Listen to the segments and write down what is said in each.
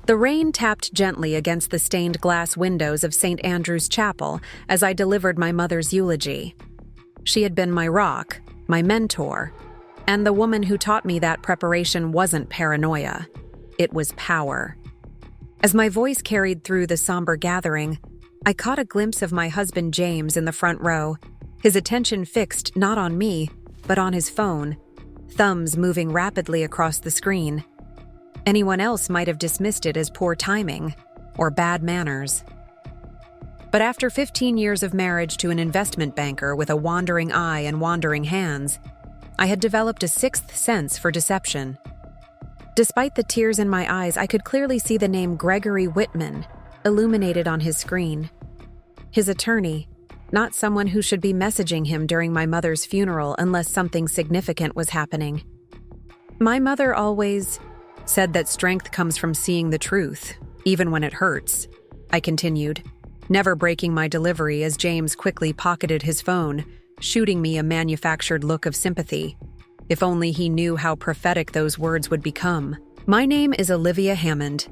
The rain tapped gently against the stained glass windows of St. Andrew's Chapel as I delivered my mother's eulogy. She had been my rock, my mentor, and the woman who taught me that preparation wasn't paranoia. It was power. As my voice carried through the somber gathering, I caught a glimpse of my husband James in the front row, his attention fixed not on me, but on his phone, thumbs moving rapidly across the screen. Anyone else might have dismissed it as poor timing or bad manners. But after 15 years of marriage to an investment banker with a wandering eye and wandering hands, I had developed a sixth sense for deception. Despite the tears in my eyes, I could clearly see the name Gregory Whitman illuminated on his screen. His attorney, not someone who should be messaging him during my mother's funeral unless something significant was happening. My mother always said that strength comes from seeing the truth, even when it hurts, I continued, never breaking my delivery as James quickly pocketed his phone, shooting me a manufactured look of sympathy. If only he knew how prophetic those words would become. My name is Olivia Hammond.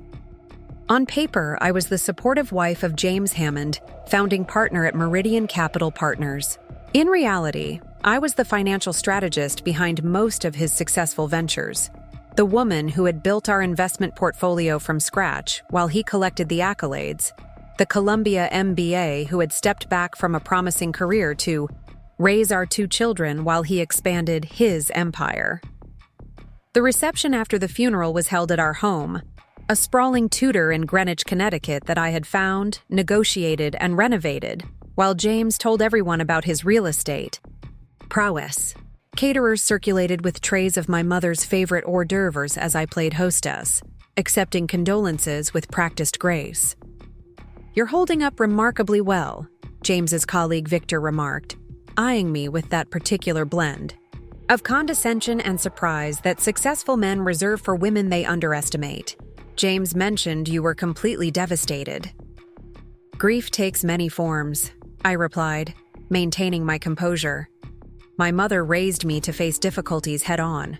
On paper, I was the supportive wife of James Hammond, founding partner at Meridian Capital Partners. In reality, I was the financial strategist behind most of his successful ventures. The woman who had built our investment portfolio from scratch while he collected the accolades. The Columbia MBA who had stepped back from a promising career to raise our 2 children while he expanded his empire. The reception after the funeral was held at our home, a sprawling Tudor in Greenwich, Connecticut that I had found, negotiated, and renovated, while James told everyone about his real estate prowess. Caterers circulated with trays of my mother's favorite hors d'oeuvres as I played hostess, accepting condolences with practiced grace. "You're holding up remarkably well," James's colleague Victor remarked, eyeing me with that particular blend of condescension and surprise that successful men reserve for women they underestimate. "James mentioned you were completely devastated." "Grief takes many forms," I replied, maintaining my composure. My mother raised me to face difficulties head-on.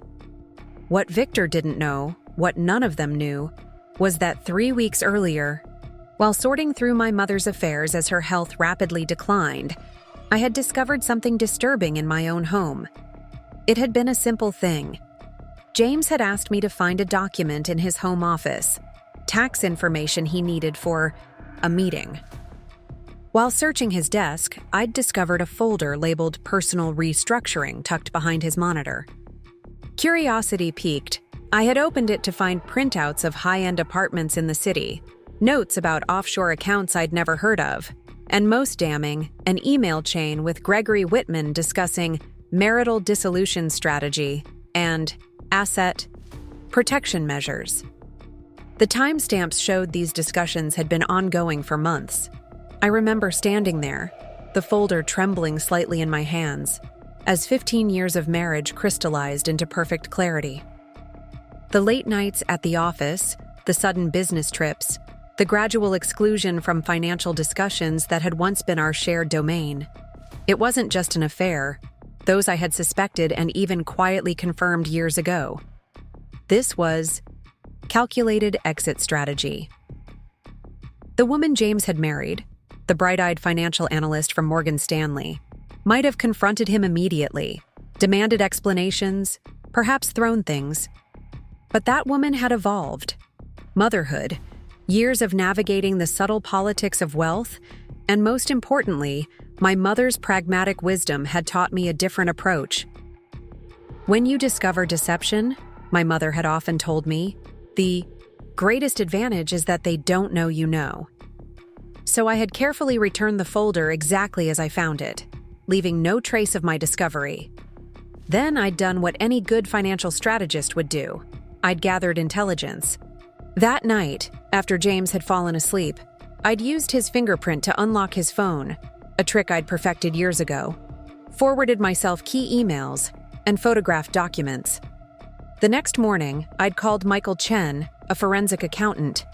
What Victor didn't know, what none of them knew, was that 3 weeks earlier, while sorting through my mother's affairs as her health rapidly declined, I had discovered something disturbing in my own home. It had been a simple thing. James had asked me to find a document in his home office, tax information he needed for a meeting. While searching his desk, I'd discovered a folder labeled Personal Restructuring tucked behind his monitor. Curiosity piqued. I had opened it to find printouts of high-end apartments in the city, notes about offshore accounts I'd never heard of, and most damning, an email chain with Gregory Whitman discussing marital dissolution strategy and asset protection measures. The timestamps showed these discussions had been ongoing for months. I remember standing there, the folder trembling slightly in my hands, as 15 years of marriage crystallized into perfect clarity. The late nights at the office, the sudden business trips, the gradual exclusion from financial discussions that had once been our shared domain. It wasn't just an affair, those I had suspected and even quietly confirmed years ago. This was calculated exit strategy. The woman James had married, the bright-eyed financial analyst from Morgan Stanley, might have confronted him immediately, demanded explanations, perhaps thrown things. But that woman had evolved. Motherhood, years of navigating the subtle politics of wealth, and most importantly, my mother's pragmatic wisdom had taught me a different approach. When you discover deception, my mother had often told me, the greatest advantage is that they don't know you know. So I had carefully returned the folder exactly as I found it, leaving no trace of my discovery. Then I'd done what any good financial strategist would do. I'd gathered intelligence. That night, after James had fallen asleep, I'd used his fingerprint to unlock his phone, a trick I'd perfected years ago, forwarded myself key emails, and photographed documents. The next morning, I'd called Michael Chen, a forensic accountant,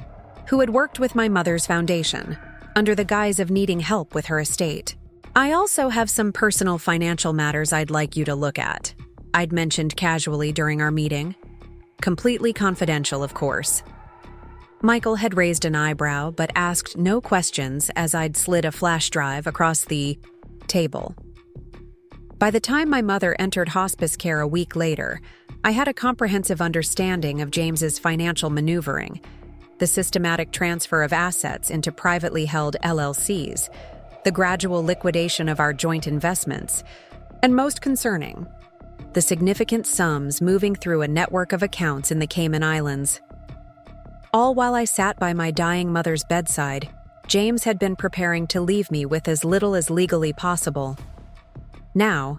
who had worked with my mother's foundation, under the guise of needing help with her estate. "I also have some personal financial matters I'd like you to look at," I'd mentioned casually during our meeting. Completely confidential, of course. Michael had raised an eyebrow but asked no questions as I'd slid a flash drive across the table. By the time my mother entered hospice care a week later, I had a comprehensive understanding of James's financial maneuvering, the systematic transfer of assets into privately held LLCs, the gradual liquidation of our joint investments, and most concerning, the significant sums moving through a network of accounts in the Cayman Islands. All while I sat by my dying mother's bedside, James had been preparing to leave me with as little as legally possible. Now,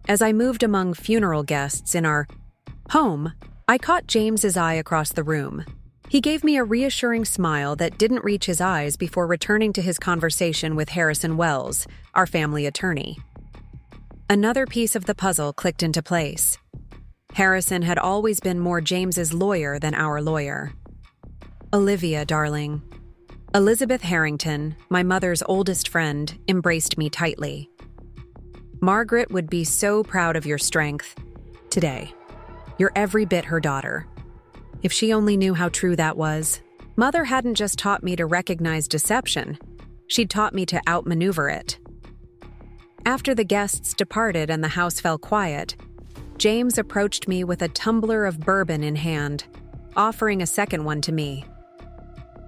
as I moved among funeral guests in our home, I caught James's eye across the room. He gave me a reassuring smile that didn't reach his eyes before returning to his conversation with Harrison Wells, our family attorney. Another piece of the puzzle clicked into place. Harrison had always been more James's lawyer than our lawyer. "Olivia, darling." Elizabeth Harrington, my mother's oldest friend, embraced me tightly. "Margaret would be so proud of your strength today. You're every bit her daughter." If she only knew how true that was. Mother hadn't just taught me to recognize deception, she'd taught me to outmaneuver it. After the guests departed and the house fell quiet, James approached me with a tumbler of bourbon in hand, offering a second one to me.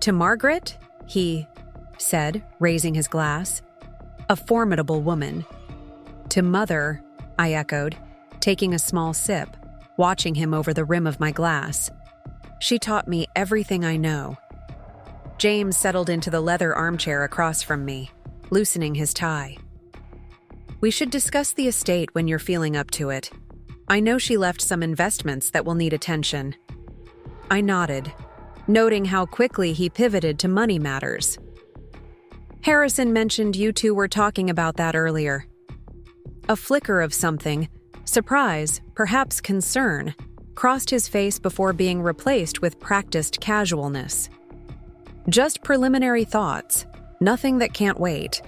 "To Margaret," he said, raising his glass. "A formidable woman." "To Mother," I echoed, taking a small sip, watching him over the rim of my glass. "She taught me everything I know." James settled into the leather armchair across from me, loosening his tie. "We should discuss the estate when you're feeling up to it. I know she left some investments that will need attention." I nodded, noting how quickly he pivoted to money matters. "Harrison mentioned you two were talking about that earlier." A flicker of something, surprise, perhaps concern, crossed his face before being replaced with practiced casualness. "Just preliminary thoughts, nothing that can't wait."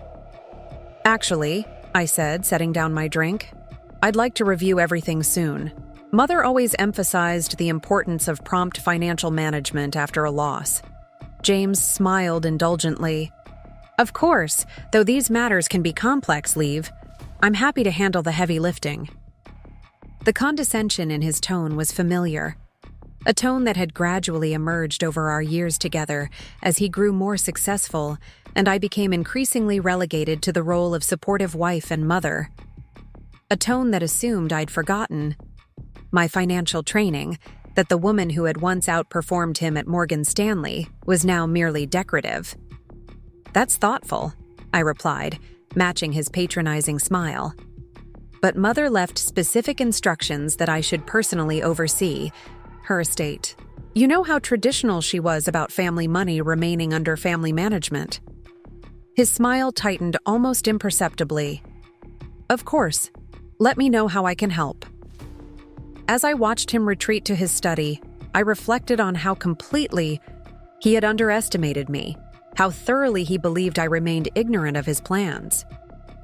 "Actually," I said, setting down my drink, "I'd like to review everything soon. Mother always emphasized the importance of prompt financial management after a loss." James smiled indulgently. "Of course, though these matters can be complex, Leave. I'm happy to handle the heavy lifting." The condescension in his tone was familiar, a tone that had gradually emerged over our years together as he grew more successful and I became increasingly relegated to the role of supportive wife and mother. A tone that assumed I'd forgotten my financial training, that the woman who had once outperformed him at Morgan Stanley was now merely decorative. "That's thoughtful," I replied, matching his patronizing smile. "But Mother left specific instructions that I should personally oversee her estate. You know how traditional she was about family money remaining under family management." His smile tightened almost imperceptibly. "Of course. Let me know how I can help." As I watched him retreat to his study, I reflected on how completely he had underestimated me, how thoroughly he believed I remained ignorant of his plans.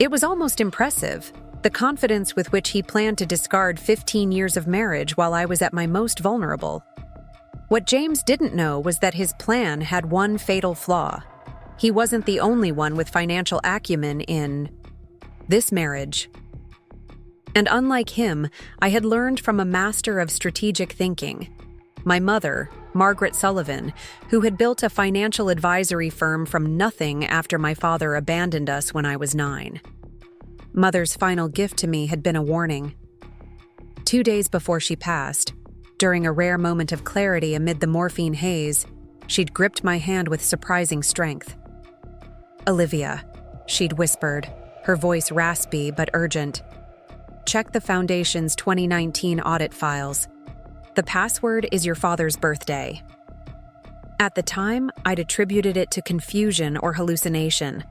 It was almost impressive, the confidence with which he planned to discard 15 years of marriage while I was at my most vulnerable. What James didn't know was that his plan had one fatal flaw. He wasn't the only one with financial acumen in this marriage. And unlike him, I had learned from a master of strategic thinking. My mother, Margaret Sullivan, who had built a financial advisory firm from nothing after my father abandoned us when I was 9. Mother's final gift to me had been a warning. 2 days before she passed, during a rare moment of clarity amid the morphine haze, she'd gripped my hand with surprising strength. "Olivia," she'd whispered, her voice raspy but urgent. "Check the Foundation's 2019 audit files. The password is your father's birthday." At the time, I'd attributed it to confusion or hallucination.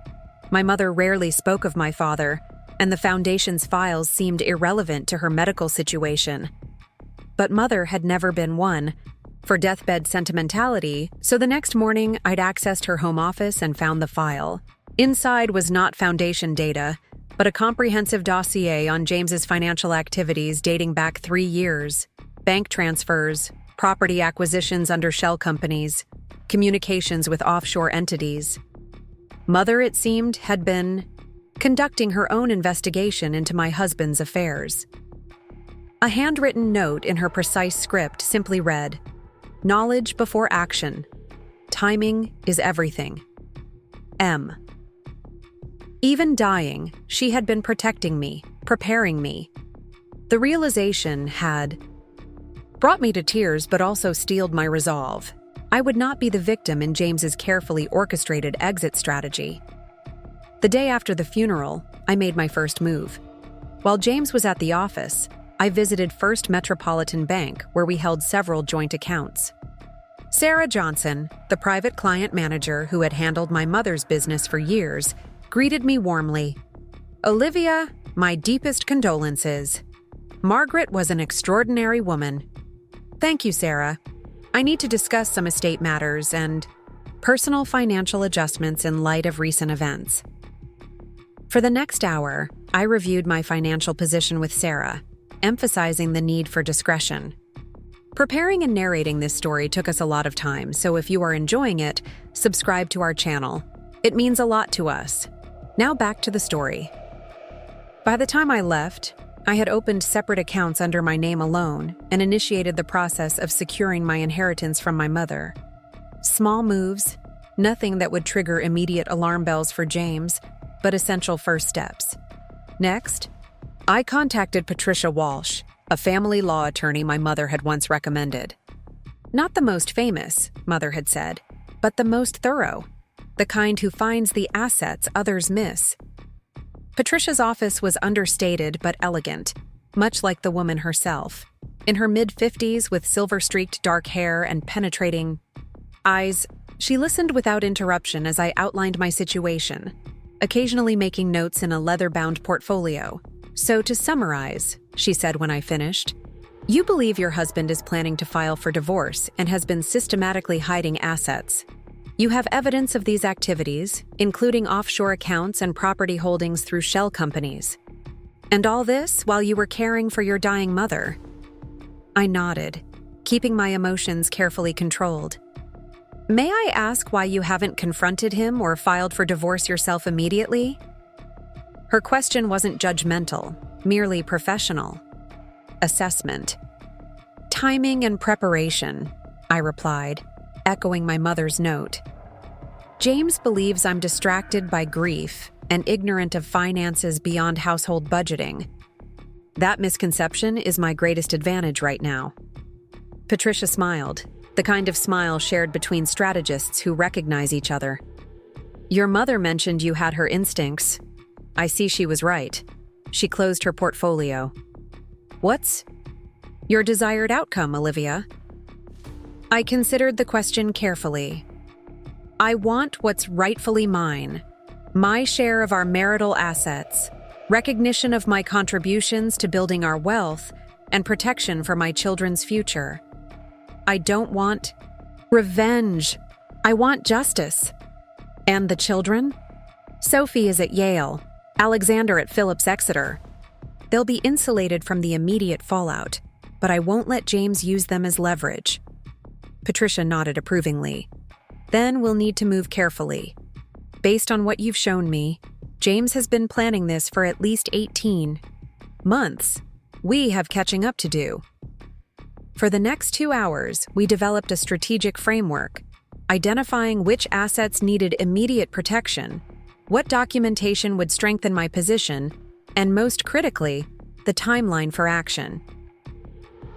My mother rarely spoke of my father, and the Foundation's files seemed irrelevant to her medical situation. But Mother had never been one for deathbed sentimentality, so the next morning I'd accessed her home office and found the file. Inside was not Foundation data, but a comprehensive dossier on James's financial activities dating back 3 years, bank transfers, property acquisitions under shell companies. communications with offshore entities. Mother, it seemed, had been conducting her own investigation into my husband's affairs. A handwritten note in her precise script simply read, "Knowledge before action. Timing is everything. M." Even dying, she had been protecting me, preparing me. The realization had brought me to tears but also steeled my resolve. I would not be the victim in James's carefully orchestrated exit strategy. The day after the funeral, I made my first move. While James was at the office, I visited First Metropolitan Bank, where we held several joint accounts. Sarah Johnson, the private client manager who had handled my mother's business for years, greeted me warmly. "Olivia, my deepest condolences. Margaret was an extraordinary woman." "Thank you, Sarah. I need to discuss some estate matters and personal financial adjustments in light of recent events." For the next hour, I reviewed my financial position with Sarah, emphasizing the need for discretion. Preparing and narrating this story took us a lot of time, so if you are enjoying it, subscribe to our channel. It means a lot to us. Now back to the story. By the time I left, I had opened separate accounts under my name alone and initiated the process of securing my inheritance from my mother. Small moves, nothing that would trigger immediate alarm bells for James, but essential first steps. Next, I contacted Patricia Walsh, a family law attorney my mother had once recommended. Not the most famous, Mother had said, but the most thorough, the kind who finds the assets others miss. Patricia's office was understated but elegant, much like the woman herself. In her mid-50s with silver-streaked dark hair and penetrating eyes, she listened without interruption as I outlined my situation, occasionally making notes in a leather-bound portfolio. "So to summarize," she said when I finished, "you believe your husband is planning to file for divorce and has been systematically hiding assets. You have evidence of these activities, including offshore accounts and property holdings through shell companies. And all this while you were caring for your dying mother." I nodded, keeping my emotions carefully controlled. "May I ask why you haven't confronted him or filed for divorce yourself immediately?" Her question wasn't judgmental, merely professional. Assessment. "Timing and preparation," I replied, echoing my mother's note. "James believes I'm distracted by grief and ignorant of finances beyond household budgeting. That misconception is my greatest advantage right now." Patricia smiled, the kind of smile shared between strategists who recognize each other. "Your mother mentioned you had her instincts. I see she was right." She closed her portfolio. "What's your desired outcome, Olivia?" I considered the question carefully. "I want what's rightfully mine. My share of our marital assets, recognition of my contributions to building our wealth, and protection for my children's future. I don't want revenge. I want justice." "And the children?" "Sophie is at Yale, Alexander at Phillips Exeter. They'll be insulated from the immediate fallout, but I won't let James use them as leverage." Patricia nodded approvingly. "Then we'll need to move carefully. Based on what you've shown me, James has been planning this for at least 18 months. We have catching up to do." For the next 2 hours, we developed a strategic framework, identifying which assets needed immediate protection, what documentation would strengthen my position, and most critically, the timeline for action.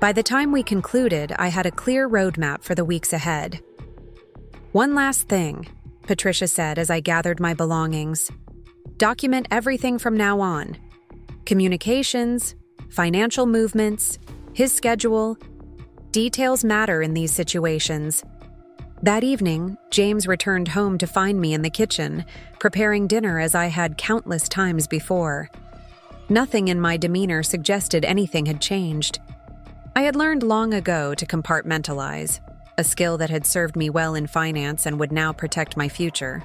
By the time we concluded, I had a clear roadmap for the weeks ahead. "One last thing," Patricia said as I gathered my belongings. "Document everything from now on. Communications, financial movements, his schedule. Details matter in these situations." That evening, James returned home to find me in the kitchen, preparing dinner as I had countless times before. Nothing in my demeanor suggested anything had changed. I had learned long ago to compartmentalize, a skill that had served me well in finance and would now protect my future.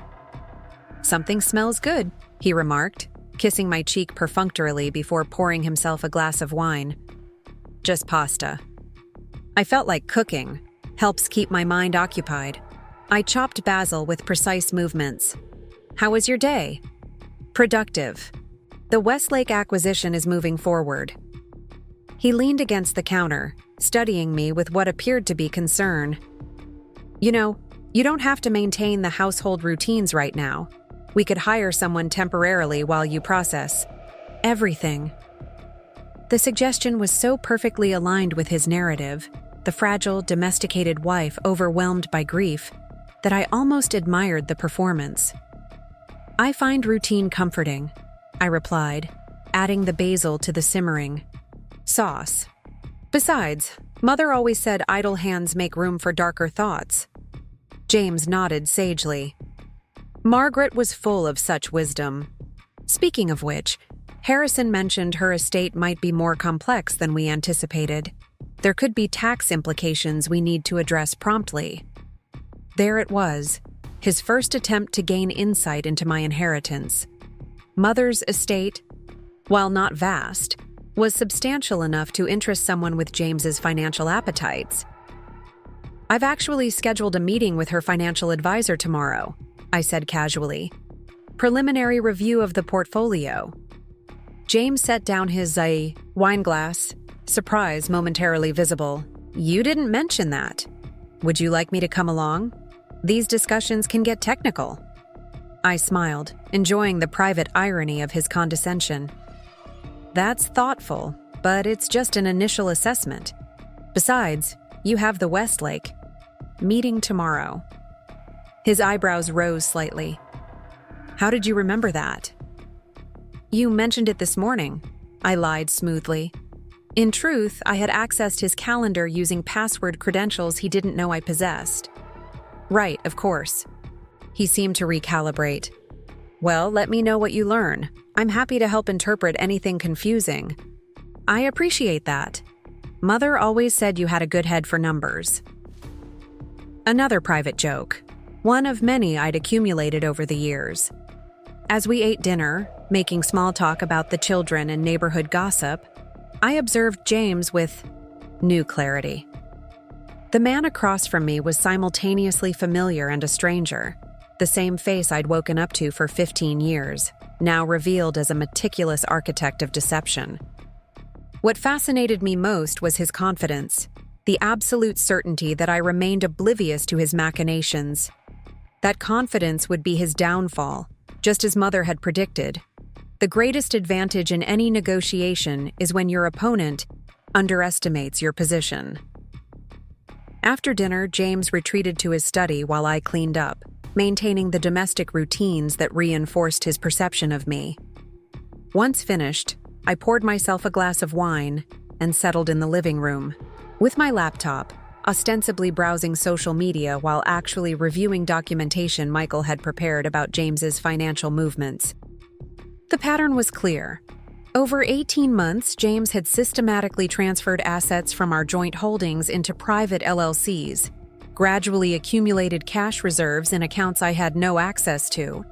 "Something smells good," he remarked, kissing my cheek perfunctorily before pouring himself a glass of wine. "Just pasta." I felt like cooking helps keep my mind occupied. I chopped basil with precise movements. How was your day? Productive. The Westlake acquisition is moving forward. He leaned against the counter, studying me with what appeared to be concern. You know, you don't have to maintain the household routines right now. We could hire someone temporarily while you process everything. The suggestion was so perfectly aligned with his narrative, the fragile, domesticated wife overwhelmed by grief, that I almost admired the performance. I find routine comforting, I replied, adding the basil to the simmering sauce. Besides, Mother always said idle hands make room for darker thoughts. James nodded sagely. Margaret was full of such wisdom. Speaking of which, Harrison mentioned her estate might be more complex than we anticipated. There could be tax implications we need to address promptly. There it was, his first attempt to gain insight into my inheritance. Mother's estate, while not vast, was substantial enough to interest someone with James's financial appetites. I've actually scheduled a meeting with her financial advisor tomorrow, I said casually. Preliminary review of the portfolio. James set down his wine glass, surprise momentarily visible. You didn't mention that. Would you like me to come along? These discussions can get technical. I smiled, enjoying the private irony of his condescension. That's thoughtful, but it's just an initial assessment. Besides, you have the Westlake. Meeting tomorrow. His eyebrows rose slightly. How did you remember that? You mentioned it this morning, I lied smoothly. In truth, I had accessed his calendar using password credentials he didn't know I possessed. Right, of course. He seemed to recalibrate. Well, let me know what you learn. I'm happy to help interpret anything confusing. I appreciate that. Mother always said you had a good head for numbers. Another private joke, one of many I'd accumulated over the years. As we ate dinner, making small talk about the children and neighborhood gossip, I observed James with new clarity. The man across from me was simultaneously familiar and a stranger, the same face I'd woken up to for 15 years, now revealed as a meticulous architect of deception. What fascinated me most was his confidence, the absolute certainty that I remained oblivious to his machinations. That confidence would be his downfall, just as Mother had predicted. The greatest advantage in any negotiation is when your opponent underestimates your position. After dinner, James retreated to his study while I cleaned up, maintaining the domestic routines that reinforced his perception of me. Once finished, I poured myself a glass of wine and settled in the living room, with my laptop, ostensibly browsing social media while actually reviewing documentation Michael had prepared about James's financial movements. The pattern was clear. Over 18 months, James had systematically transferred assets from our joint holdings into private LLCs, gradually accumulated cash reserves in accounts I had no access to,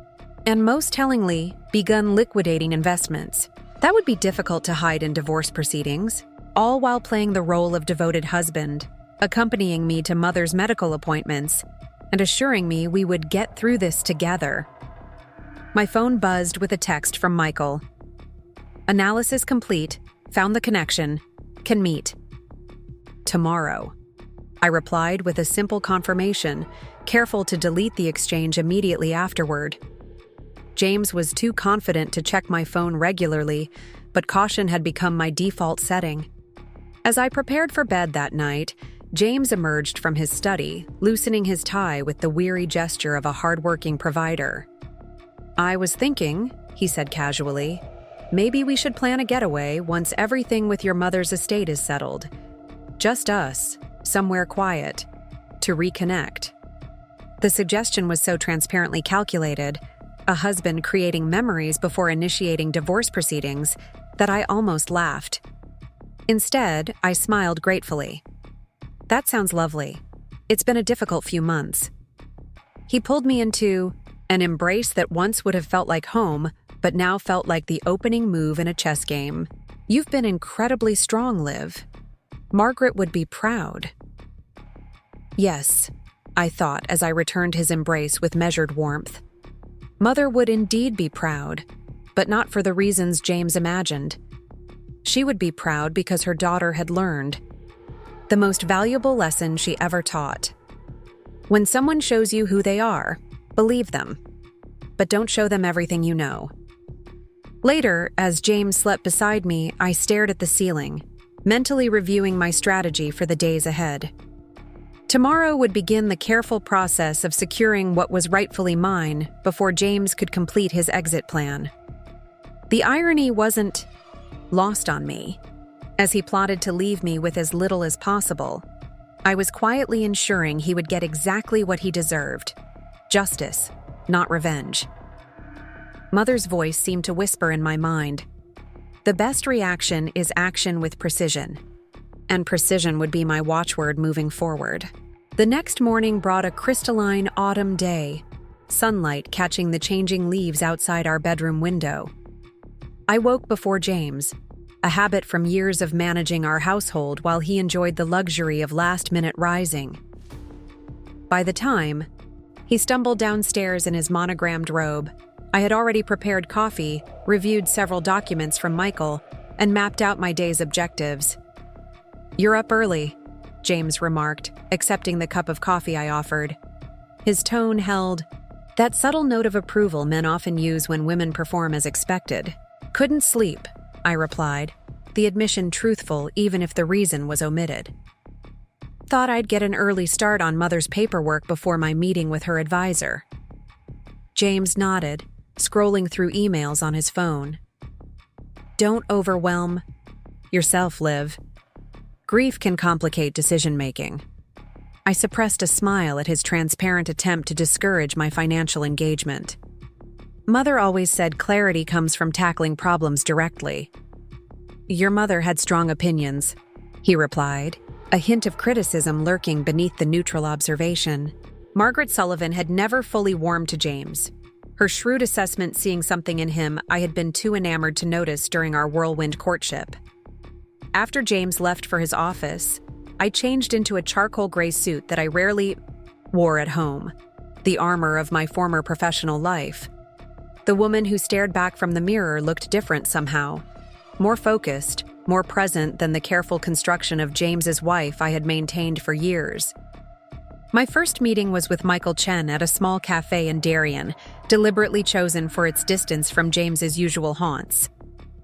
and most tellingly, begun liquidating investments. That would be difficult to hide in divorce proceedings, all while playing the role of devoted husband, accompanying me to Mother's medical appointments, and assuring me we would get through this together. My phone buzzed with a text from Michael. Analysis complete, found the connection, can meet. Tomorrow. I replied with a simple confirmation, careful to delete the exchange immediately afterward. James was too confident to check my phone regularly, but caution had become my default setting. As I prepared for bed that night, James emerged from his study, loosening his tie with the weary gesture of a hardworking provider. I was thinking, he said casually, maybe we should plan a getaway once everything with your mother's estate is settled. Just us, somewhere quiet, to reconnect. The suggestion was so transparently calculated, a husband creating memories before initiating divorce proceedings, that I almost laughed. Instead, I smiled gratefully. That sounds lovely. It's been a difficult few months. He pulled me into an embrace that once would have felt like home, but now felt like the opening move in a chess game. You've been incredibly strong, Liv. Margaret would be proud. Yes, I thought as I returned his embrace with measured warmth. Mother would indeed be proud, but not for the reasons James imagined. She would be proud because her daughter had learned the most valuable lesson she ever taught. When someone shows you who they are, believe them, but don't show them everything you know. Later, as James slept beside me, I stared at the ceiling, mentally reviewing my strategy for the days ahead. Tomorrow would begin the careful process of securing what was rightfully mine before James could complete his exit plan. The irony wasn't lost on me. As he plotted to leave me with as little as possible, I was quietly ensuring he would get exactly what he deserved: justice, not revenge. Mother's voice seemed to whisper in my mind, "The best reaction is action with precision." And precision would be my watchword moving forward. The next morning brought a crystalline autumn day, sunlight catching the changing leaves outside our bedroom window. I woke before James, a habit from years of managing our household while he enjoyed the luxury of last-minute rising. By the time he stumbled downstairs in his monogrammed robe, I had already prepared coffee, reviewed several documents from Michael, and mapped out my day's objectives. "You're up early," James remarked, accepting the cup of coffee I offered. His tone held that subtle note of approval men often use when women perform as expected. "Couldn't sleep," I replied, the admission truthful even if the reason was omitted. "Thought I'd get an early start on Mother's paperwork before my meeting with her advisor." James nodded, scrolling through emails on his phone. "Don't overwhelm yourself, Liv. Grief can complicate decision-making." I suppressed a smile at his transparent attempt to discourage my financial engagement. "Mother always said clarity comes from tackling problems directly." "Your mother had strong opinions," he replied, a hint of criticism lurking beneath the neutral observation. Margaret Sullivan had never fully warmed to James, her shrewd assessment seeing something in him I had been too enamored to notice during our whirlwind courtship. After James left for his office, I changed into a charcoal gray suit that I rarely wore at home, the armor of my former professional life. The woman who stared back from the mirror looked different somehow, more focused, more present than the careful construction of James's wife I had maintained for years. My first meeting was with Michael Chen at a small cafe in Darien, deliberately chosen for its distance from James's usual haunts.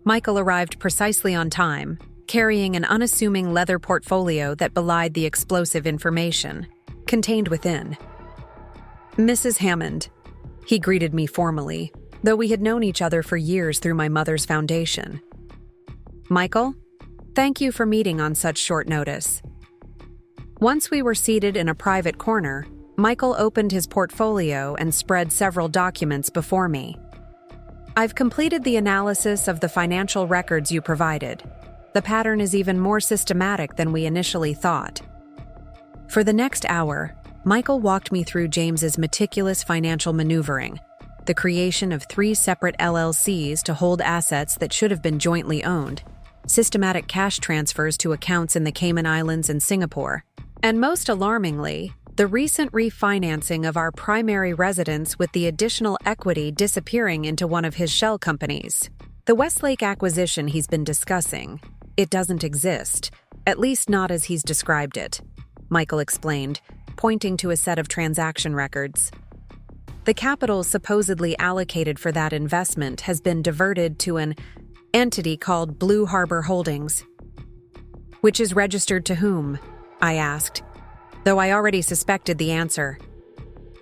Michael arrived precisely on time, carrying an unassuming leather portfolio that belied the explosive information contained within. "Mrs. Hammond," he greeted me formally, though we had known each other for years through my mother's foundation. "Michael, thank you for meeting on such short notice." Once we were seated in a private corner, Michael opened his portfolio and spread several documents before me. "I've completed the analysis of the financial records you provided. The pattern is even more systematic than we initially thought." For the next hour, Michael walked me through James's meticulous financial maneuvering, the creation of 3 separate LLCs to hold assets that should have been jointly owned, systematic cash transfers to accounts in the Cayman Islands and Singapore, and most alarmingly, the recent refinancing of our primary residence with the additional equity disappearing into one of his shell companies. The Westlake acquisition he's been discussing, it doesn't exist, at least not as he's described it, Michael explained, pointing to a set of transaction records. The capital supposedly allocated for that investment has been diverted to an entity called Blue Harbor Holdings. "Which is registered to whom?" I asked, though I already suspected the answer.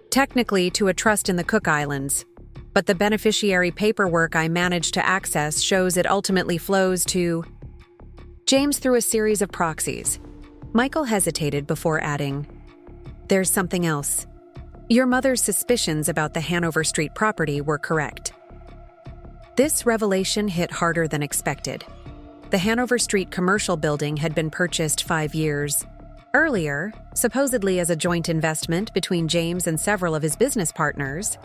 "Technically to a trust in the Cook Islands, but the beneficiary paperwork I managed to access shows it ultimately flows to..." James threw a series of proxies. Michael hesitated before adding, "There's something else. Your mother's suspicions about the Hanover Street property were correct." This revelation hit harder than expected. The Hanover Street commercial building had been purchased 5 years earlier, supposedly as a joint investment between James and several of his business partners.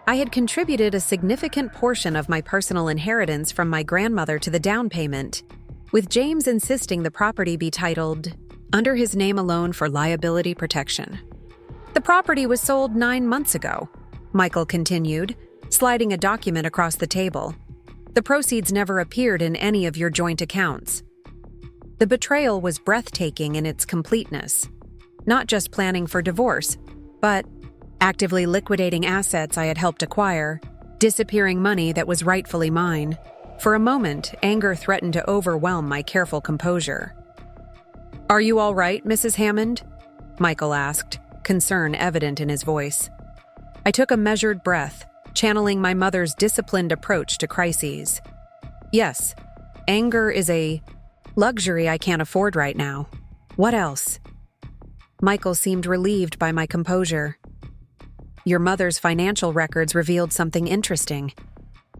I had contributed a significant portion of my personal inheritance from my grandmother to the down payment, with James insisting the property be titled under his name alone for liability protection. The property was sold 9 months ago, Michael continued, sliding a document across the table. The proceeds never appeared in any of your joint accounts. The betrayal was breathtaking in its completeness. Not just planning for divorce, but actively liquidating assets I had helped acquire, disappearing money that was rightfully mine. For a moment, anger threatened to overwhelm my careful composure. "Are you all right, Mrs. Hammond?" Michael asked, concern evident in his voice. I took a measured breath, channeling my mother's disciplined approach to crises. "Yes, anger is a luxury I can't afford right now. What else?" Michael seemed relieved by my composure. "Your mother's financial records revealed something interesting.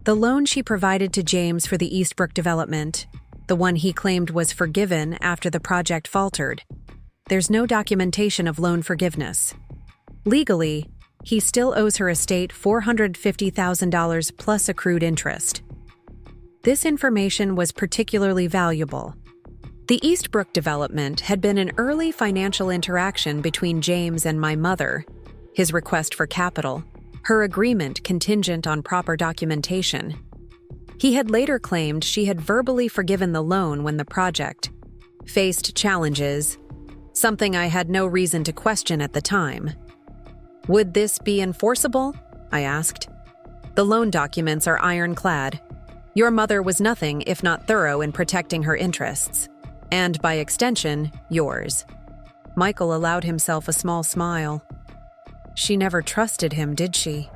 The loan she provided to James for the Eastbrook development, the one he claimed was forgiven after the project faltered. There's no documentation of loan forgiveness. Legally, he still owes her estate $450,000 plus accrued interest. This information was particularly valuable. The Eastbrook development had been an early financial interaction between James and my mother, his request for capital, her agreement contingent on proper documentation. He had later claimed she had verbally forgiven the loan when the project faced challenges, something I had no reason to question at the time. "Would this be enforceable?" I asked. "The loan documents are ironclad. Your mother was nothing if not thorough in protecting her interests, and by extension, yours." Michael allowed himself a small smile. "She never trusted him, did she?"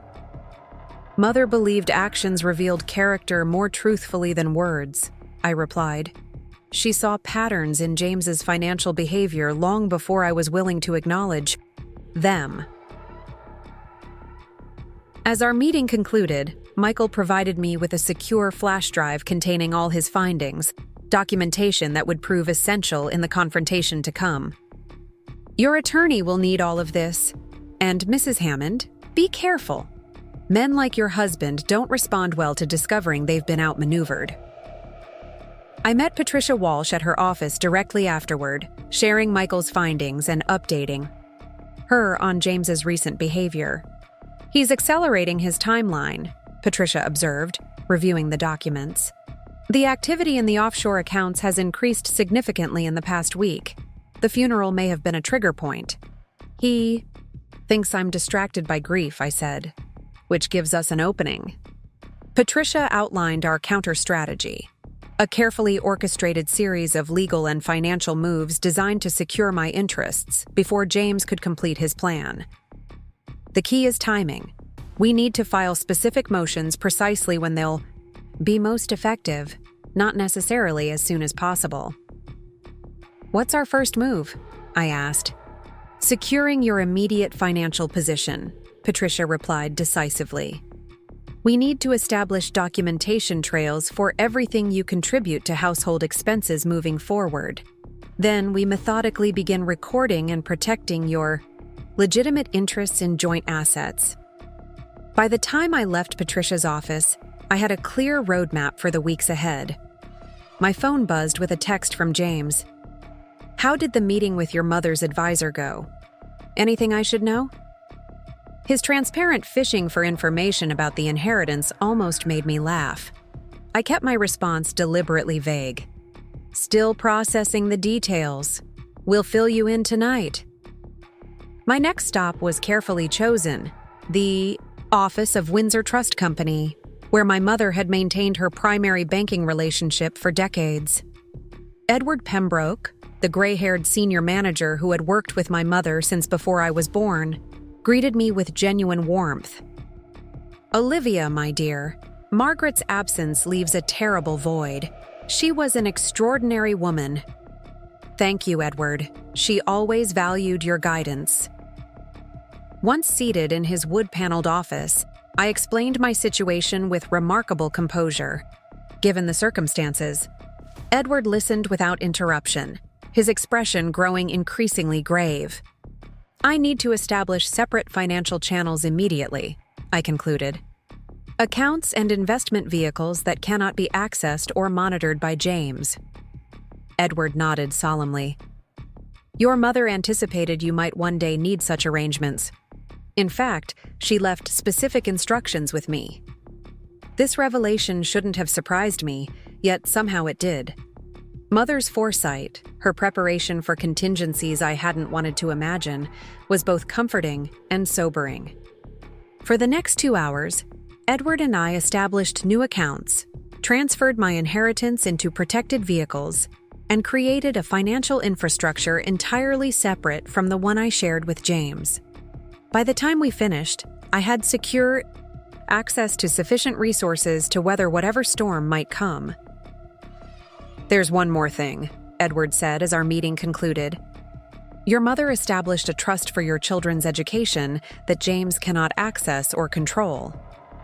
"Mother believed actions revealed character more truthfully than words," I replied. "She saw patterns in James's financial behavior long before I was willing to acknowledge them." As our meeting concluded, Michael provided me with a secure flash drive containing all his findings, documentation that would prove essential in the confrontation to come. "Your attorney will need all of this. And Mrs. Hammond, be careful. Men like your husband don't respond well to discovering they've been outmaneuvered." I met Patricia Walsh at her office directly afterward, sharing Michael's findings and updating her on James's recent behavior. "He's accelerating his timeline," Patricia observed, reviewing the documents. "The activity in the offshore accounts has increased significantly in the past week. The funeral may have been a trigger point." "He thinks I'm distracted by grief," I said, "which gives us an opening." Patricia outlined our counter-strategy, a carefully orchestrated series of legal and financial moves designed to secure my interests before James could complete his plan. "The key is timing. We need to file specific motions precisely when they'll be most effective, not necessarily as soon as possible." "What's our first move?" I asked. "Securing your immediate financial position," Patricia replied decisively. "We need to establish documentation trails for everything you contribute to household expenses moving forward. Then we methodically begin recording and protecting your legitimate interests in joint assets." By the time I left Patricia's office, I had a clear roadmap for the weeks ahead. My phone buzzed with a text from James. "How did the meeting with your mother's advisor go? Anything I should know?" His transparent fishing for information about the inheritance almost made me laugh. I kept my response deliberately vague. "Still processing the details. We'll fill you in tonight." My next stop was carefully chosen, the office of Windsor Trust Company, where my mother had maintained her primary banking relationship for decades. Edward Pembroke, the gray-haired senior manager who had worked with my mother since before I was born, greeted me with genuine warmth. "Olivia, my dear, Margaret's absence leaves a terrible void. She was an extraordinary woman." "Thank you, Edward. She always valued your guidance." Once seated in his wood-paneled office, I explained my situation with remarkable composure. Given the circumstances, Edward listened without interruption, his expression growing increasingly grave. "I need to establish separate financial channels immediately," I concluded. "Accounts and investment vehicles that cannot be accessed or monitored by James." Edward nodded solemnly. Your mother anticipated you might one day need such arrangements. In fact, she left specific instructions with me. This revelation shouldn't have surprised me, yet somehow it did. Mother's foresight, her preparation for contingencies I hadn't wanted to imagine, was both comforting and sobering. For the next 2 hours, Edward and I established new accounts, transferred my inheritance into protected vehicles, and created a financial infrastructure entirely separate from the one I shared with James. By the time we finished, I had secure access to sufficient resources to weather whatever storm might come. "There's one more thing," Edward said as our meeting concluded. "Your mother established a trust for your children's education that James cannot access or control.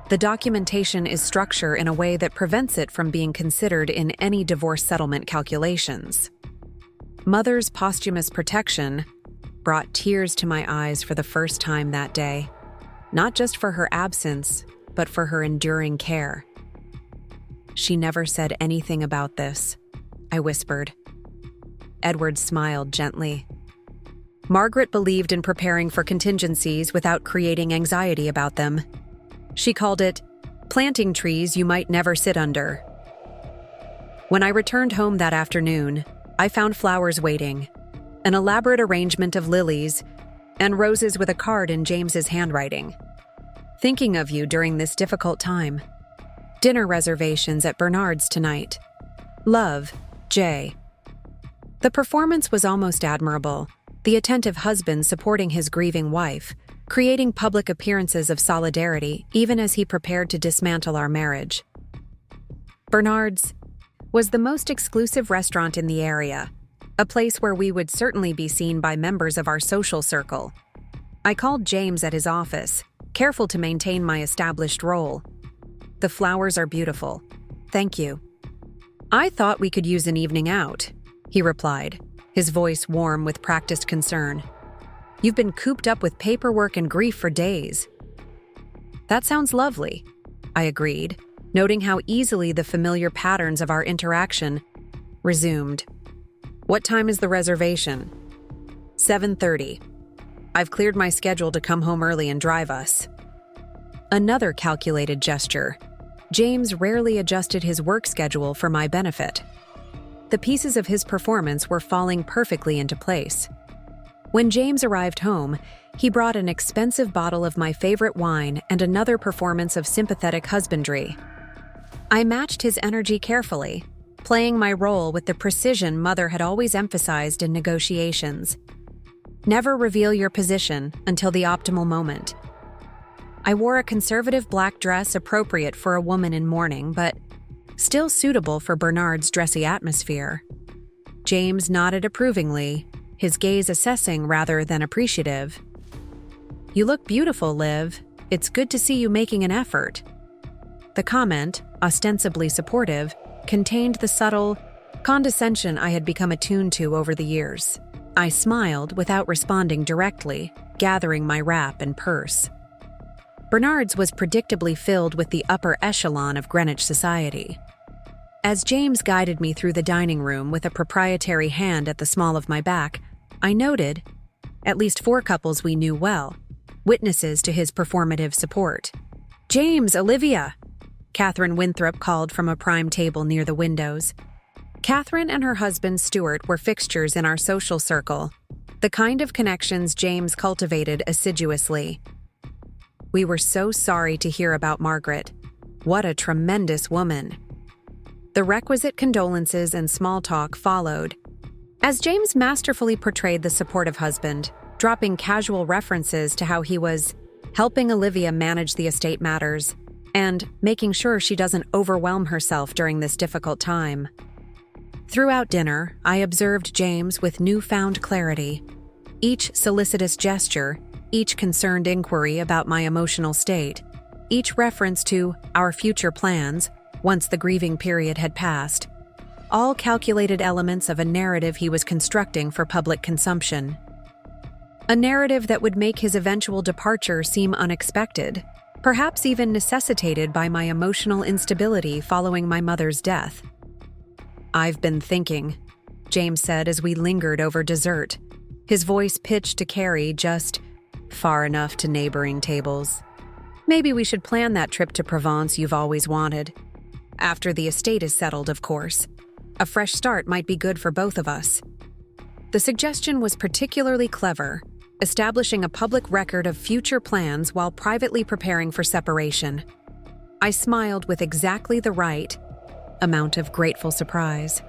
The documentation is structured in a way that prevents it from being considered in any divorce settlement calculations." Mother's posthumous protection brought tears to my eyes for the first time that day, not just for her absence, but for her enduring care. "She never said anything about this," I whispered. Edward smiled gently. "Margaret believed in preparing for contingencies without creating anxiety about them. She called it planting trees you might never sit under." When I returned home that afternoon, I found flowers waiting, an elaborate arrangement of lilies, and roses with a card in James's handwriting. "Thinking of you during this difficult time. Dinner reservations at Bernard's tonight. Love, Jay." The performance was almost admirable, the attentive husband supporting his grieving wife, creating public appearances of solidarity even as he prepared to dismantle our marriage. Bernard's was the most exclusive restaurant in the area, a place where we would certainly be seen by members of our social circle. I called James at his office, careful to maintain my established role. "The flowers are beautiful. Thank you." "I thought we could use an evening out," he replied, his voice warm with practiced concern. "You've been cooped up with paperwork and grief for days." "That sounds lovely," I agreed, noting how easily the familiar patterns of our interaction resumed. "What time is the reservation?" 7:30. "I've cleared my schedule to come home early and drive us." Another calculated gesture. James rarely adjusted his work schedule for my benefit. The pieces of his performance were falling perfectly into place. When James arrived home, he brought an expensive bottle of my favorite wine and another performance of sympathetic husbandry. I matched his energy carefully, playing my role with the precision Mother had always emphasized in negotiations. Never reveal your position until the optimal moment. I wore a conservative black dress appropriate for a woman in mourning, but still suitable for Bernard's dressy atmosphere. James nodded approvingly, his gaze assessing rather than appreciative. "You look beautiful, Liv. It's good to see you making an effort." The comment, ostensibly supportive, contained the subtle condescension I had become attuned to over the years. I smiled without responding directly, gathering my wrap and purse. Bernard's was predictably filled with the upper echelon of Greenwich society. As James guided me through the dining room with a proprietary hand at the small of my back, I noted at least 4 couples we knew well, witnesses to his performative support. "James, Olivia!" Catherine Winthrop called from a prime table near the windows. Catherine and her husband Stuart were fixtures in our social circle, the kind of connections James cultivated assiduously. "We were so sorry to hear about Margaret. What a tremendous woman." The requisite condolences and small talk followed, as James masterfully portrayed the supportive husband, dropping casual references to how he was helping Olivia manage the estate matters and making sure she doesn't overwhelm herself during this difficult time. Throughout dinner, I observed James with newfound clarity. Each solicitous gesture, each concerned inquiry about my emotional state, each reference to our future plans once the grieving period had passed, all calculated elements of a narrative he was constructing for public consumption. A narrative that would make his eventual departure seem unexpected, perhaps even necessitated by my emotional instability following my mother's death. "I've been thinking," James said as we lingered over dessert. his voice pitched to carry just far enough to neighboring tables. Maybe we should plan that trip to Provence you've always wanted. After the estate is settled, of course. A fresh start might be good for both of us. The suggestion was particularly clever, establishing a public record of future plans while privately preparing for separation. I smiled with exactly the right amount of grateful surprise.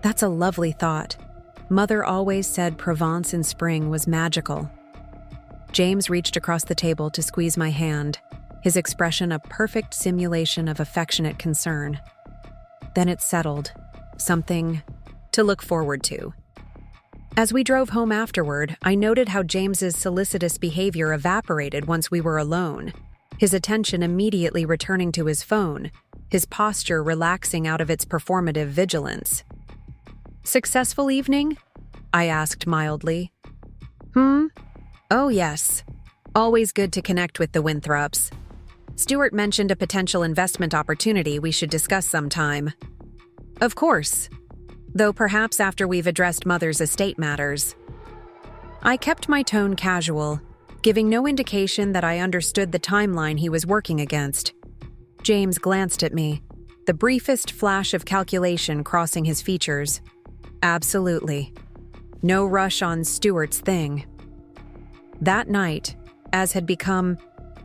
That's a lovely thought. Mother always said Provence in spring was magical. James reached across the table to squeeze my hand, his expression a perfect simulation of affectionate concern. Then it settled, something to look forward to. As we drove home afterward, I noted how James's solicitous behavior evaporated once we were alone, his attention immediately returning to his phone, his posture relaxing out of its performative vigilance. "Successful evening?" I asked mildly. Oh, yes. Always good to connect with the Winthrops. Stuart mentioned a potential investment opportunity we should discuss sometime. Of course. Though perhaps after we've addressed Mother's estate matters. I kept my tone casual, giving no indication that I understood the timeline he was working against. James glanced at me, the briefest flash of calculation crossing his features. Absolutely. No rush on Stuart's thing. That night, as had become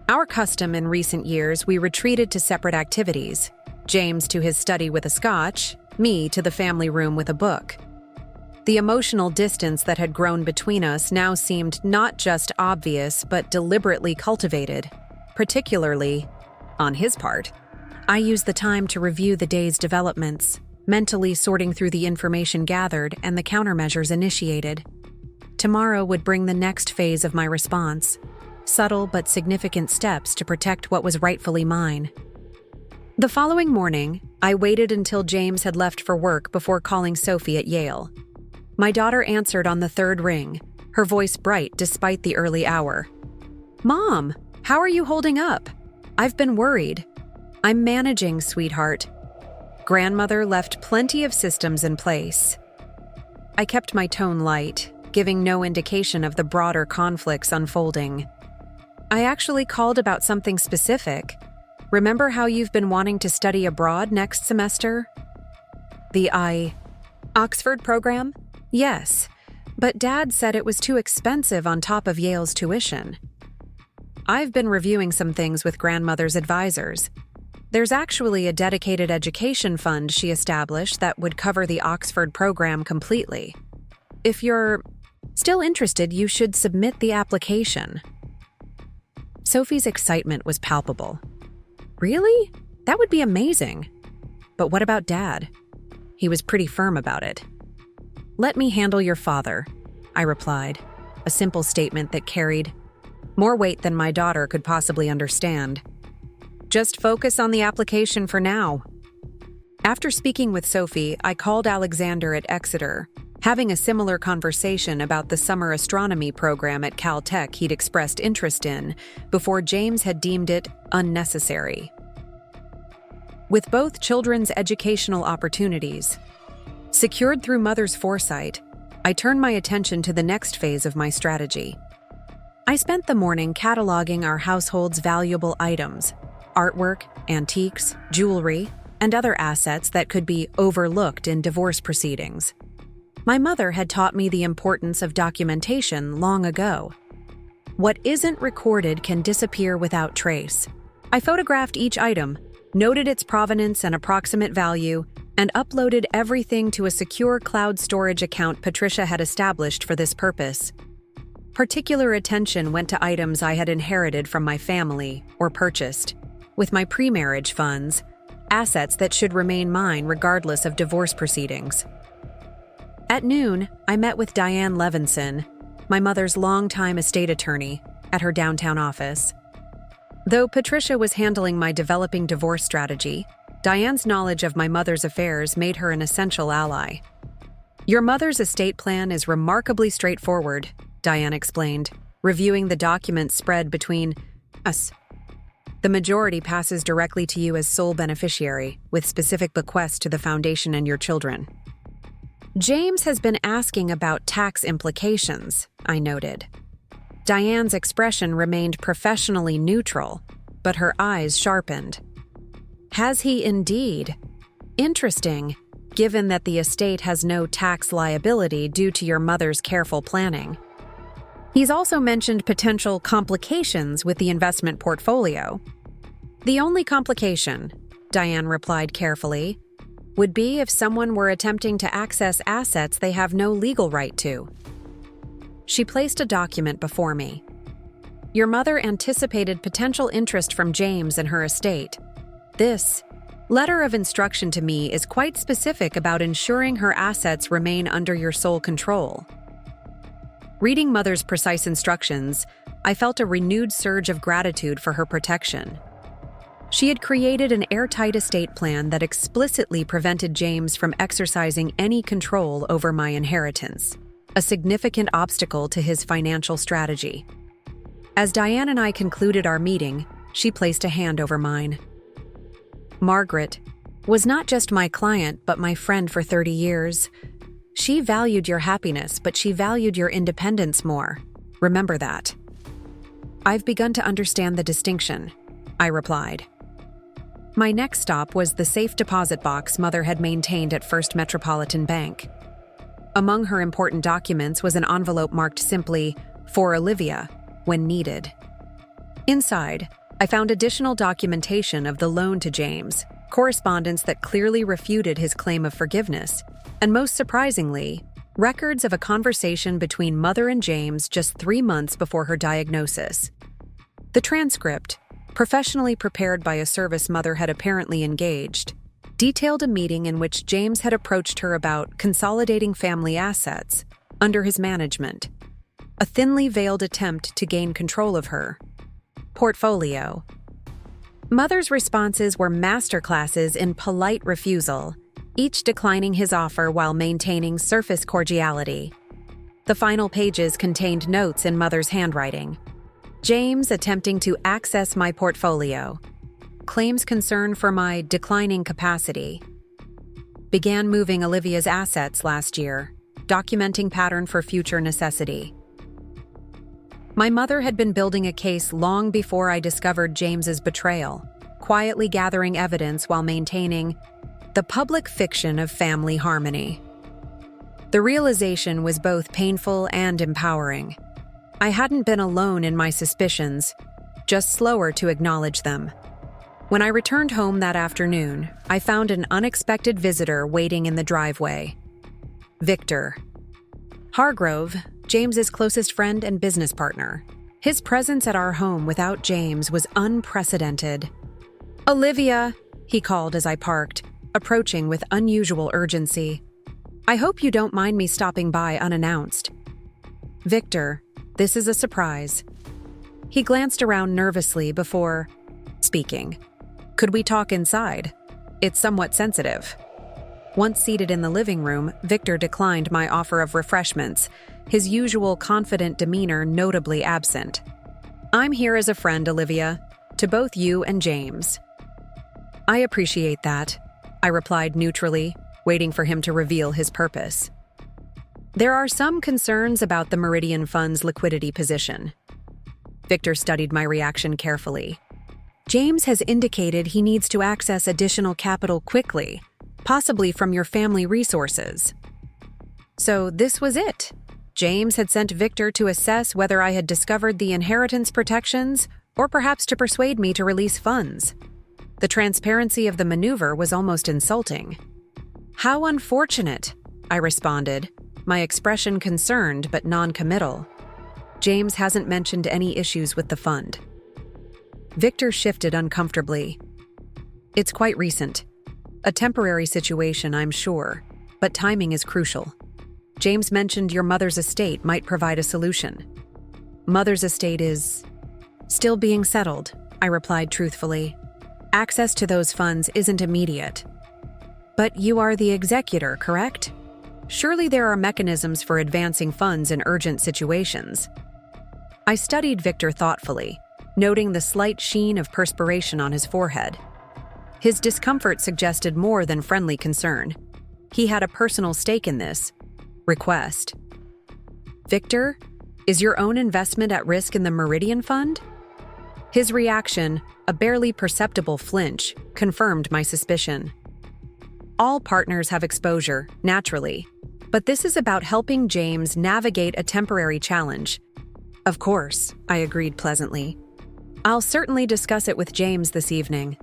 our custom in recent years, we retreated to separate activities. James to his study with a scotch, me to the family room with a book. The emotional distance that had grown between us now seemed not just obvious but deliberately cultivated, particularly on his part. I used the time to review the day's developments, mentally sorting through the information gathered and the countermeasures initiated. Tomorrow would bring the next phase of my response, subtle but significant steps to protect what was rightfully mine. The following morning, I waited until James had left for work before calling Sophie at Yale. My daughter answered on the third ring, her voice bright despite the early hour. "Mom, how are you holding up? I've been worried." "I'm managing, sweetheart. Grandmother left plenty of systems in place." I kept my tone light, giving no indication of the broader conflicts unfolding. "I actually called about something specific. Remember how you've been wanting to study abroad next semester?" The Oxford program? Yes, but Dad said it was too expensive on top of Yale's tuition. I've been reviewing some things with Grandmother's advisors. There's actually a dedicated education fund she established that would cover the Oxford program completely. If you're still interested, you should submit the application. Sophie's excitement was palpable. Really? That would be amazing. But what about Dad? He was pretty firm about it. "Let me handle your father," I replied, a simple statement that carried more weight than my daughter could possibly understand. "Just focus on the application for now." After speaking with Sophie, I called Alexander at Exeter, having a similar conversation about the summer astronomy program at Caltech he'd expressed interest in before James had deemed it unnecessary. With both children's educational opportunities secured through Mother's foresight, I turned my attention to the next phase of my strategy. I spent the morning cataloging our household's valuable items, artwork, antiques, jewelry, and other assets that could be overlooked in divorce proceedings. My mother had taught me the importance of documentation long ago. What isn't recorded can disappear without trace. I photographed each item, noted its provenance and approximate value, and uploaded everything to a secure cloud storage account Patricia had established for this purpose. Particular attention went to items I had inherited from my family or purchased, with my pre-marriage funds, assets that should remain mine regardless of divorce proceedings. At noon, I met with Diane Levinson, my mother's longtime estate attorney, at her downtown office. Though Patricia was handling my developing divorce strategy, Diane's knowledge of my mother's affairs made her an essential ally. "Your mother's estate plan is remarkably straightforward," Diane explained, reviewing the documents spread between us. "The majority passes directly to you as sole beneficiary, with specific bequests to the foundation and your children." James has been asking about tax implications, I noted. Diane's expression remained professionally neutral, but her eyes sharpened. Has he indeed? Interesting, given that the estate has no tax liability due to your mother's careful planning. He's also mentioned potential complications with the investment portfolio. The only complication, Diane replied carefully, would be if someone were attempting to access assets they have no legal right to. She placed a document before me. Your mother anticipated potential interest from James and her estate. This letter of instruction to me is quite specific about ensuring her assets remain under your sole control. Reading Mother's precise instructions, I felt a renewed surge of gratitude for her protection. She had created an airtight estate plan that explicitly prevented James from exercising any control over my inheritance, a significant obstacle to his financial strategy. As Diane and I concluded our meeting, she placed a hand over mine. Margaret was not just my client, but my friend for 30 years. She valued your happiness, but she valued your independence more. Remember that. I've begun to understand the distinction, I replied. My next stop was the safe deposit box Mother had maintained at First Metropolitan Bank. Among her important documents was an envelope marked simply, "For Olivia," when needed. Inside, I found additional documentation of the loan to James, correspondence that clearly refuted his claim of forgiveness, and most surprisingly, records of a conversation between Mother and James just 3 months before her diagnosis. The transcript, professionally prepared by a service Mother had apparently engaged, detailed a meeting in which James had approached her about consolidating family assets under his management, a thinly veiled attempt to gain control of her portfolio. Mother's responses were masterclasses in polite refusal, each declining his offer while maintaining surface cordiality. The final pages contained notes in Mother's handwriting. James attempting to access my portfolio. Claims concern for my declining capacity. Began moving Olivia's assets last year, documenting pattern for future necessity. My mother had been building a case long before I discovered James's betrayal, quietly gathering evidence while maintaining the public fiction of family harmony. The realization was both painful and empowering. I hadn't been alone in my suspicions, just slower to acknowledge them. When I returned home that afternoon, I found an unexpected visitor waiting in the driveway. Victor. Hargrove, James's closest friend and business partner. His presence at our home without James was unprecedented. "Olivia," he called as I parked, approaching with unusual urgency. "I hope you don't mind me stopping by unannounced." "Victor, this is a surprise." He glanced around nervously before speaking. "Could we talk inside? It's somewhat sensitive." Once seated in the living room, Victor declined my offer of refreshments, his usual confident demeanor notably absent. "I'm here as a friend, Olivia, to both you and James." "I appreciate that," I replied neutrally, waiting for him to reveal his purpose. "There are some concerns about the Meridian Fund's liquidity position." Victor studied my reaction carefully. "James has indicated he needs to access additional capital quickly, possibly from your family resources." So this was it. James had sent Victor to assess whether I had discovered the inheritance protections, or perhaps to persuade me to release funds. The transparency of the maneuver was almost insulting. "How unfortunate," I responded, my expression concerned but non-committal. "James hasn't mentioned any issues with the fund." Victor shifted uncomfortably. "It's quite recent. A temporary situation, I'm sure, but timing is crucial. James mentioned your mother's estate might provide a solution." "Mother's estate is still being settled," I replied truthfully. "Access to those funds isn't immediate." "But you are the executor, correct? Surely there are mechanisms for advancing funds in urgent situations." I studied Victor thoughtfully, noting the slight sheen of perspiration on his forehead. His discomfort suggested more than friendly concern. He had a personal stake in this request. Victor, is your own investment at risk in the Meridian Fund? His reaction, a barely perceptible flinch, confirmed my suspicion. All partners have exposure, naturally, but this is about helping James navigate a temporary challenge. Of course, I agreed pleasantly. I'll certainly discuss it with James this evening,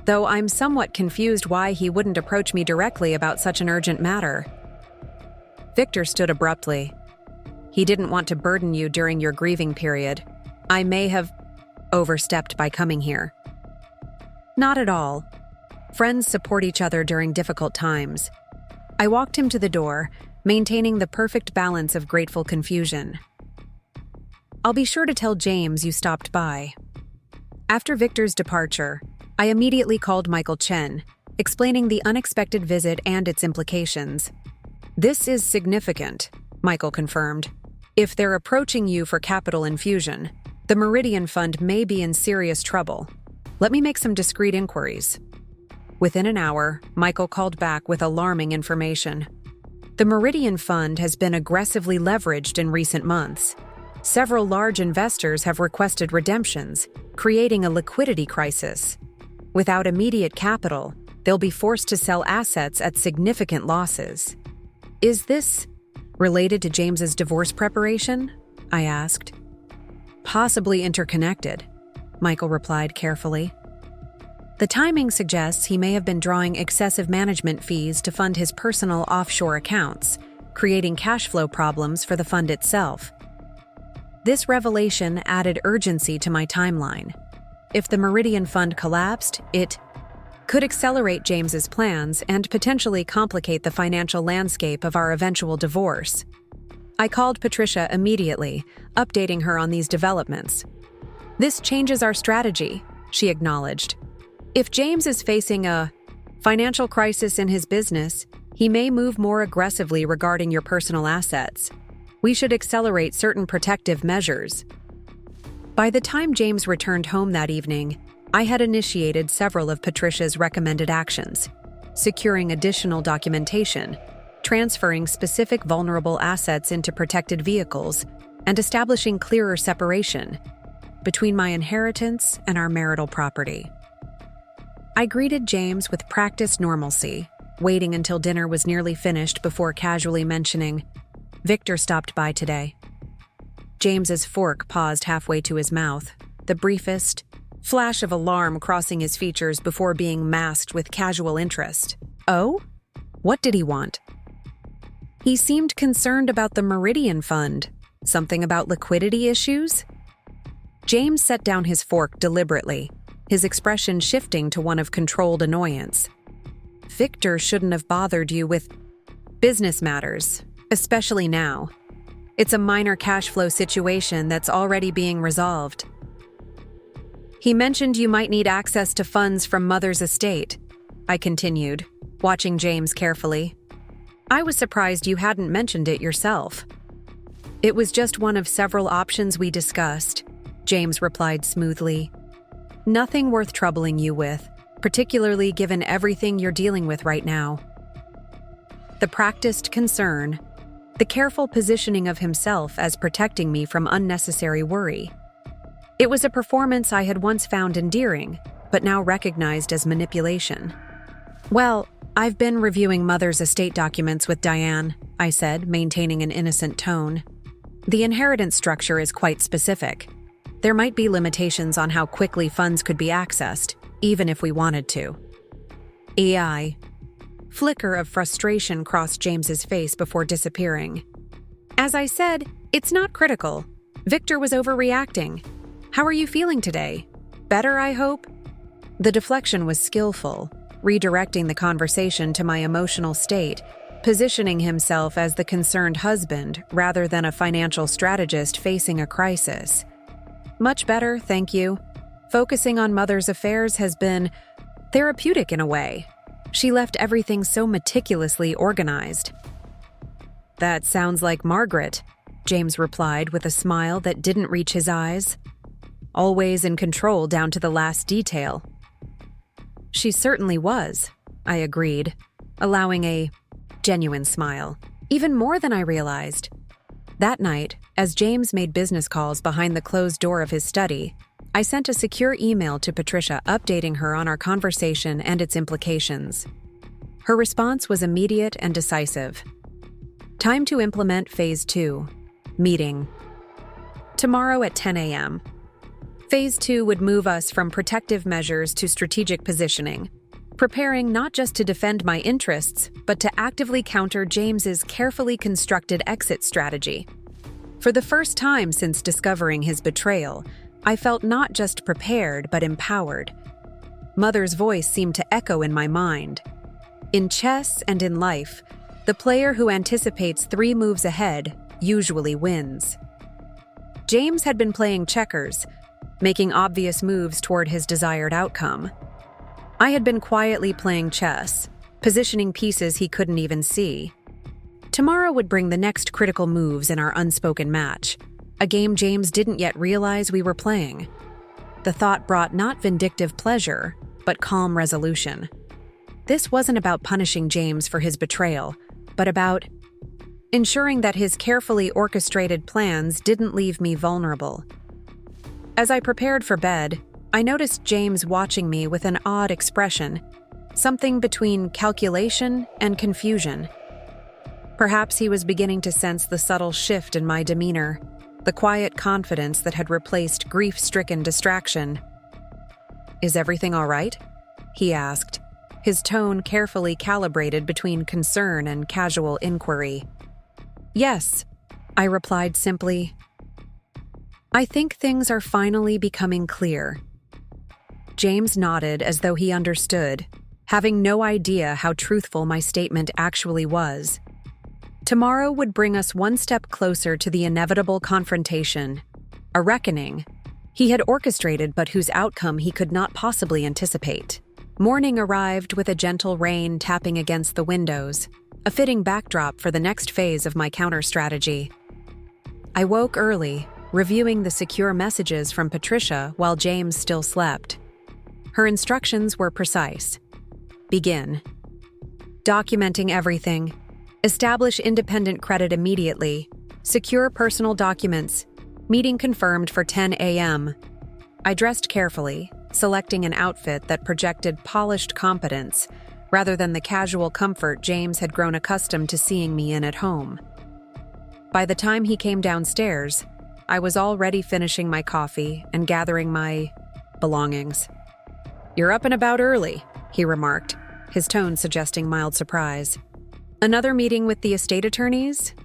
though I'm somewhat confused why he wouldn't approach me directly about such an urgent matter. Victor stood abruptly. He didn't want to burden you during your grieving period. I may have overstepped by coming here. Not at all. Friends support each other during difficult times. I walked him to the door, maintaining the perfect balance of grateful confusion. I'll be sure to tell James you stopped by. After Victor's departure, I immediately called Michael Chen, explaining the unexpected visit and its implications. This is significant, Michael confirmed. If they're approaching you for capital infusion, the Meridian Fund may be in serious trouble. Let me make some discreet inquiries. Within an hour, Michael called back with alarming information. The Meridian Fund has been aggressively leveraged in recent months. Several large investors have requested redemptions, creating a liquidity crisis. Without immediate capital, they'll be forced to sell assets at significant losses. Is this related to James's divorce preparation? I asked. Possibly interconnected, Michael replied carefully. The timing suggests he may have been drawing excessive management fees to fund his personal offshore accounts, creating cash flow problems for the fund itself. This revelation added urgency to my timeline. If the Meridian Fund collapsed, it could accelerate James's plans and potentially complicate the financial landscape of our eventual divorce. I called Patricia immediately, updating her on these developments. This changes our strategy, she acknowledged. If James is facing a financial crisis in his business, he may move more aggressively regarding your personal assets. We should accelerate certain protective measures. By the time James returned home that evening, I had initiated several of Patricia's recommended actions: securing additional documentation, transferring specific vulnerable assets into protected vehicles, and establishing clearer separation between my inheritance and our marital property. I greeted James with practiced normalcy, waiting until dinner was nearly finished before casually mentioning, "Victor stopped by today." James's fork paused halfway to his mouth, the briefest flash of alarm crossing his features before being masked with casual interest. Oh? What did he want? He seemed concerned about the Meridian Fund. Something about liquidity issues? James set down his fork deliberately, his expression shifting to one of controlled annoyance. Victor shouldn't have bothered you with business matters, especially now. It's a minor cash flow situation that's already being resolved. He mentioned you might need access to funds from Mother's estate, I continued, watching James carefully. I was surprised you hadn't mentioned it yourself. It was just one of several options we discussed, James replied smoothly. Nothing worth troubling you with, particularly given everything you're dealing with right now. The practiced concern, the careful positioning of himself as protecting me from unnecessary worry. It was a performance I had once found endearing, but now recognized as manipulation. Well, I've been reviewing Mother's estate documents with Diane, I said, maintaining an innocent tone. The inheritance structure is quite specific. There might be limitations on how quickly funds could be accessed, even if we wanted to. AI. Flicker of frustration crossed James's face before disappearing. As I said, it's not critical. Victor was overreacting. How are you feeling today? Better, I hope? The deflection was skillful, redirecting the conversation to my emotional state, positioning himself as the concerned husband rather than a financial strategist facing a crisis. Much better, thank you. Focusing on Mother's affairs has been therapeutic in a way. She left everything so meticulously organized. That sounds like Margaret, James replied with a smile that didn't reach his eyes. Always in control down to the last detail. She certainly was, I agreed, allowing a Genuine smile. Even more than I realized. That night, as James made business calls behind the closed door of his study, I sent a secure email to Patricia updating her on our conversation and its implications. Her response was immediate and decisive. Time to implement Phase 2. Meeting. Tomorrow at 10 a.m. Phase 2 would move us from protective measures to strategic positioning, preparing not just to defend my interests, but to actively counter James's carefully constructed exit strategy. For the first time since discovering his betrayal, I felt not just prepared, but empowered. Mother's voice seemed to echo in my mind. In chess and in life, the player who anticipates 3 moves ahead usually wins. James had been playing checkers, making obvious moves toward his desired outcome. I had been quietly playing chess, positioning pieces he couldn't even see. Tomorrow would bring the next critical moves in our unspoken match, a game James didn't yet realize we were playing. The thought brought not vindictive pleasure, but calm resolution. This wasn't about punishing James for his betrayal, but about ensuring that his carefully orchestrated plans didn't leave me vulnerable. As I prepared for bed, I noticed James watching me with an odd expression, something between calculation and confusion. Perhaps he was beginning to sense the subtle shift in my demeanor, the quiet confidence that had replaced grief-stricken distraction. "Is everything all right?" he asked, his tone carefully calibrated between concern and casual inquiry. "Yes," I replied simply. "I think things are finally becoming clear." James nodded as though he understood, having no idea how truthful my statement actually was. Tomorrow would bring us one step closer to the inevitable confrontation, a reckoning he had orchestrated but whose outcome he could not possibly anticipate. Morning arrived with a gentle rain tapping against the windows, a fitting backdrop for the next phase of my counter-strategy. I woke early, reviewing the secure messages from Patricia while James still slept. Her instructions were precise. Begin. Documenting everything. Establish independent credit immediately. Secure personal documents. Meeting confirmed for 10 a.m. I dressed carefully, selecting an outfit that projected polished competence rather than the casual comfort James had grown accustomed to seeing me in at home. By the time he came downstairs, I was already finishing my coffee and gathering my belongings. "You're up and about early," he remarked, his tone suggesting mild surprise. "Another meeting with the estate attorneys?"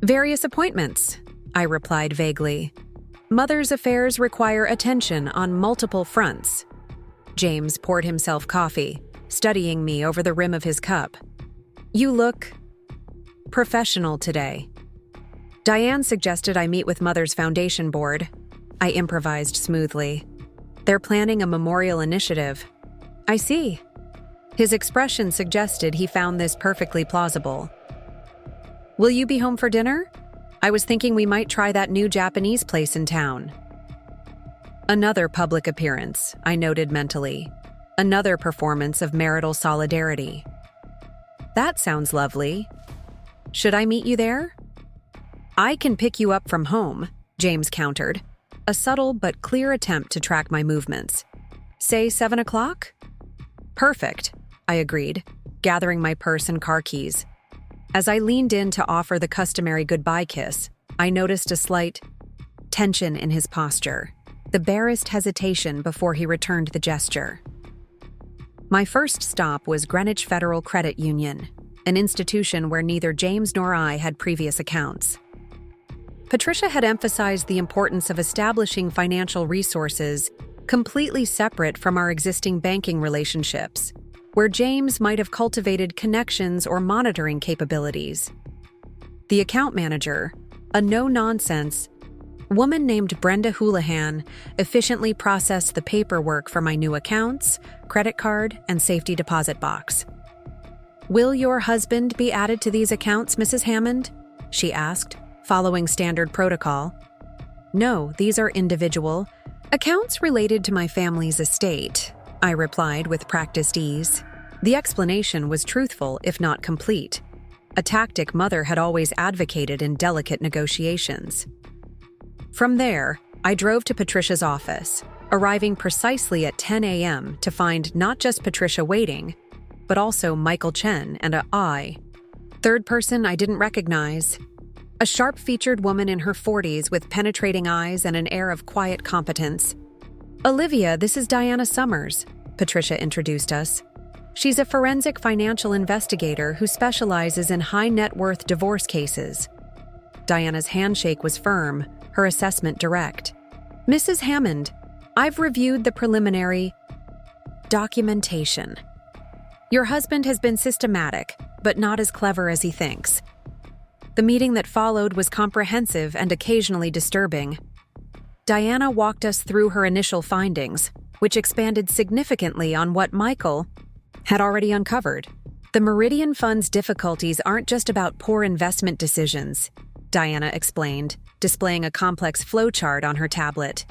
"Various appointments," I replied vaguely. "Mother's affairs require attention on multiple fronts." James poured himself coffee, studying me over the rim of his cup. "You look professional today." "Diane suggested I meet with Mother's foundation board," I improvised smoothly. "They're planning a memorial initiative." "I see." His expression suggested he found this perfectly plausible. "Will you be home for dinner? I was thinking we might try that new Japanese place in town." Another public appearance, I noted mentally. Another performance of marital solidarity. "That sounds lovely. Should I meet you there?" "I can pick you up from home," James countered, a subtle but clear attempt to track my movements. "Say 7 o'clock?" "Perfect," I agreed, gathering my purse and car keys. As I leaned in to offer the customary goodbye kiss, I noticed a slight tension in his posture, the barest hesitation before he returned the gesture. My first stop was Greenwich Federal Credit Union, an institution where neither James nor I had previous accounts. Patricia had emphasized the importance of establishing financial resources completely separate from our existing banking relationships, where James might have cultivated connections or monitoring capabilities. The account manager, a no-nonsense woman named Brenda Houlihan, efficiently processed the paperwork for my new accounts, credit card, and safety deposit box. "Will your husband be added to these accounts, Mrs. Hammond?" she asked, following standard protocol. "No, these are individual accounts related to my family's estate," I replied with practiced ease. The explanation was truthful, if not complete, a tactic Mother had always advocated in delicate negotiations. From there, I drove to Patricia's office, arriving precisely at 10 a.m. to find not just Patricia waiting, but also Michael Chen and a third person I didn't recognize. A sharp-featured woman in her 40s with penetrating eyes and an air of quiet competence. "Olivia, this is Diana Summers," Patricia introduced us. "She's a forensic financial investigator who specializes in high-net-worth divorce cases." Diana's handshake was firm, her assessment direct. "Mrs. Hammond, I've reviewed the preliminary documentation. Your husband has been systematic, but not as clever as he thinks." The meeting that followed was comprehensive and occasionally disturbing. Diana walked us through her initial findings, which expanded significantly on what Michael had already uncovered. "The Meridian Fund's difficulties aren't just about poor investment decisions," Diana explained, displaying a complex flowchart on her tablet.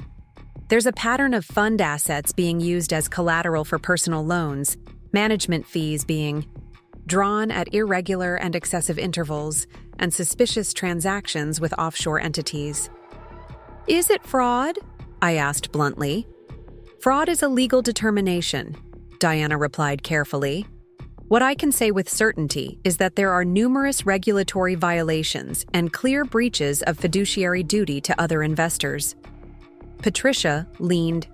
"There's a pattern of fund assets being used as collateral for personal loans, management fees being drawn at irregular and excessive intervals, and suspicious transactions with offshore entities." "Is it fraud?" I asked bluntly. "Fraud is a legal determination," Diana replied carefully. "What I can say with certainty is that there are numerous regulatory violations and clear breaches of fiduciary duty to other investors." Patricia leaned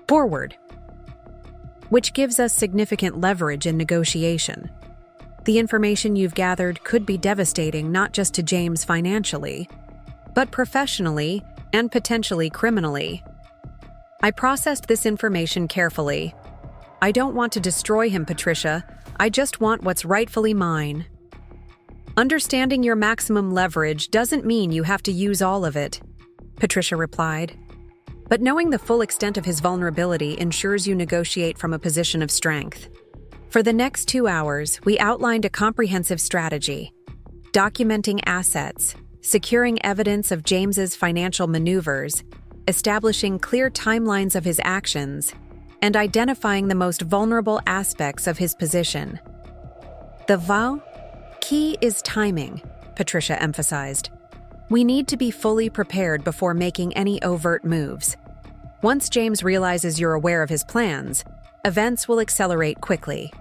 forward, which gives us significant leverage in negotiation. "The information you've gathered could be devastating not just to James financially, but professionally and potentially criminally. I processed this information carefully. I don't want to destroy him, Patricia. I just want what's rightfully mine. Understanding your maximum leverage doesn't mean you have to use all of it," Patricia replied. "But knowing the full extent of his vulnerability ensures you negotiate from a position of strength." For the next 2 hours, we outlined a comprehensive strategy, documenting assets, securing evidence of James's financial maneuvers, establishing clear timelines of his actions, and identifying the most vulnerable aspects of his position. "The key is timing," Patricia emphasized. "We need to be fully prepared before making any overt moves. Once James realizes you're aware of his plans, events will accelerate quickly."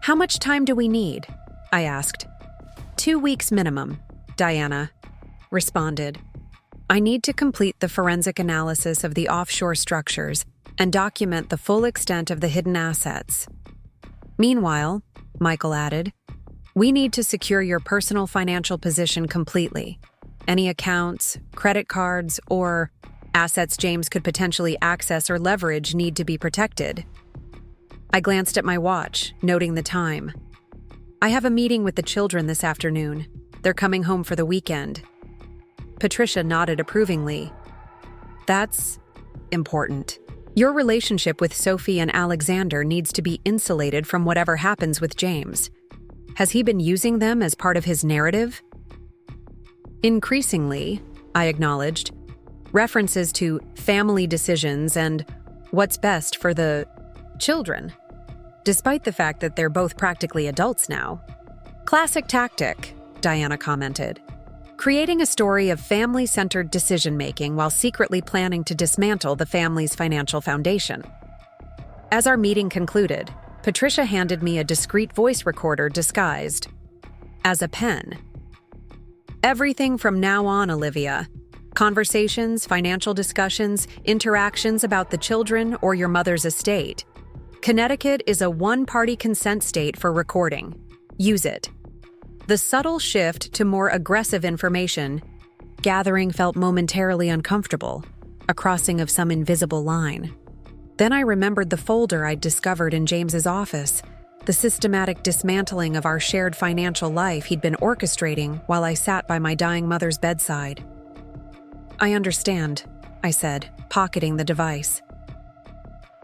"How much time do we need?" I asked. 2 weeks minimum, Diana responded. "I need to complete the forensic analysis of the offshore structures and document the full extent of the hidden assets. Meanwhile," Michael added, "we need to secure your personal financial position completely. Any accounts, credit cards, or assets James could potentially access or leverage need to be protected." I glanced at my watch, noting the time. "I have a meeting with the children this afternoon. They're coming home for the weekend." Patricia nodded approvingly. "That's important. Your relationship with Sophie and Alexander needs to be insulated from whatever happens with James. Has he been using them as part of his narrative?" "Increasingly," I acknowledged. "References to family decisions and what's best for the children, despite the fact that they're both practically adults now." "Classic tactic," Diana commented. "Creating a story of family-centered decision-making while secretly planning to dismantle the family's financial foundation." As our meeting concluded, Patricia handed me a discreet voice recorder disguised as a pen. "Everything from now on, Olivia. Conversations, financial discussions, interactions about the children or your mother's estate. Connecticut is a one-party consent state for recording. Use it." The subtle shift to more aggressive information gathering felt momentarily uncomfortable, a crossing of some invisible line. Then I remembered the folder I'd discovered in James's office, the systematic dismantling of our shared financial life he'd been orchestrating while I sat by my dying mother's bedside. "I understand," I said, pocketing the device.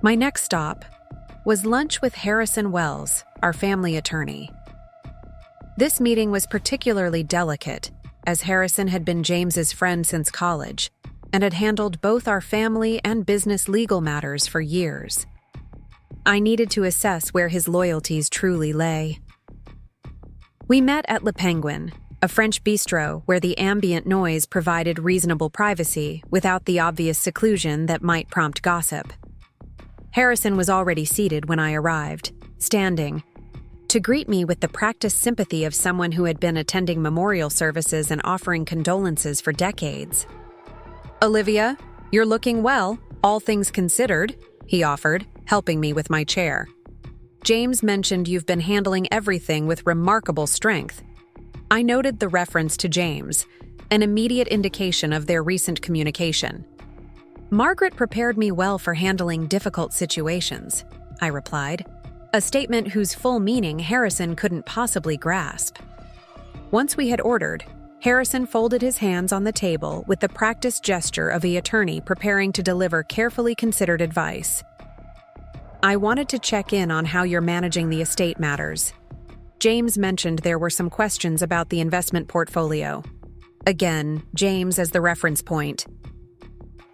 My next stop was lunch with Harrison Wells, our family attorney. This meeting was particularly delicate, as Harrison had been James's friend since college and had handled both our family and business legal matters for years. I needed to assess where his loyalties truly lay. We met at Le Penguin, a French bistro where the ambient noise provided reasonable privacy without the obvious seclusion that might prompt gossip. Harrison was already seated when I arrived, standing, to greet me with the practiced sympathy of someone who had been attending memorial services and offering condolences for decades. "Olivia, you're looking well, all things considered," he offered, helping me with my chair. "James mentioned you've been handling everything with remarkable strength." I noted the reference to James, an immediate indication of their recent communication. "Margaret prepared me well for handling difficult situations," I replied, a statement whose full meaning Harrison couldn't possibly grasp. Once we had ordered, Harrison folded his hands on the table with the practiced gesture of an attorney preparing to deliver carefully considered advice. "I wanted to check in on how you're managing the estate matters. James mentioned there were some questions about the investment portfolio." Again, James as the reference point.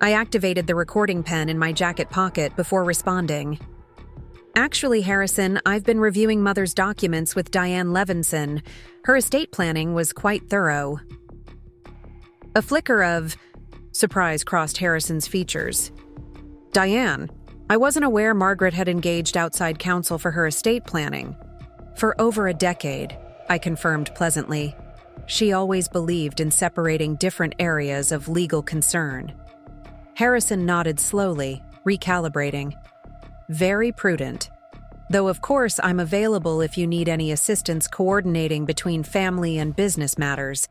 I activated the recording pen in my jacket pocket before responding. "Actually, Harrison, I've been reviewing Mother's documents with Diane Levinson. Her estate planning was quite thorough." A flicker of surprise crossed Harrison's features. "Diane, I wasn't aware Margaret had engaged outside counsel for her estate planning." "For over a decade," I confirmed pleasantly. She always believed in separating different areas of legal concern. Harrison nodded slowly, recalibrating. "Very prudent. Though of course I'm available if you need any assistance coordinating between family and business matters."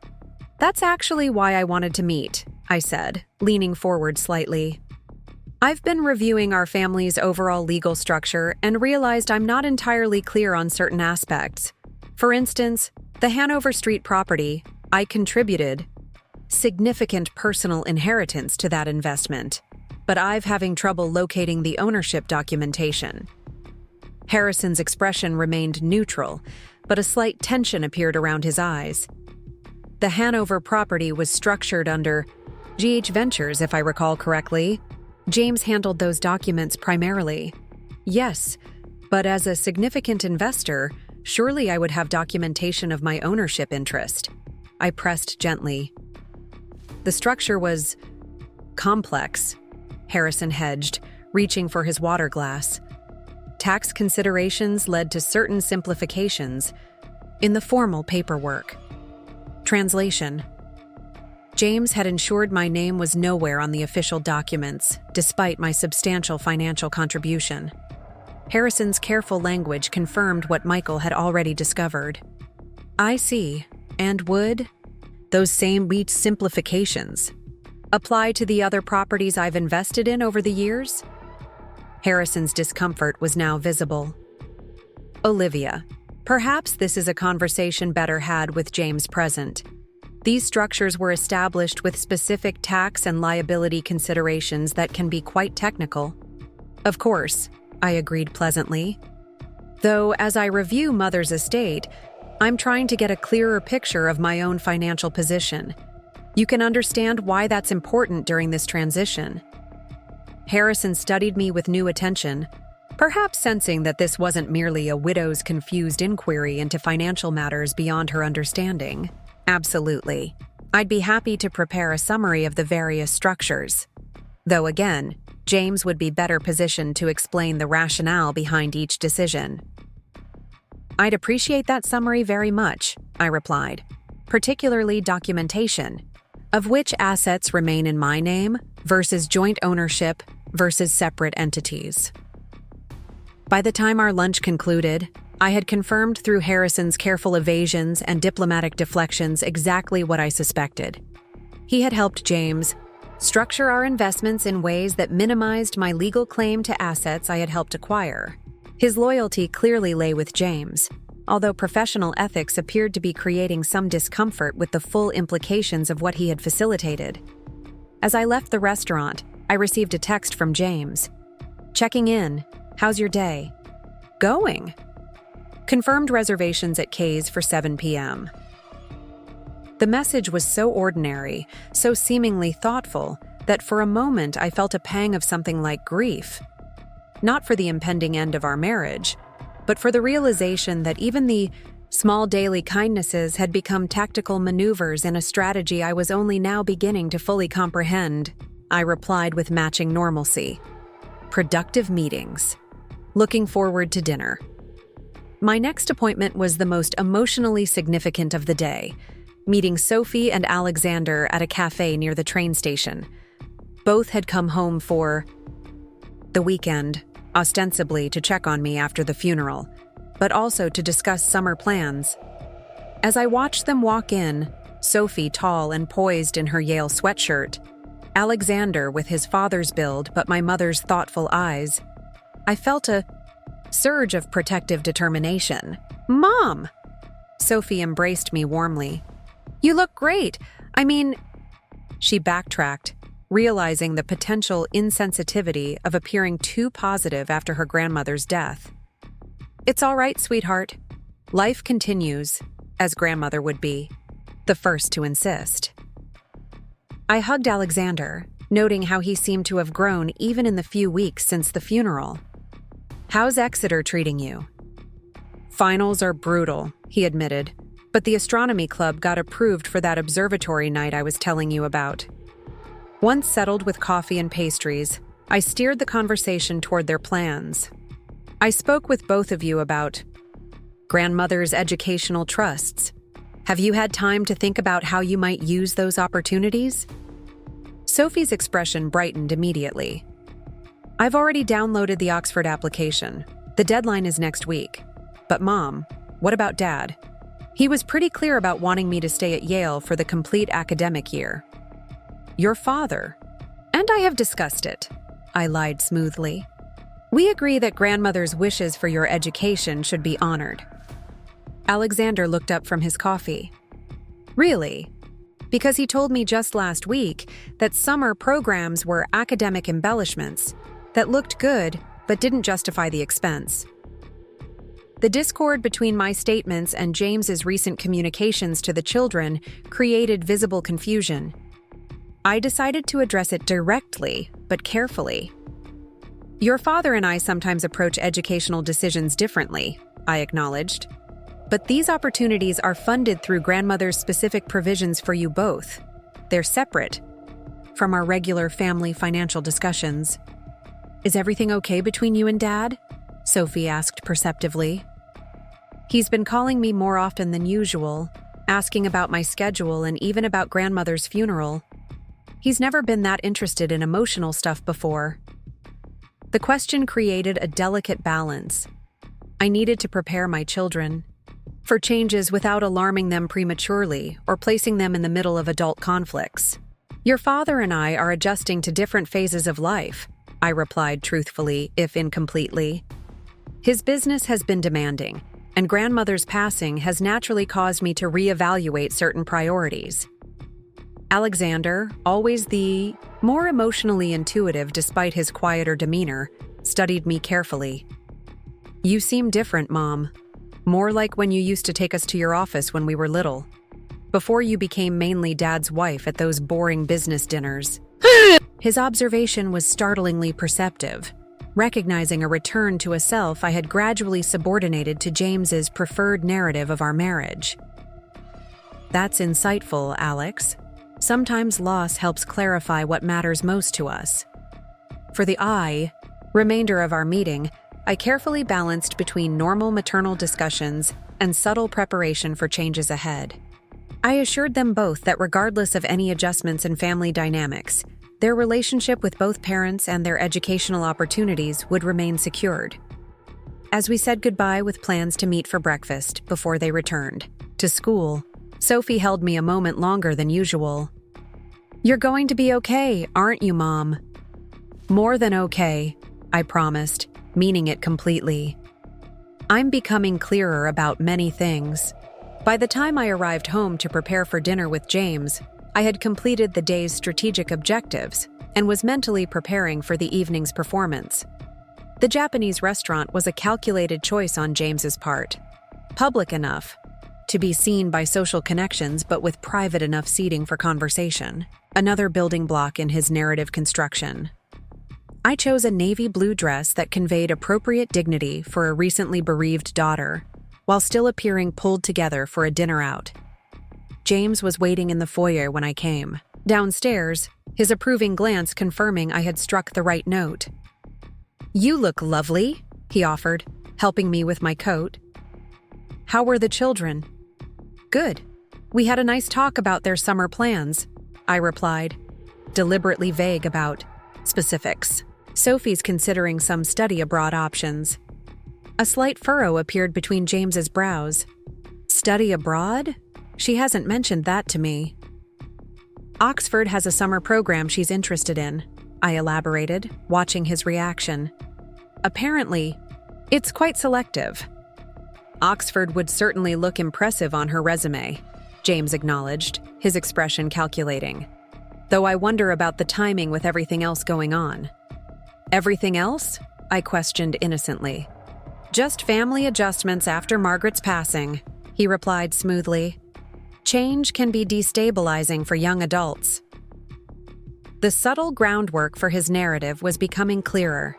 "That's actually why I wanted to meet," I said, leaning forward slightly. "I've been reviewing our family's overall legal structure and realized I'm not entirely clear on certain aspects. For instance, the Hanover Street property, I contributed significant personal inheritance to that investment, but I've having trouble locating the ownership documentation." Harrison's expression remained neutral, but a slight tension appeared around his eyes. "The Hanover property was structured under GH Ventures, if I recall correctly. James handled those documents primarily." "Yes, but as a significant investor, surely I would have documentation of my ownership interest." I pressed gently. "The structure was complex," Harrison hedged, reaching for his water glass. "Tax considerations led to certain simplifications in the formal paperwork." Translation: James had ensured my name was nowhere on the official documents, despite my substantial financial contribution. Harrison's careful language confirmed what Michael had already discovered. "I see. And would those same simplifications apply to the other properties I've invested in over the years?" Harrison's discomfort was now visible. "Olivia, perhaps this is a conversation better had with James present. These structures were established with specific tax and liability considerations that can be quite technical." "Of course," I agreed pleasantly. "Though as I review Mother's estate, I'm trying to get a clearer picture of my own financial position. You can understand why that's important during this transition." Harrison studied me with new attention, perhaps sensing that this wasn't merely a widow's confused inquiry into financial matters beyond her understanding. "Absolutely. I'd be happy to prepare a summary of the various structures. Though again, James would be better positioned to explain the rationale behind each decision." "I'd appreciate that summary very much," I replied, "particularly documentation of which assets remain in my name versus joint ownership versus separate entities." By the time our lunch concluded, I had confirmed through Harrison's careful evasions and diplomatic deflections exactly what I suspected. He had helped James structure our investments in ways that minimized my legal claim to assets I had helped acquire. His loyalty clearly lay with James, although professional ethics appeared to be creating some discomfort with the full implications of what he had facilitated. As I left the restaurant, I received a text from James. "Checking in. How's your day?" "Going. Confirmed reservations at Kay's for 7 p.m. The message was so ordinary, so seemingly thoughtful, that for a moment I felt a pang of something like grief. not for the impending end of our marriage, but for the realization that even the small daily kindnesses had become tactical maneuvers in a strategy I was only now beginning to fully comprehend. I replied with matching normalcy. Productive meetings. Looking forward to dinner. My next appointment was the most emotionally significant of the day, meeting Sophie and Alexander at a cafe near the train station. Both had come home for the weekend, ostensibly to check on me after the funeral, but also to discuss summer plans. As I watched them walk in, Sophie tall and poised in her Yale sweatshirt, Alexander with his father's build but my mother's thoughtful eyes, I felt a surge of protective determination. "Mom!" Sophie embraced me warmly. "You look great. She backtracked, realizing the potential insensitivity of appearing too positive after her grandmother's death. "It's all right, sweetheart. Life continues," as grandmother would be, the first to insist. I hugged Alexander, noting how he seemed to have grown even in the few weeks since the funeral. "How's Exeter treating you?" "Finals are brutal," he admitted, "but the astronomy club got approved for that observatory night I was telling you about." Once settled with coffee and pastries, I steered the conversation toward their plans. "I spoke with both of you about grandmother's educational trusts. Have you had time to think about how you might use those opportunities?" Sophie's expression brightened immediately. "I've already downloaded the Oxford application. The deadline is next week. But Mom, what about Dad? He was pretty clear about wanting me to stay at Yale for the complete academic year." "Your father?" "And I have discussed it," I lied smoothly. "We agree that grandmother's wishes for your education should be honored." Alexander looked up from his coffee. "Really? Because he told me just last week that summer programs were academic embellishments that looked good but didn't justify the expense." The discord between my statements and James's recent communications to the children created visible confusion. I decided to address it directly, but carefully. "Your father and I sometimes approach educational decisions differently," I acknowledged. "But these opportunities are funded through grandmother's specific provisions for you both. They're separate from our regular family financial discussions." "Is everything okay between you and Dad?" Sophie asked perceptively. "He's been calling me more often than usual, asking about my schedule and even about grandmother's funeral. He's never been that interested in emotional stuff before." The question created a delicate balance. I needed to prepare my children for changes without alarming them prematurely or placing them in the middle of adult conflicts. "Your father and I are adjusting to different phases of life," I replied truthfully, if incompletely. "His business has been demanding, and grandmother's passing has naturally caused me to reevaluate certain priorities." Alexander, always the more emotionally intuitive despite his quieter demeanor, studied me carefully. "You seem different, Mom. More like when you used to take us to your office when we were little, before you became mainly Dad's wife at those boring business dinners." His observation was startlingly perceptive, recognizing a return to a self I had gradually subordinated to James's preferred narrative of our marriage. "That's insightful, Alex. Sometimes loss helps clarify what matters most to us." For the remainder of our meeting, I carefully balanced between normal maternal discussions and subtle preparation for changes ahead. I assured them both that regardless of any adjustments in family dynamics, their relationship with both parents and their educational opportunities would remain secured. As we said goodbye with plans to meet for breakfast before they returned to school, Sophie held me a moment longer than usual. "You're going to be okay, aren't you, Mom?" "More than okay," I promised, meaning it completely. "I'm becoming clearer about many things." By the time I arrived home to prepare for dinner with James, I had completed the day's strategic objectives and was mentally preparing for the evening's performance. The Japanese restaurant was a calculated choice on James's part. Public enough to be seen by social connections but with private enough seating for conversation, another building block in his narrative construction. I chose a navy blue dress that conveyed appropriate dignity for a recently bereaved daughter, while still appearing pulled together for a dinner out. James was waiting in the foyer when I came. Downstairs, his approving glance confirming I had struck the right note. "You look lovely," he offered, helping me with my coat. "How were the children?" "Good. We had a nice talk about their summer plans," I replied, deliberately vague about specifics. "Sophie's considering some study abroad options." A slight furrow appeared between James's brows. "Study abroad? She hasn't mentioned that to me." "Oxford has a summer program she's interested in," I elaborated, watching his reaction. "Apparently, it's quite selective." "Oxford would certainly look impressive on her resume," James acknowledged, his expression calculating. "Though I wonder about the timing with everything else going on." "Everything else?" I questioned innocently. "Just family adjustments after Margaret's passing," he replied smoothly. "Change can be destabilizing for young adults." The subtle groundwork for his narrative was becoming clearer,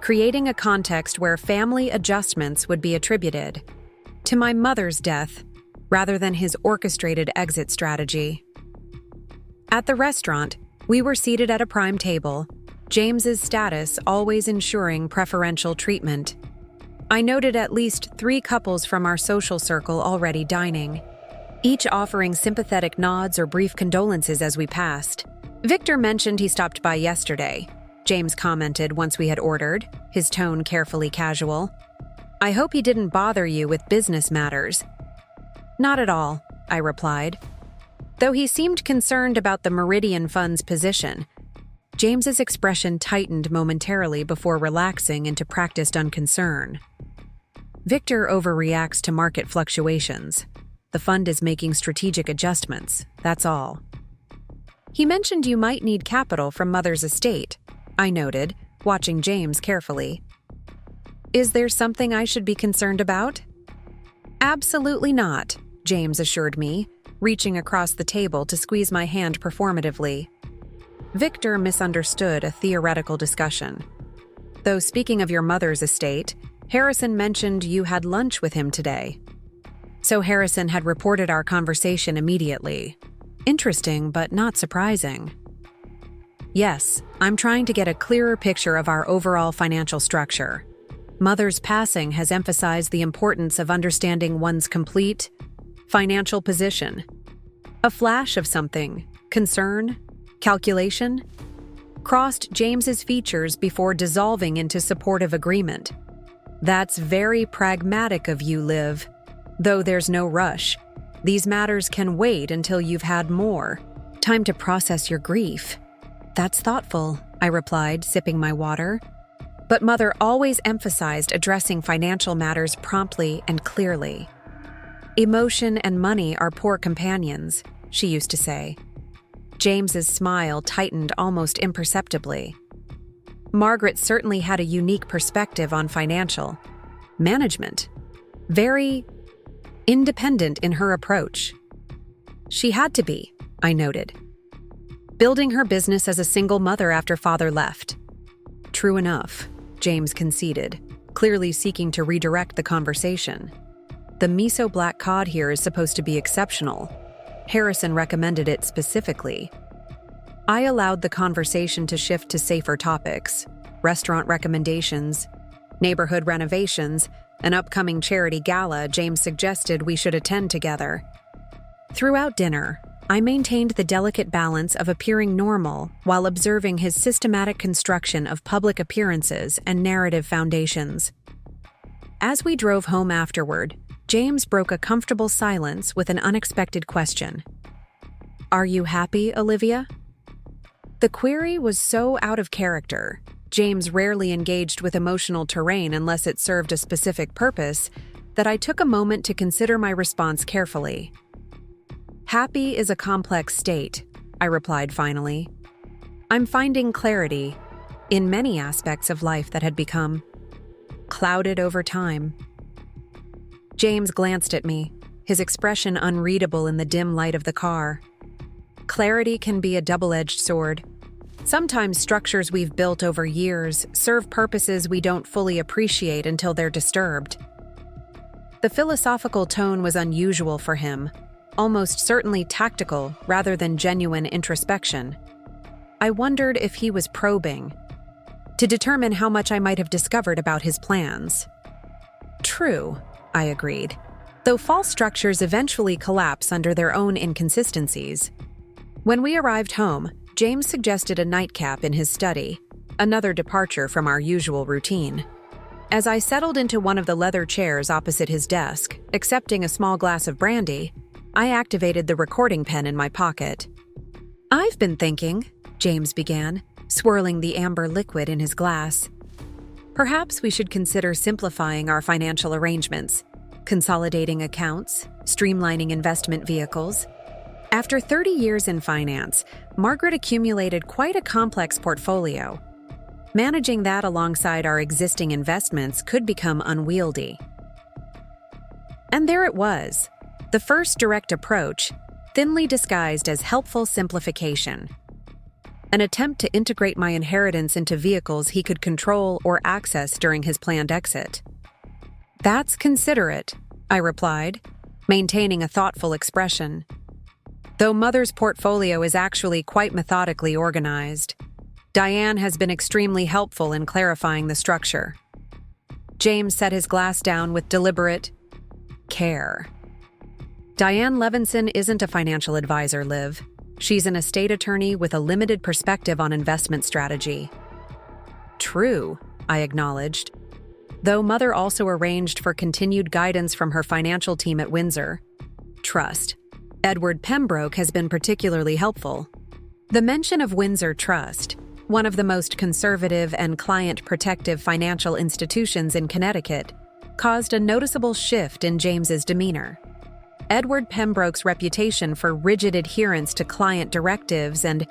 creating a context where family adjustments would be attributed to my mother's death rather than his orchestrated exit strategy. At the restaurant, we were seated at a prime table, James's status always ensuring preferential treatment. I noted at least 3 couples from our social circle already dining, each offering sympathetic nods or brief condolences as we passed. "Victor mentioned he stopped by yesterday," James commented once we had ordered, his tone carefully casual. "I hope he didn't bother you with business matters." "Not at all," I replied. Though he seemed concerned about the Meridian Fund's position, James's expression tightened momentarily before relaxing into practiced unconcern. "Victor overreacts to market fluctuations. The fund is making strategic adjustments, that's all." "He mentioned you might need capital from Mother's estate," I noted, watching James carefully. "Is there something I should be concerned about?" "Absolutely not," James assured me, reaching across the table to squeeze my hand performatively. Victor misunderstood a theoretical discussion. "Though speaking of your mother's estate, Harrison mentioned you had lunch with him today." So Harrison had reported our conversation immediately. Interesting, but not surprising. "Yes, I'm trying to get a clearer picture of our overall financial structure. Mother's passing has emphasized the importance of understanding one's complete financial position." A flash of something, concern, calculation, crossed James's features before dissolving into supportive agreement. "That's very pragmatic of you, Liv. Though there's no rush. These matters can wait until you've had more time to process your grief." "That's thoughtful," I replied, sipping my water. But Mother always emphasized addressing financial matters promptly and clearly. "Emotion and money are poor companions," she used to say. James's smile tightened almost imperceptibly. Margaret certainly had a unique perspective on financial management. Very independent in her approach. She had to be, I noted. Building her business as a single mother after father left. "True enough," James conceded, clearly seeking to redirect the conversation. "The miso black cod here is supposed to be exceptional. Harrison recommended it specifically." I allowed the conversation to shift to safer topics: restaurant recommendations, neighborhood renovations, an upcoming charity gala James suggested we should attend together. Throughout dinner, I maintained the delicate balance of appearing normal while observing his systematic construction of public appearances and narrative foundations. As we drove home afterward, James broke a comfortable silence with an unexpected question. "Are you happy, Olivia?" The query was so out of character. James rarely engaged with emotional terrain unless it served a specific purpose, that I took a moment to consider my response carefully. "Happy is a complex state," I replied finally. "I'm finding clarity in many aspects of life that had become clouded over time." James glanced at me, his expression unreadable in the dim light of the car. Clarity can be a double-edged sword. Sometimes structures we've built over years serve purposes we don't fully appreciate until they're disturbed. The philosophical tone was unusual for him, almost certainly tactical rather than genuine introspection. I wondered if he was probing, to determine how much I might have discovered about his plans. True, I agreed, though false structures eventually collapse under their own inconsistencies. When we arrived home, James suggested a nightcap in his study, another departure from our usual routine. As I settled into one of the leather chairs opposite his desk, accepting a small glass of brandy, I activated the recording pen in my pocket. "I've been thinking," James began, swirling the amber liquid in his glass. "Perhaps we should consider simplifying our financial arrangements, consolidating accounts, streamlining investment vehicles." After 30 years in finance, Margaret accumulated quite a complex portfolio. Managing that alongside our existing investments could become unwieldy. And there it was, the first direct approach, thinly disguised as helpful simplification. An attempt to integrate my inheritance into vehicles he could control or access during his planned exit. "That's considerate," I replied, maintaining a thoughtful expression. Though Mother's portfolio is actually quite methodically organized, Diane has been extremely helpful in clarifying the structure. James set his glass down with deliberate care. "Diane Levinson isn't a financial advisor, Liv. She's an estate attorney with a limited perspective on investment strategy." "True," I acknowledged, though Mother also arranged for continued guidance from her financial team at Windsor Trust. Edward Pembroke has been particularly helpful. The mention of Windsor Trust, one of the most conservative and client-protective financial institutions in Connecticut, caused a noticeable shift in James's demeanor. Edward Pembroke's reputation for rigid adherence to client directives and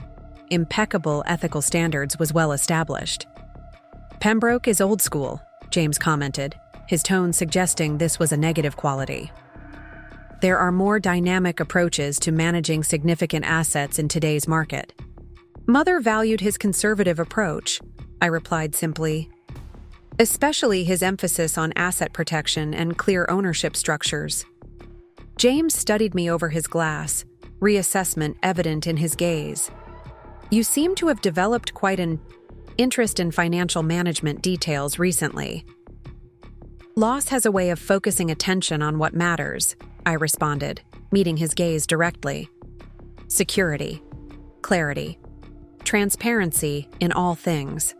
impeccable ethical standards was well established. "Pembroke is old school," James commented, his tone suggesting this was a negative quality. "There are more dynamic approaches to managing significant assets in today's market." Mother valued his conservative approach, I replied simply, especially his emphasis on asset protection and clear ownership structures. James studied me over his glass, reassessment evident in his gaze. "You seem to have developed quite an interest in financial management details recently." "Loss has a way of focusing attention on what matters," I responded, meeting his gaze directly. "Security, clarity, transparency in all things."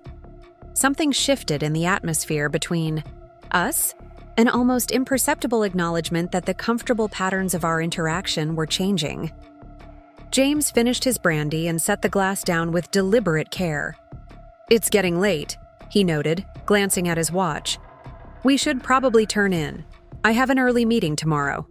Something shifted in the atmosphere between us, an almost imperceptible acknowledgement that the comfortable patterns of our interaction were changing. James finished his brandy and set the glass down with deliberate care. "It's getting late," he noted, glancing at his watch. "We should probably turn in. I have an early meeting tomorrow."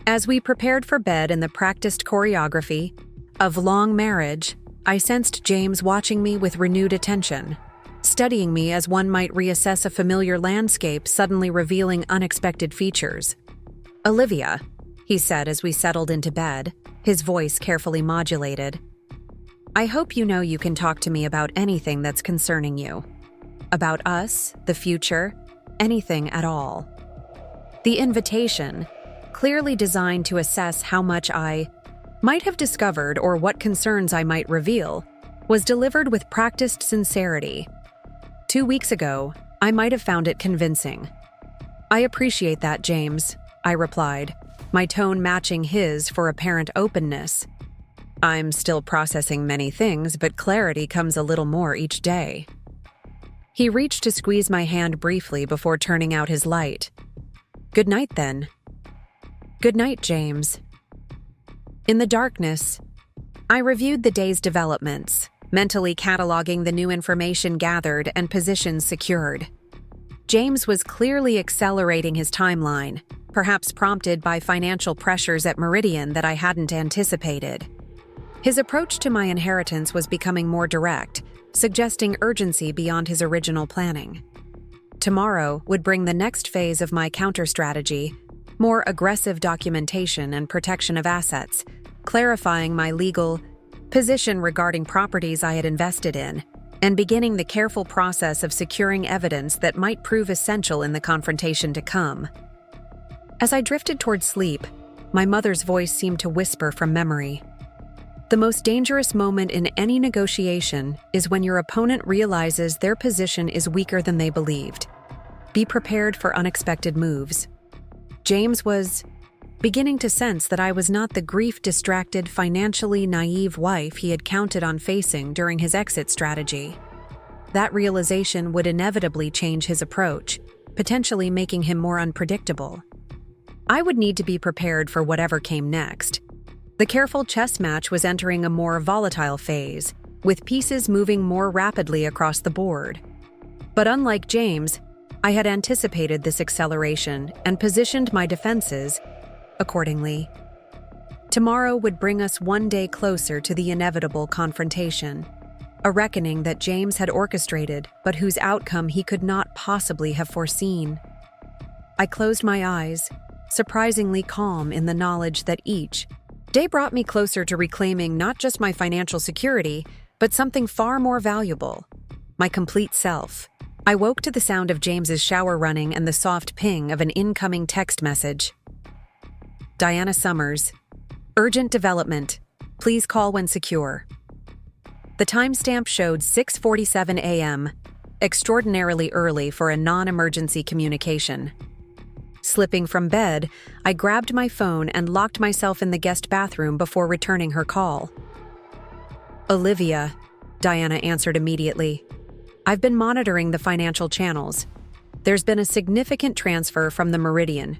As we prepared for bed in the practiced choreography of long marriage, I sensed James watching me with renewed attention, studying me as one might reassess a familiar landscape suddenly revealing unexpected features. "Olivia," he said as we settled into bed, his voice carefully modulated, "I hope you know you can talk to me about anything that's concerning you. About us, the future, anything at all." The invitation, clearly designed to assess how much I might have discovered or what concerns I might reveal, was delivered with practiced sincerity. 2 weeks ago, I might have found it convincing. "I appreciate that, James," I replied, my tone matching his for apparent openness. "I'm still processing many things, but clarity comes a little more each day." He reached to squeeze my hand briefly before turning out his light. "Good night, then." "Good night, James." In the darkness, I reviewed the day's developments, mentally cataloging the new information gathered and positions secured. James was clearly accelerating his timeline, perhaps prompted by financial pressures at Meridian that I hadn't anticipated. His approach to my inheritance was becoming more direct, suggesting urgency beyond his original planning. Tomorrow would bring the next phase of my counter-strategy, more aggressive documentation and protection of assets, clarifying my legal position regarding properties I had invested in, and beginning the careful process of securing evidence that might prove essential in the confrontation to come. As I drifted toward sleep, my mother's voice seemed to whisper from memory. The most dangerous moment in any negotiation is when your opponent realizes their position is weaker than they believed. Be prepared for unexpected moves. James was beginning to sense that I was not the grief-distracted, financially naive wife he had counted on facing during his exit strategy. That realization would inevitably change his approach, potentially making him more unpredictable. I would need to be prepared for whatever came next. The careful chess match was entering a more volatile phase, with pieces moving more rapidly across the board. But unlike James, I had anticipated this acceleration and positioned my defenses accordingly. Tomorrow would bring us one day closer to the inevitable confrontation, a reckoning that James had orchestrated but whose outcome he could not possibly have foreseen. I closed my eyes, surprisingly calm in the knowledge that each day brought me closer to reclaiming not just my financial security, but something far more valuable, my complete self. I woke to the sound of James's shower running and the soft ping of an incoming text message. Diana Summers. Urgent development. Please call when secure. The timestamp showed 6:47 a.m., extraordinarily early for a non-emergency communication. Slipping from bed, I grabbed my phone and locked myself in the guest bathroom before returning her call. Olivia, Diana answered immediately. I've been monitoring the financial channels. There's been a significant transfer from the Meridian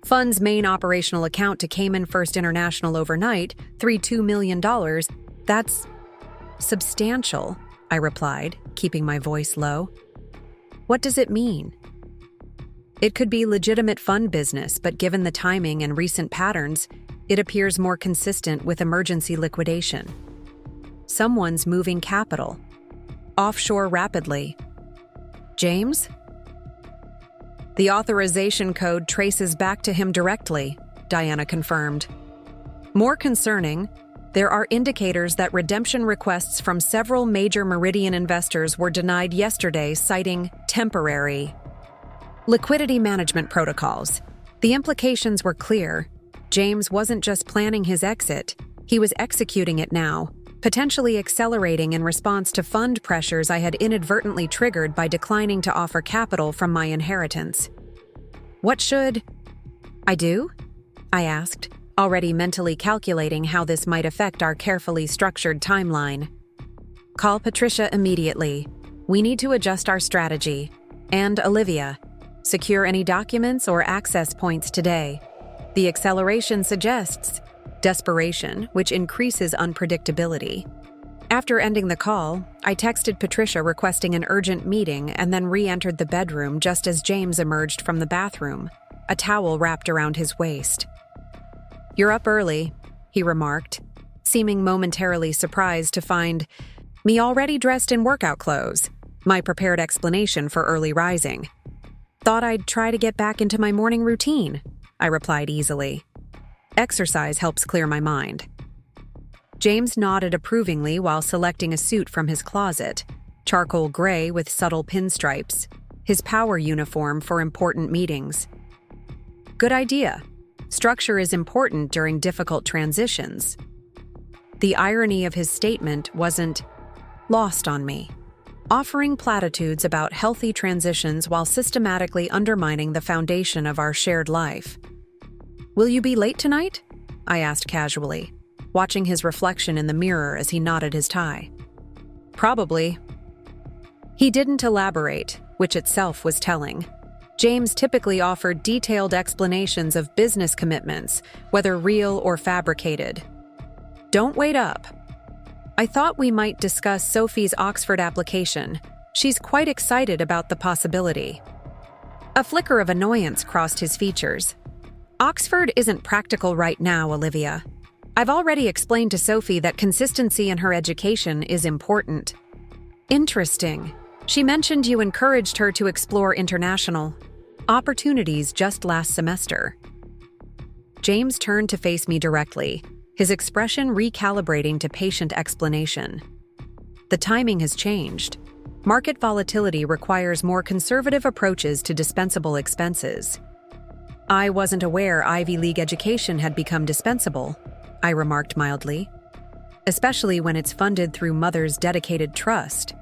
Fund's main operational account to Cayman First International overnight, $32 million. That's substantial, I replied, keeping my voice low. What does it mean? It could be legitimate fund business, but given the timing and recent patterns, it appears more consistent with emergency liquidation. Someone's moving capital. Offshore rapidly. James? The authorization code traces back to him directly, Diana confirmed. More concerning, there are indicators that redemption requests from several major Meridian investors were denied yesterday, citing temporary liquidity management protocols. The implications were clear. James wasn't just planning his exit, he was executing it now, potentially accelerating in response to fund pressures I had inadvertently triggered by declining to offer capital from my inheritance. What should I do? I asked, already mentally calculating how this might affect our carefully structured timeline. Call Patricia immediately. We need to adjust our strategy. And Olivia, secure any documents or access points today. The acceleration suggests desperation, which increases unpredictability. After ending the call, I texted Patricia requesting an urgent meeting and then re-entered the bedroom just as James emerged from the bathroom, a towel wrapped around his waist. You're up early, he remarked, seeming momentarily surprised to find me already dressed in workout clothes, my prepared explanation for early rising. Thought I'd try to get back into my morning routine, I replied easily. Exercise helps clear my mind. James nodded approvingly while selecting a suit from his closet, charcoal gray with subtle pinstripes, his power uniform for important meetings. Good idea. Structure is important during difficult transitions. The irony of his statement wasn't lost on me. Offering platitudes about healthy transitions while systematically undermining the foundation of our shared life. Will you be late tonight? I asked casually, watching his reflection in the mirror as he knotted his tie. Probably. He didn't elaborate, which itself was telling. James typically offered detailed explanations of business commitments, whether real or fabricated. Don't wait up. I thought we might discuss Sophie's Oxford application. She's quite excited about the possibility. A flicker of annoyance crossed his features. Oxford isn't practical right now, Olivia. I've already explained to Sophie that consistency in her education is important. Interesting. She mentioned you encouraged her to explore international opportunities just last semester. James turned to face me directly, his expression recalibrating to patient explanation. The timing has changed. Market volatility requires more conservative approaches to dispensable expenses. I wasn't aware Ivy League education had become dispensable, I remarked mildly, especially when it's funded through Mother's dedicated trust.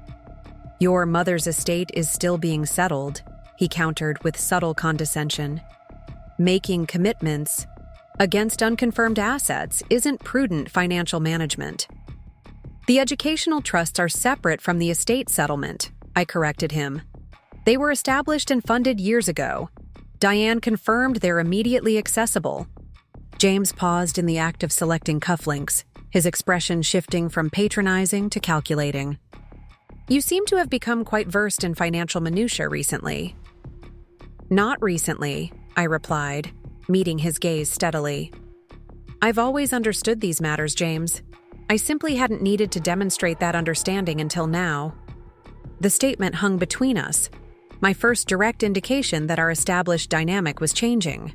Your mother's estate is still being settled, he countered with subtle condescension. Making commitments against unconfirmed assets isn't prudent financial management. The educational trusts are separate from the estate settlement, I corrected him. They were established and funded years ago. Diane confirmed they're immediately accessible. James paused in the act of selecting cufflinks, his expression shifting from patronizing to calculating. You seem to have become quite versed in financial minutiae recently. Not recently, I replied, meeting his gaze steadily. I've always understood these matters, James. I simply hadn't needed to demonstrate that understanding until now. The statement hung between us, my first direct indication that our established dynamic was changing.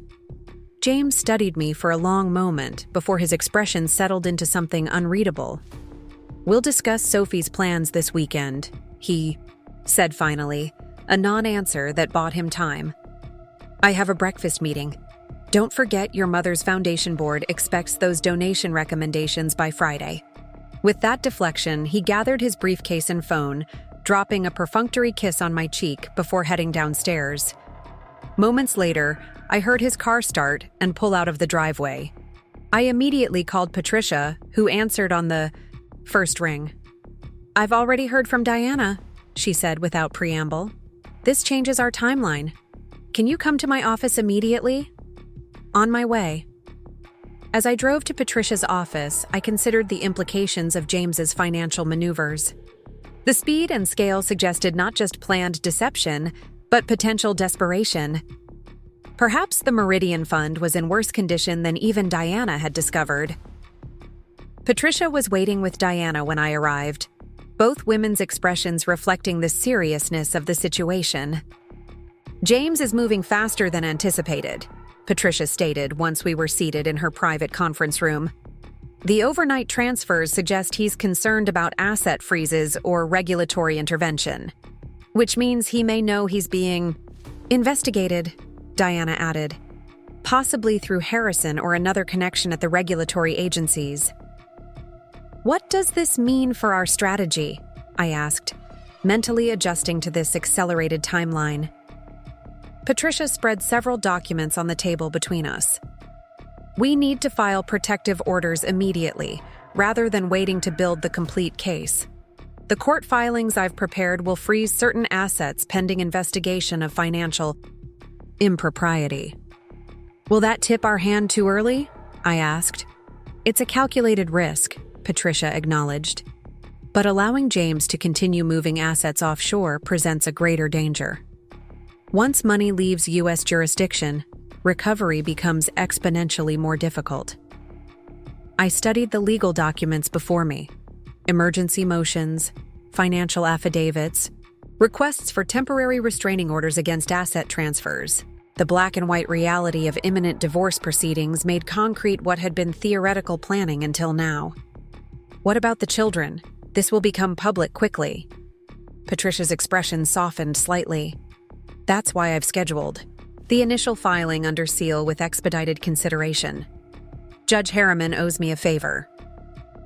James studied me for a long moment before his expression settled into something unreadable. We'll discuss Sophie's plans this weekend, he said finally, a non-answer that bought him time. I have a breakfast meeting. Don't forget your mother's foundation board expects those donation recommendations by Friday. With that deflection, he gathered his briefcase and phone, dropping a perfunctory kiss on my cheek before heading downstairs. Moments later, I heard his car start and pull out of the driveway. I immediately called Patricia, who answered on the first ring. I've already heard from Diana, she said without preamble. This changes our timeline. Can you come to my office immediately? On my way. As I drove to Patricia's office, I considered the implications of James's financial maneuvers. The speed and scale suggested not just planned deception, but potential desperation. Perhaps the Meridian Fund was in worse condition than even Diana had discovered. Patricia was waiting with Diana when I arrived, both women's expressions reflecting the seriousness of the situation. James is moving faster than anticipated, Patricia stated once we were seated in her private conference room. The overnight transfers suggest he's concerned about asset freezes or regulatory intervention, which means he may know he's being investigated, Diana added, possibly through Harrison or another connection at the regulatory agencies. What does this mean for our strategy? I asked, mentally adjusting to this accelerated timeline. Patricia spread several documents on the table between us. We need to file protective orders immediately, rather than waiting to build the complete case. The court filings I've prepared will freeze certain assets pending investigation of financial impropriety. Will that tip our hand too early? I asked. It's a calculated risk, Patricia acknowledged. But allowing James to continue moving assets offshore presents a greater danger. Once money leaves U.S. jurisdiction, recovery becomes exponentially more difficult. I studied the legal documents before me: emergency motions, financial affidavits, requests for temporary restraining orders against asset transfers. The black and white reality of imminent divorce proceedings made concrete what had been theoretical planning until now. What about the children? This will become public quickly. Patricia's expression softened slightly. That's why I've scheduled the initial filing under seal with expedited consideration. Judge Harriman owes me a favor.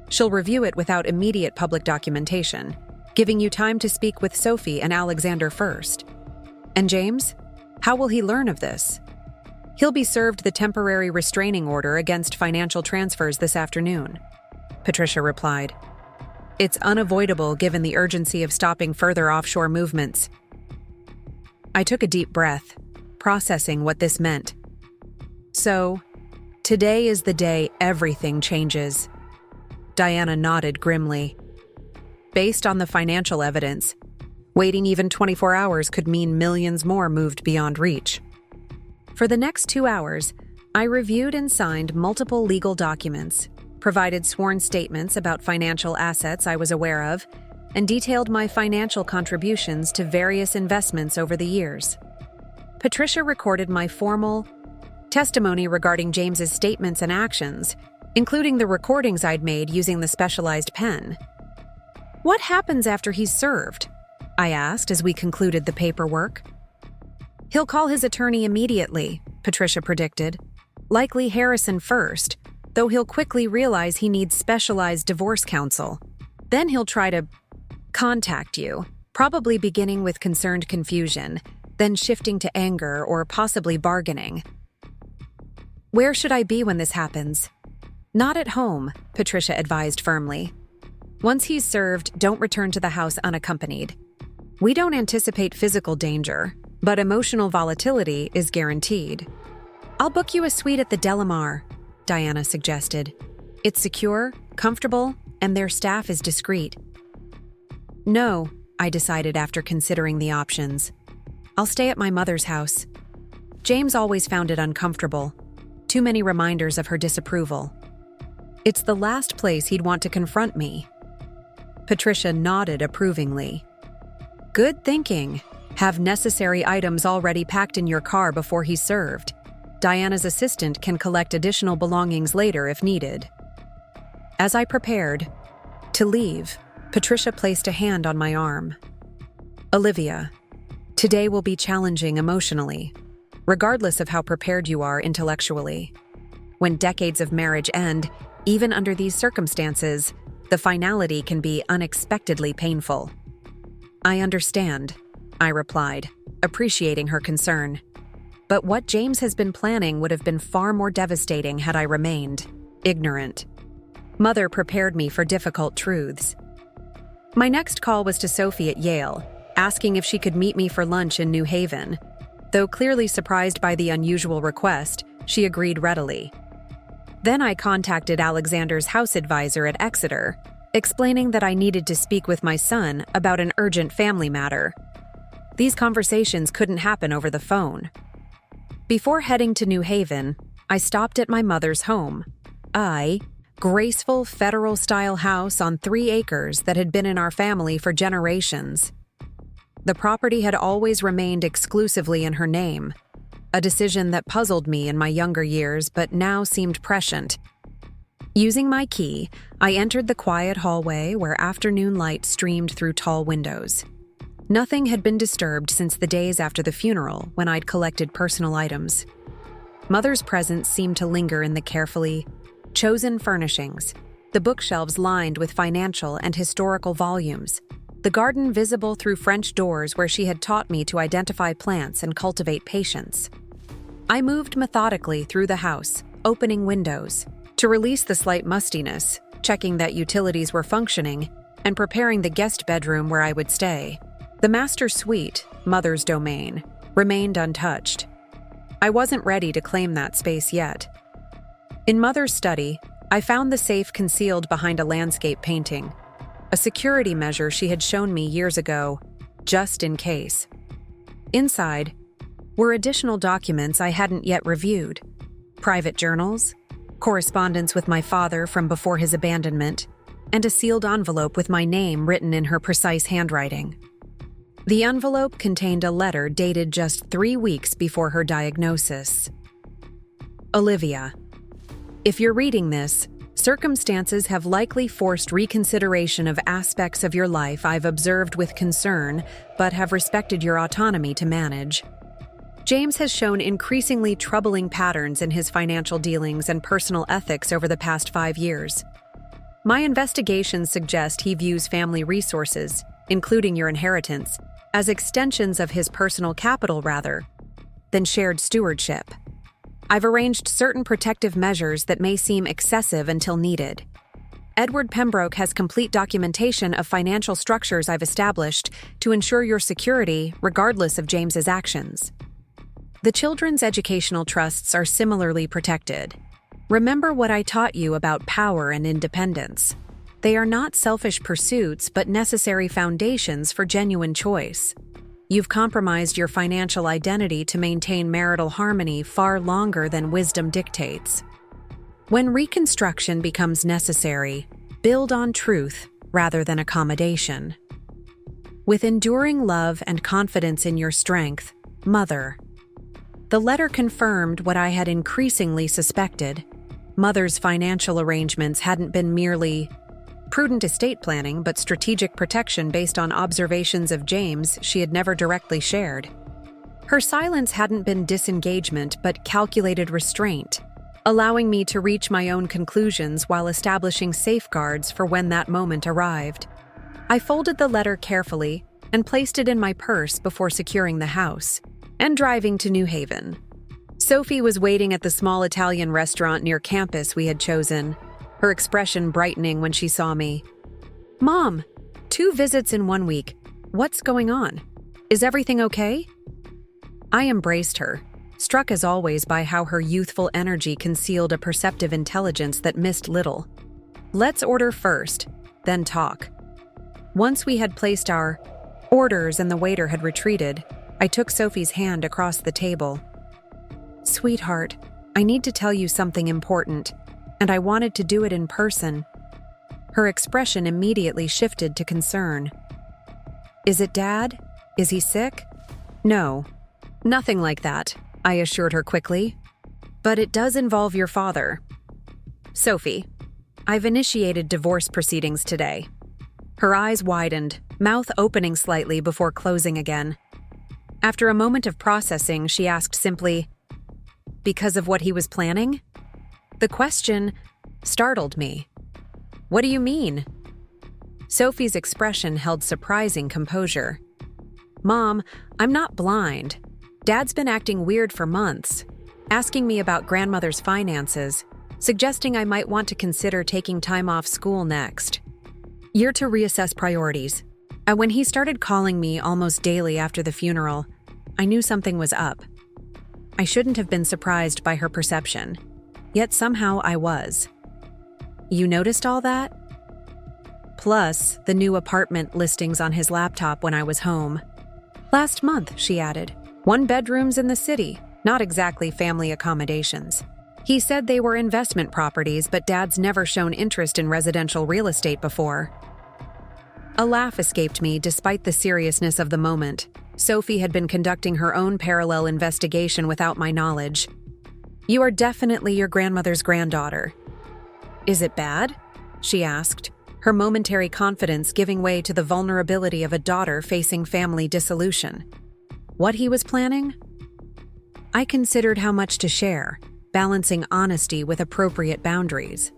She'll review it without immediate public documentation, giving you time to speak with Sophie and Alexander first. And James? How will he learn of this? He'll be served the temporary restraining order against financial transfers this afternoon, Patricia replied. It's unavoidable given the urgency of stopping further offshore movements. I took a deep breath, processing what this meant. So, today is the day everything changes. Diana nodded grimly. Based on the financial evidence, waiting even 24 hours could mean millions more moved beyond reach. For the next 2 hours, I reviewed and signed multiple legal documents, provided sworn statements about financial assets I was aware of, and detailed my financial contributions to various investments over the years. Patricia recorded my formal testimony regarding James's statements and actions, including the recordings I'd made using the specialized pen. "What happens after he's served?" I asked as we concluded the paperwork. "He'll call his attorney immediately," Patricia predicted. "Likely Harrison first, though he'll quickly realize he needs specialized divorce counsel. Then he'll try to contact you, probably beginning with concerned confusion, then shifting to anger or possibly bargaining." "Where should I be when this happens?" "Not at home," Patricia advised firmly. "Once he's served, don't return to the house unaccompanied. We don't anticipate physical danger, but emotional volatility is guaranteed." "I'll book you a suite at the Delamar," Diana suggested. "It's secure, comfortable, and their staff is discreet." "No," I decided after considering the options. "I'll stay at my mother's house. James always found it uncomfortable. Too many reminders of her disapproval. It's the last place he'd want to confront me." Patricia nodded approvingly. "Good thinking. Have necessary items already packed in your car before he's served. Diana's assistant can collect additional belongings later if needed." As I prepared to leave, Patricia placed a hand on my arm. "Olivia, today will be challenging emotionally, regardless of how prepared you are intellectually. When decades of marriage end, even under these circumstances, the finality can be unexpectedly painful." "I understand," I replied, appreciating her concern. "But what James has been planning would have been far more devastating had I remained ignorant. Mother prepared me for difficult truths." My next call was to Sophie at Yale, asking if she could meet me for lunch in New Haven. Though clearly surprised by the unusual request, she agreed readily. Then I contacted Alexander's house advisor at Exeter, explaining that I needed to speak with my son about an urgent family matter. These conversations couldn't happen over the phone. Before heading to New Haven, I stopped at my mother's home. Graceful federal-style house on 3 acres that had been in our family for generations. The property had always remained exclusively in her name, a decision that puzzled me in my younger years but now seemed prescient. Using my key, I entered the quiet hallway where afternoon light streamed through tall windows. Nothing had been disturbed since the days after the funeral when I'd collected personal items. Mother's presence seemed to linger in the carefully chosen furnishings, the bookshelves lined with financial and historical volumes, the garden visible through French doors where she had taught me to identify plants and cultivate patience. I moved methodically through the house, opening windows, to release the slight mustiness, checking that utilities were functioning, and preparing the guest bedroom where I would stay. The master suite, Mother's domain, remained untouched. I wasn't ready to claim that space yet. In Mother's study, I found the safe concealed behind a landscape painting, a security measure she had shown me years ago, just in case. Inside were additional documents I hadn't yet reviewed: private journals, correspondence with my father from before his abandonment, and a sealed envelope with my name written in her precise handwriting. The envelope contained a letter dated just 3 weeks before her diagnosis. "Olivia, if you're reading this, circumstances have likely forced reconsideration of aspects of your life I've observed with concern, but have respected your autonomy to manage. James has shown increasingly troubling patterns in his financial dealings and personal ethics over the past 5 years. My investigations suggest he views family resources, including your inheritance, as extensions of his personal capital rather than shared stewardship. I've arranged certain protective measures that may seem excessive until needed. Edward Pembroke has complete documentation of financial structures I've established to ensure your security regardless of James's actions. The children's educational trusts are similarly protected. Remember what I taught you about power and independence. They are not selfish pursuits but necessary foundations for genuine choice. You've compromised your financial identity to maintain marital harmony far longer than wisdom dictates. When reconstruction becomes necessary, build on truth rather than accommodation. With enduring love and confidence in your strength, Mother." The letter confirmed what I had increasingly suspected. Mother's financial arrangements hadn't been merely prudent estate planning, but strategic protection based on observations of James she had never directly shared. Her silence hadn't been disengagement, but calculated restraint, allowing me to reach my own conclusions while establishing safeguards for when that moment arrived. I folded the letter carefully and placed it in my purse before securing the house and driving to New Haven. Sophie was waiting at the small Italian restaurant near campus we had chosen, her expression brightening when she saw me. "Mom, 2 visits in 1 week. What's going on? Is everything okay?" I embraced her, struck as always by how her youthful energy concealed a perceptive intelligence that missed little. "Let's order first, then talk." Once we had placed our orders and the waiter had retreated, I took Sophie's hand across the table. "Sweetheart, I need to tell you something important, and I wanted to do it in person." Her expression immediately shifted to concern. "Is it Dad? Is he sick?" "No, nothing like that," I assured her quickly. "But it does involve your father. Sophie, I've initiated divorce proceedings today." Her eyes widened, mouth opening slightly before closing again. After a moment of processing, she asked simply, "Because of what he was planning?" The question startled me. "What do you mean?" Sophie's expression held surprising composure. "Mom, I'm not blind. Dad's been acting weird for months, asking me about grandmother's finances, suggesting I might want to consider taking time off school next year to reassess priorities. And when he started calling me almost daily after the funeral, I knew something was up. I shouldn't have been surprised by her perception, yet somehow I was. You noticed all that? Plus, the new apartment listings on his laptop when I was home. Last month, she added. 1 bedrooms in the city, not exactly family accommodations. He said they were investment properties, but Dad's never shown interest in residential real estate before. A laugh escaped me despite the seriousness of the moment. Sophie had been conducting her own parallel investigation without my knowledge. "You are definitely your grandmother's granddaughter." "Is it bad?" she asked, her momentary confidence giving way to the vulnerability of a daughter facing family dissolution. What he was planning? I considered how much to share, balancing honesty with appropriate boundaries.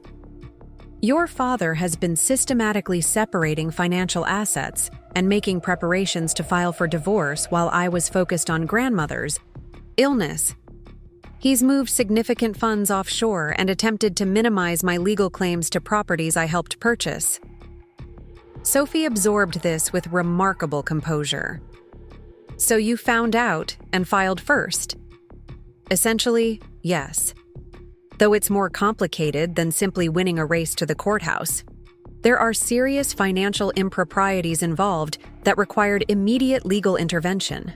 "Your father has been systematically separating financial assets and making preparations to file for divorce while I was focused on grandmother's illness. He's moved significant funds offshore and attempted to minimize my legal claims to properties I helped purchase." Sophie absorbed this with remarkable composure. "So you found out and filed first?" Essentially, yes. Though it's more complicated than simply winning a race to the courthouse. There are serious financial improprieties involved that required immediate legal intervention.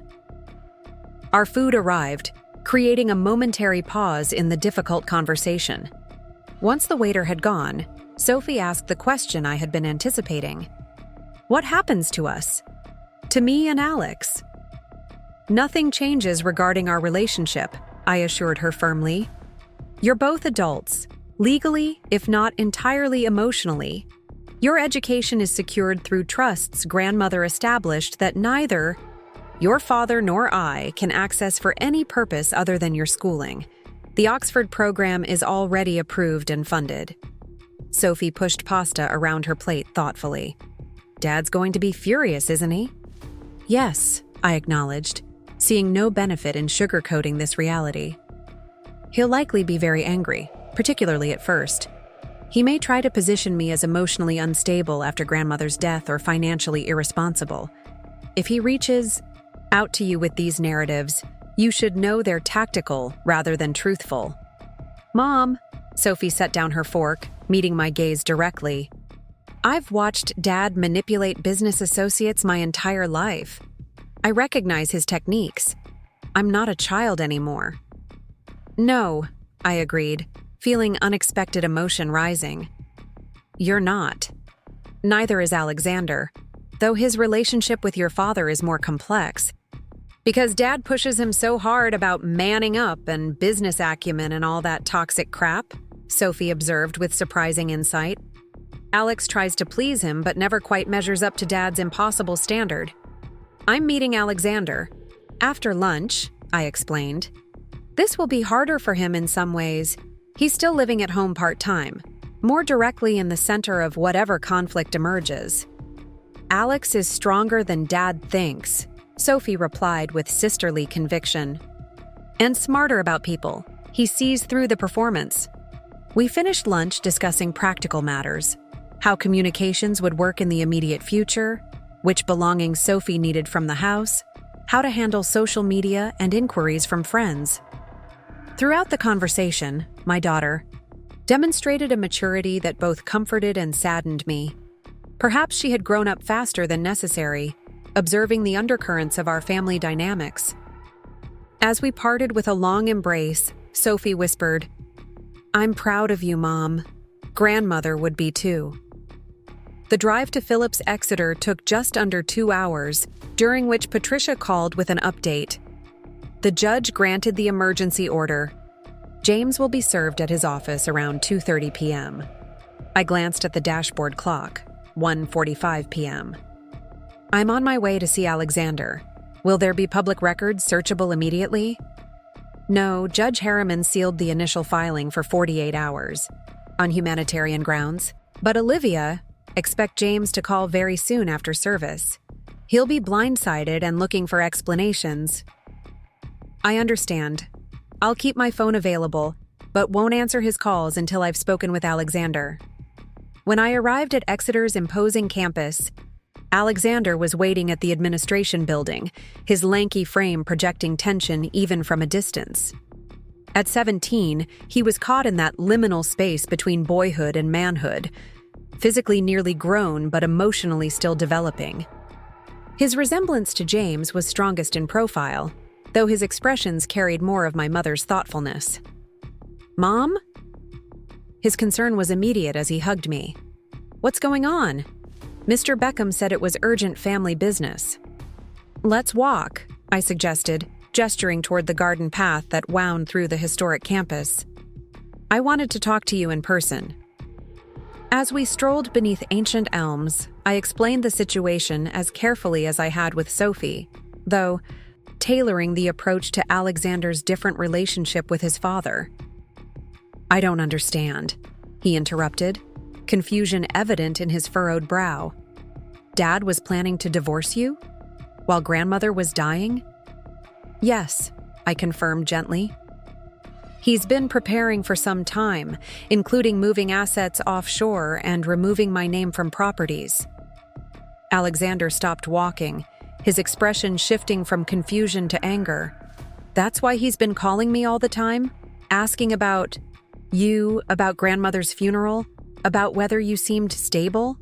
Our food arrived, creating a momentary pause in the difficult conversation. Once the waiter had gone, Sophie asked the question I had been anticipating. "What happens to us? To me and Alex?" "Nothing changes regarding our relationship," I assured her firmly. "You're both adults, legally, if not entirely emotionally. Your education is secured through trusts grandmother established that neither your father nor I can access for any purpose other than your schooling. The Oxford program is already approved and funded." Sophie pushed pasta around her plate thoughtfully. "Dad's going to be furious, isn't he?" "Yes," I acknowledged, seeing no benefit in sugarcoating this reality. "He'll likely be very angry, particularly at first. He may try to position me as emotionally unstable after grandmother's death or financially irresponsible. If he reaches out to you with these narratives, you should know they're tactical rather than truthful." "Mom," Sophie set down her fork, meeting my gaze directly. "I've watched Dad manipulate business associates my entire life. I recognize his techniques. I'm not a child anymore." "No," I agreed, feeling unexpected emotion rising. "You're not. Neither is Alexander, though his relationship with your father is more complex. Because Dad pushes him so hard about manning up and business acumen and all that toxic crap," Sophie observed with surprising insight. Alex tries to please him but never quite measures up to Dad's impossible standard. I'm meeting Alexander. After lunch, I explained. This will be harder for him in some ways. He's still living at home part-time, more directly in the center of whatever conflict emerges. Alex is stronger than Dad thinks, Sophie replied with sisterly conviction. And smarter about people. He sees through the performance. We finished lunch discussing practical matters, how communications would work in the immediate future, which belongings Sophie needed from the house, how to handle social media and inquiries from friends. Throughout the conversation, my daughter demonstrated a maturity that both comforted and saddened me. Perhaps she had grown up faster than necessary, observing the undercurrents of our family dynamics. As we parted with a long embrace, Sophie whispered, "I'm proud of you, Mom. Grandmother would be too." The drive to Phillips Exeter took just under 2 hours, during which Patricia called with an update. The judge granted the emergency order. James will be served at his office around 2:30 p.m. I glanced at the dashboard clock, 1:45 p.m. I'm on my way to see Alexander. Will there be public records searchable immediately? No, Judge Harriman sealed the initial filing for 48 hours, on humanitarian grounds. But Olivia, expect James to call very soon after service. He'll be blindsided and looking for explanations. I understand. I'll keep my phone available, but won't answer his calls until I've spoken with Alexander. When I arrived at Exeter's imposing campus, Alexander was waiting at the administration building, his lanky frame projecting tension even from a distance. At 17, he was caught in that liminal space between boyhood and manhood, physically nearly grown but emotionally still developing. His resemblance to James was strongest in profile, though his expressions carried more of my mother's thoughtfulness. "Mom?" His concern was immediate as he hugged me. "What's going on?" Mr. Beckham said it was urgent family business. "Let's walk," I suggested, gesturing toward the garden path that wound through the historic campus. "I wanted to talk to you in person." As we strolled beneath ancient elms, I explained the situation as carefully as I had with Sophie, though tailoring the approach to Alexander's different relationship with his father. "I don't understand," he interrupted, confusion evident in his furrowed brow. "Dad was planning to divorce you? While grandmother was dying?" "Yes," I confirmed gently. "He's been preparing for some time, including moving assets offshore and removing my name from properties." Alexander stopped walking, his expression shifting from confusion to anger. "That's why he's been calling me all the time? Asking about you, about grandmother's funeral, about whether you seemed stable?"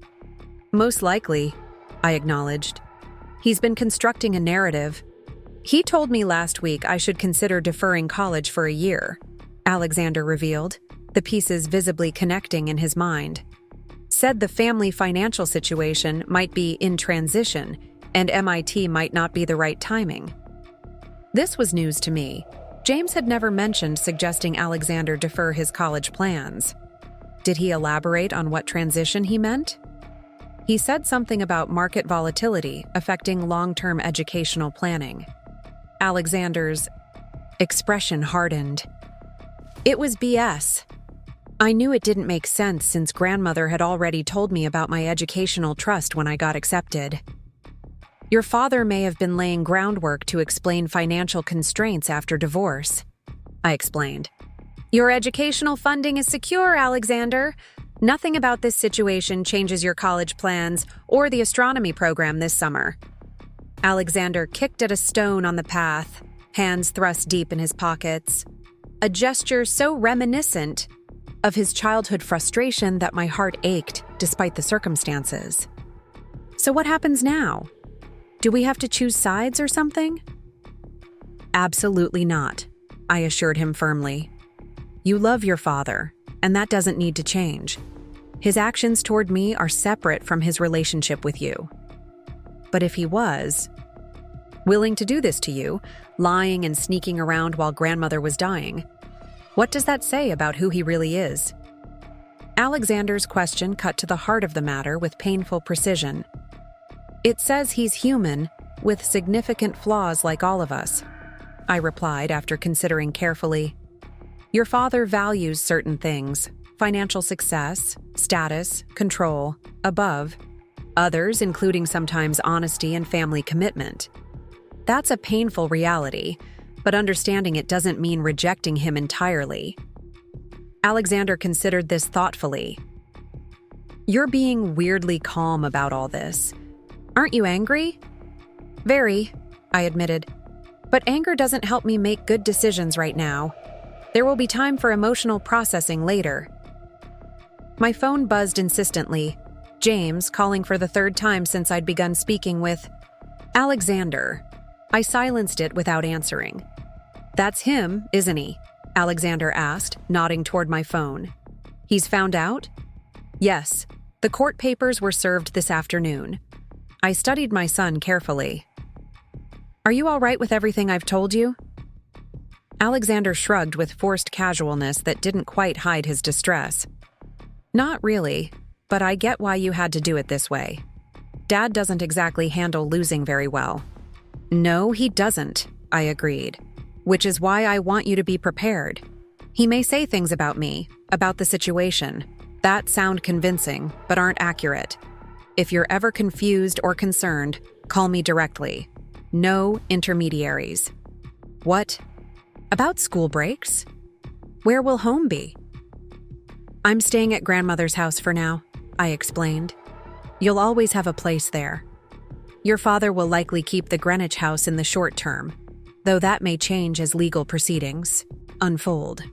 "Most likely," I acknowledged. "He's been constructing a narrative. He told me last week I should consider deferring college for a year," Alexander revealed, the pieces visibly connecting in his mind. "Said the family financial situation might be in transition, and MIT might not be the right timing." This was news to me. James had never mentioned suggesting Alexander defer his college plans. Did he elaborate on what transition he meant? He said something about market volatility affecting long-term educational planning. Alexander's expression hardened. It was BS. I knew it didn't make sense since grandmother had already told me about my educational trust when I got accepted. "Your father may have been laying groundwork to explain financial constraints after divorce," I explained. "Your educational funding is secure, Alexander. Nothing about this situation changes your college plans or the astronomy program this summer." Alexander kicked at a stone on the path, hands thrust deep in his pockets. A gesture so reminiscent of his childhood frustration that my heart ached despite the circumstances. "So what happens now? Do we have to choose sides or something?" "Absolutely not," I assured him firmly. "You love your father, and that doesn't need to change. His actions toward me are separate from his relationship with you. But if he was willing to do this to you, lying and sneaking around while grandmother was dying, What does that say about who he really is? Alexander's question cut to the heart of the matter with painful precision. It says he's human, with significant flaws like all of us, I replied after considering carefully. Your father values certain things: financial success, status, control, above others, including sometimes honesty and family commitment. That's a painful reality, but understanding it doesn't mean rejecting him entirely. Alexander considered this thoughtfully. You're being weirdly calm about all this. Aren't you angry? Very, I admitted. But anger doesn't help me make good decisions right now. There will be time for emotional processing later. My phone buzzed insistently. James, calling for the third time since I'd begun speaking with Alexander. I silenced it without answering. That's him, isn't he? Alexander asked, nodding toward my phone. He's found out? Yes. The court papers were served this afternoon. I studied my son carefully. Are you all right with everything I've told you? Alexander shrugged with forced casualness that didn't quite hide his distress. Not really, but I get why you had to do it this way. Dad doesn't exactly handle losing very well. No, he doesn't, I agreed, which is why I want you to be prepared. He may say things about me, about the situation, that sound convincing, but aren't accurate. If you're ever confused or concerned, call me directly. No intermediaries. What? About school breaks? Where will home be? I'm staying at grandmother's house for now, I explained. You'll always have a place there. Your father will likely keep the Greenwich house in the short term, though that may change as legal proceedings unfold.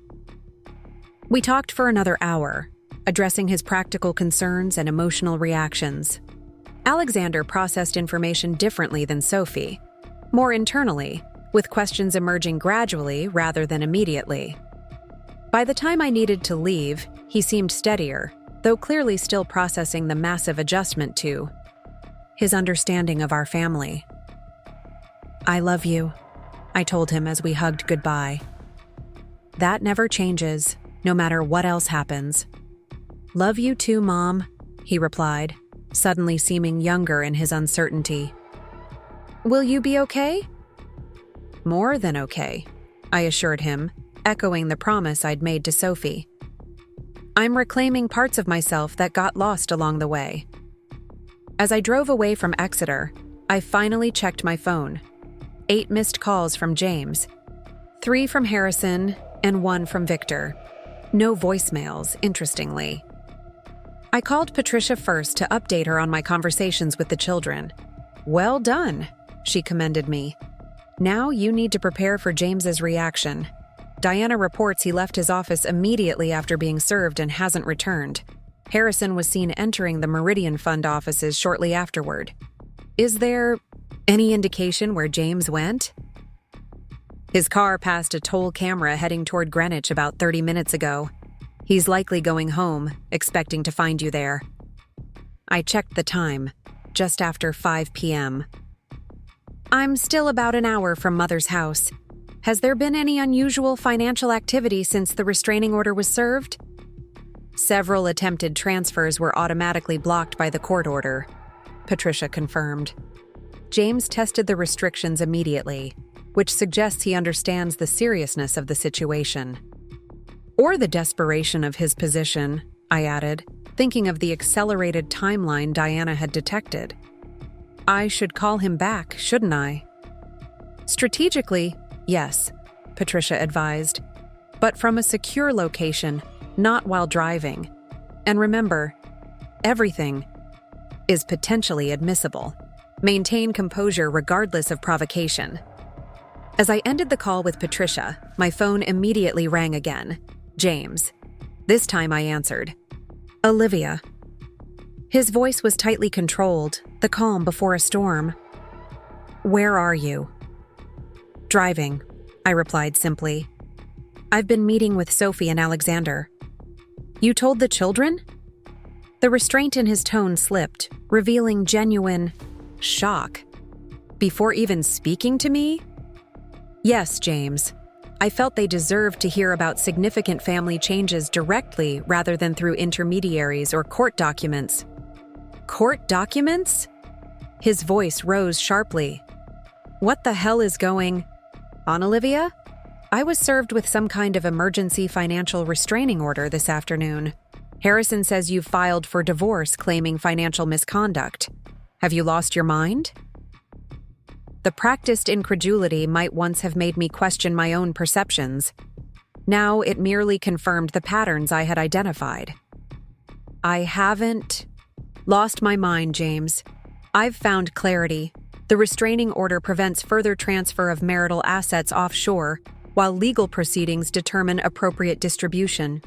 We talked for another hour, addressing his practical concerns and emotional reactions. Alexander processed information differently than Sophie, more internally, with questions emerging gradually rather than immediately. By the time I needed to leave, he seemed steadier, though clearly still processing the massive adjustment to his understanding of our family. I love you, I told him as we hugged goodbye. That never changes, no matter what else happens. Love you too, Mom, he replied, suddenly seeming younger in his uncertainty. Will you be okay? More than okay, I assured him, echoing the promise I'd made to Sophie. I'm reclaiming parts of myself that got lost along the way. As I drove away from Exeter, I finally checked my phone. 8 missed calls from James, 3 from Harrison, and 1 from Victor. No voicemails, interestingly. I called Patricia first to update her on my conversations with the children. Well done, she commended me. Now you need to prepare for James's reaction. Diana reports he left his office immediately after being served and hasn't returned. Harrison was seen entering the Meridian Fund offices shortly afterward. Is there any indication where James went? His car passed a toll camera heading toward Greenwich about 30 minutes ago. He's likely going home, expecting to find you there. I checked the time, just after 5 p.m. I'm still about an hour from Mother's house. Has there been any unusual financial activity since the restraining order was served? Several attempted transfers were automatically blocked by the court order, Patricia confirmed. James tested the restrictions immediately, which suggests he understands the seriousness of the situation. Or the desperation of his position, I added, thinking of the accelerated timeline Diana had detected. I should call him back, shouldn't I? Strategically, yes, Patricia advised, but from a secure location, not while driving. And remember, everything is potentially admissible. Maintain composure regardless of provocation. As I ended the call with Patricia, my phone immediately rang again. James. This time I answered. Olivia. His voice was tightly controlled, the calm before a storm. Where are you? Driving, I replied simply. I've been meeting with Sophie and Alexander. You told the children? The restraint in his tone slipped, revealing genuine shock. Before even speaking to me? Yes, James. I felt they deserved to hear about significant family changes directly rather than through intermediaries or court documents. Court documents? His voice rose sharply. What the hell is going on, Olivia? I was served with some kind of emergency financial restraining order this afternoon. Harrison says you've filed for divorce claiming financial misconduct. Have you lost your mind? The practiced incredulity might once have made me question my own perceptions. Now it merely confirmed the patterns I had identified. I haven't lost my mind, James. I've found clarity. The restraining order prevents further transfer of marital assets offshore, while legal proceedings determine appropriate distribution.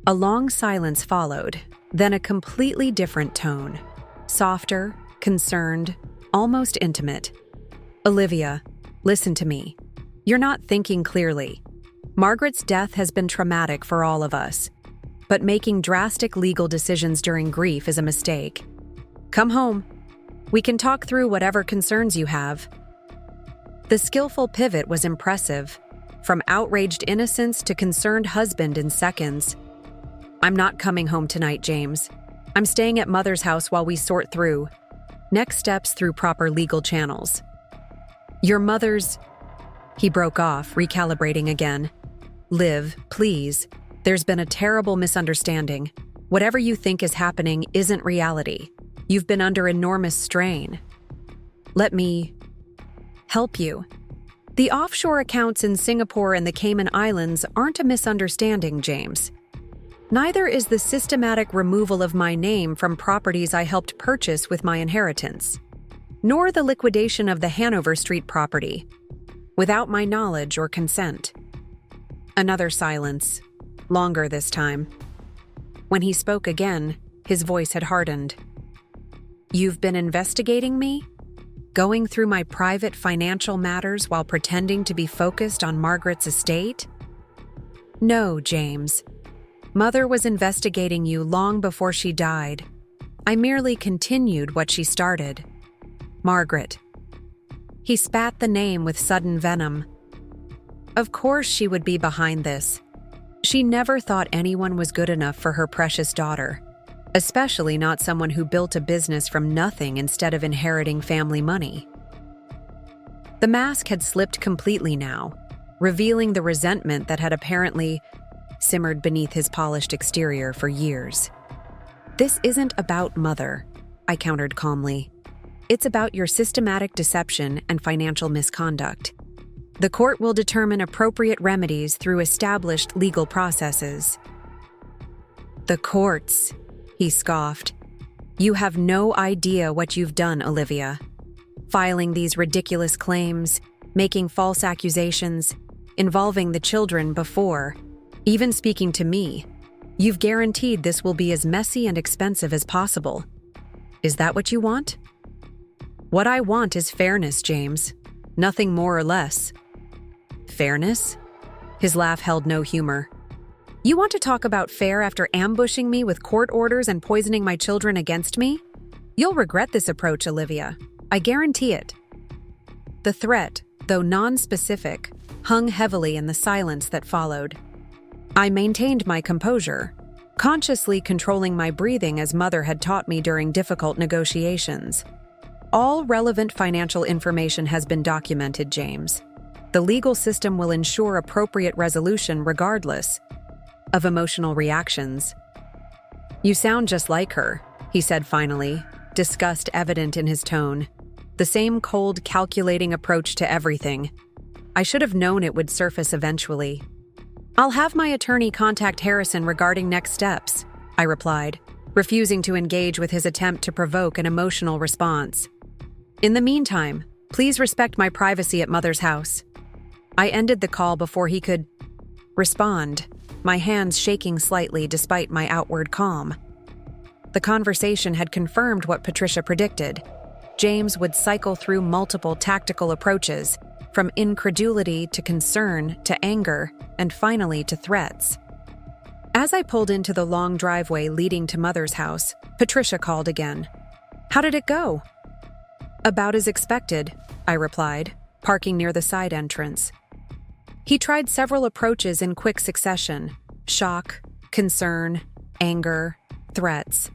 A long silence followed, then a completely different tone. Softer, concerned, almost intimate. Olivia, listen to me. You're not thinking clearly. Margaret's death has been traumatic for all of us, but making drastic legal decisions during grief is a mistake. Come home. We can talk through whatever concerns you have. The skillful pivot was impressive, from outraged innocence to concerned husband in seconds. I'm not coming home tonight, James. I'm staying at Mother's house while we sort through next steps through proper legal channels. Your mother's... He broke off, recalibrating again. Liv, please. There's been a terrible misunderstanding. Whatever you think is happening isn't reality. You've been under enormous strain. Let me help you. The offshore accounts in Singapore and the Cayman Islands aren't a misunderstanding, James. Neither is the systematic removal of my name from properties I helped purchase with my inheritance, nor the liquidation of the Hanover Street property, without my knowledge or consent. Another silence, longer this time. When he spoke again, his voice had hardened. You've been investigating me? Going through my private financial matters while pretending to be focused on Margaret's estate? No, James. Mother was investigating you long before she died. I merely continued what she started. Margaret. He spat the name with sudden venom. Of course she would be behind this. She never thought anyone was good enough for her precious daughter, especially not someone who built a business from nothing instead of inheriting family money. The mask had slipped completely now, revealing the resentment that had apparently simmered beneath his polished exterior for years. This isn't about Mother, I countered calmly. It's about your systematic deception and financial misconduct. The court will determine appropriate remedies through established legal processes. The courts, he scoffed. You have no idea what you've done, Olivia. Filing these ridiculous claims, making false accusations, involving the children before, even speaking to me. You've guaranteed this will be as messy and expensive as possible. Is that what you want? What I want is fairness, James. Nothing more or less. Fairness? His laugh held no humor. You want to talk about fair after ambushing me with court orders and poisoning my children against me? You'll regret this approach, Olivia. I guarantee it. The threat, though non-specific, hung heavily in the silence that followed. I maintained my composure, consciously controlling my breathing as Mother had taught me during difficult negotiations. All relevant financial information has been documented, James. The legal system will ensure appropriate resolution regardless of emotional reactions. You sound just like her, he said finally, disgust evident in his tone. The same cold, calculating approach to everything. I should have known it would surface eventually. I'll have my attorney contact Harrison regarding next steps, I replied, refusing to engage with his attempt to provoke an emotional response. In the meantime, please respect my privacy at Mother's house. I ended the call before he could respond, my hands shaking slightly despite my outward calm. The conversation had confirmed what Patricia predicted. James would cycle through multiple tactical approaches, from incredulity to concern to anger, and finally to threats. As I pulled into the long driveway leading to Mother's house, Patricia called again. How did it go? About as expected, I replied, parking near the side entrance. He tried several approaches in quick succession: shock, concern, anger, threats.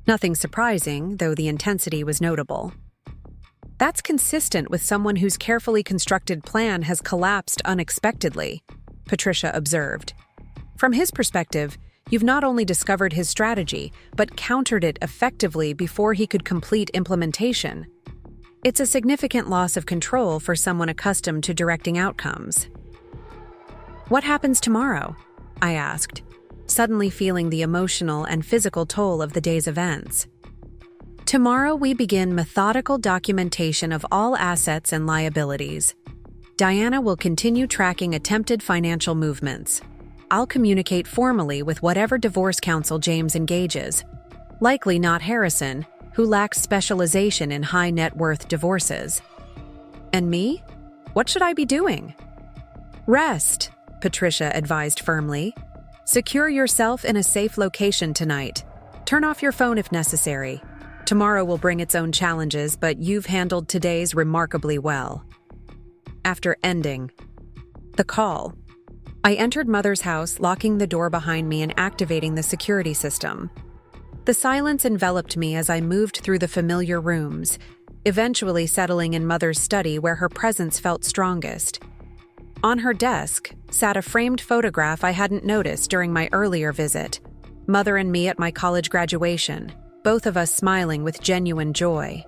Nothing surprising, though the intensity was notable. That's consistent with someone whose carefully constructed plan has collapsed unexpectedly, Patricia observed. From his perspective, you've not only discovered his strategy, but countered it effectively before he could complete implementation. It's a significant loss of control for someone accustomed to directing outcomes. What happens tomorrow? I asked, suddenly feeling the emotional and physical toll of the day's events. Tomorrow we begin methodical documentation of all assets and liabilities. Diana will continue tracking attempted financial movements. I'll communicate formally with whatever divorce counsel James engages. Likely not Harrison, who lacks specialization in high net worth divorces. And me? What should I be doing? Rest, Patricia advised firmly. Secure yourself in a safe location tonight. Turn off your phone if necessary. Tomorrow will bring its own challenges, but you've handled today's remarkably well. After ending the call, I entered Mother's house, locking the door behind me and activating the security system. The silence enveloped me as I moved through the familiar rooms, eventually settling in Mother's study where her presence felt strongest. On her desk sat a framed photograph I hadn't noticed during my earlier visit. Mother and me at my college graduation, both of us smiling with genuine joy.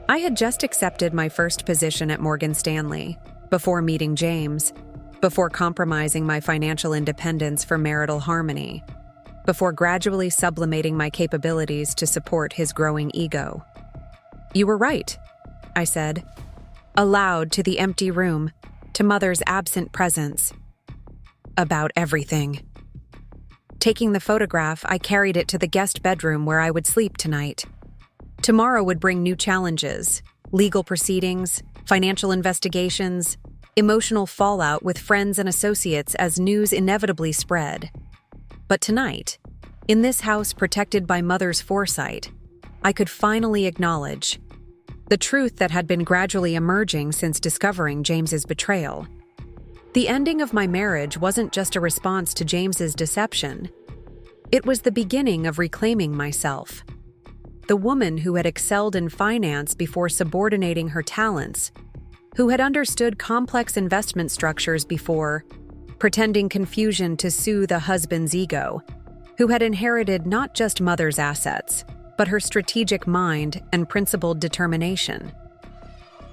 I had just accepted my first position at Morgan Stanley, before meeting James, before compromising my financial independence for marital harmony, before gradually sublimating my capabilities to support his growing ego. You were right, I said, aloud to the empty room, to Mother's absent presence. About everything. Taking the photograph, I carried it to the guest bedroom where I would sleep tonight. Tomorrow would bring new challenges: legal proceedings, financial investigations, emotional fallout with friends and associates as news inevitably spread. But tonight, in this house protected by Mother's foresight, I could finally acknowledge the truth that had been gradually emerging since discovering James's betrayal. The ending of my marriage wasn't just a response to James's deception. It was the beginning of reclaiming myself. The woman who had excelled in finance before subordinating her talents, who had understood complex investment structures before pretending confusion to soothe a husband's ego, who had inherited not just Mother's assets, but her strategic mind and principled determination.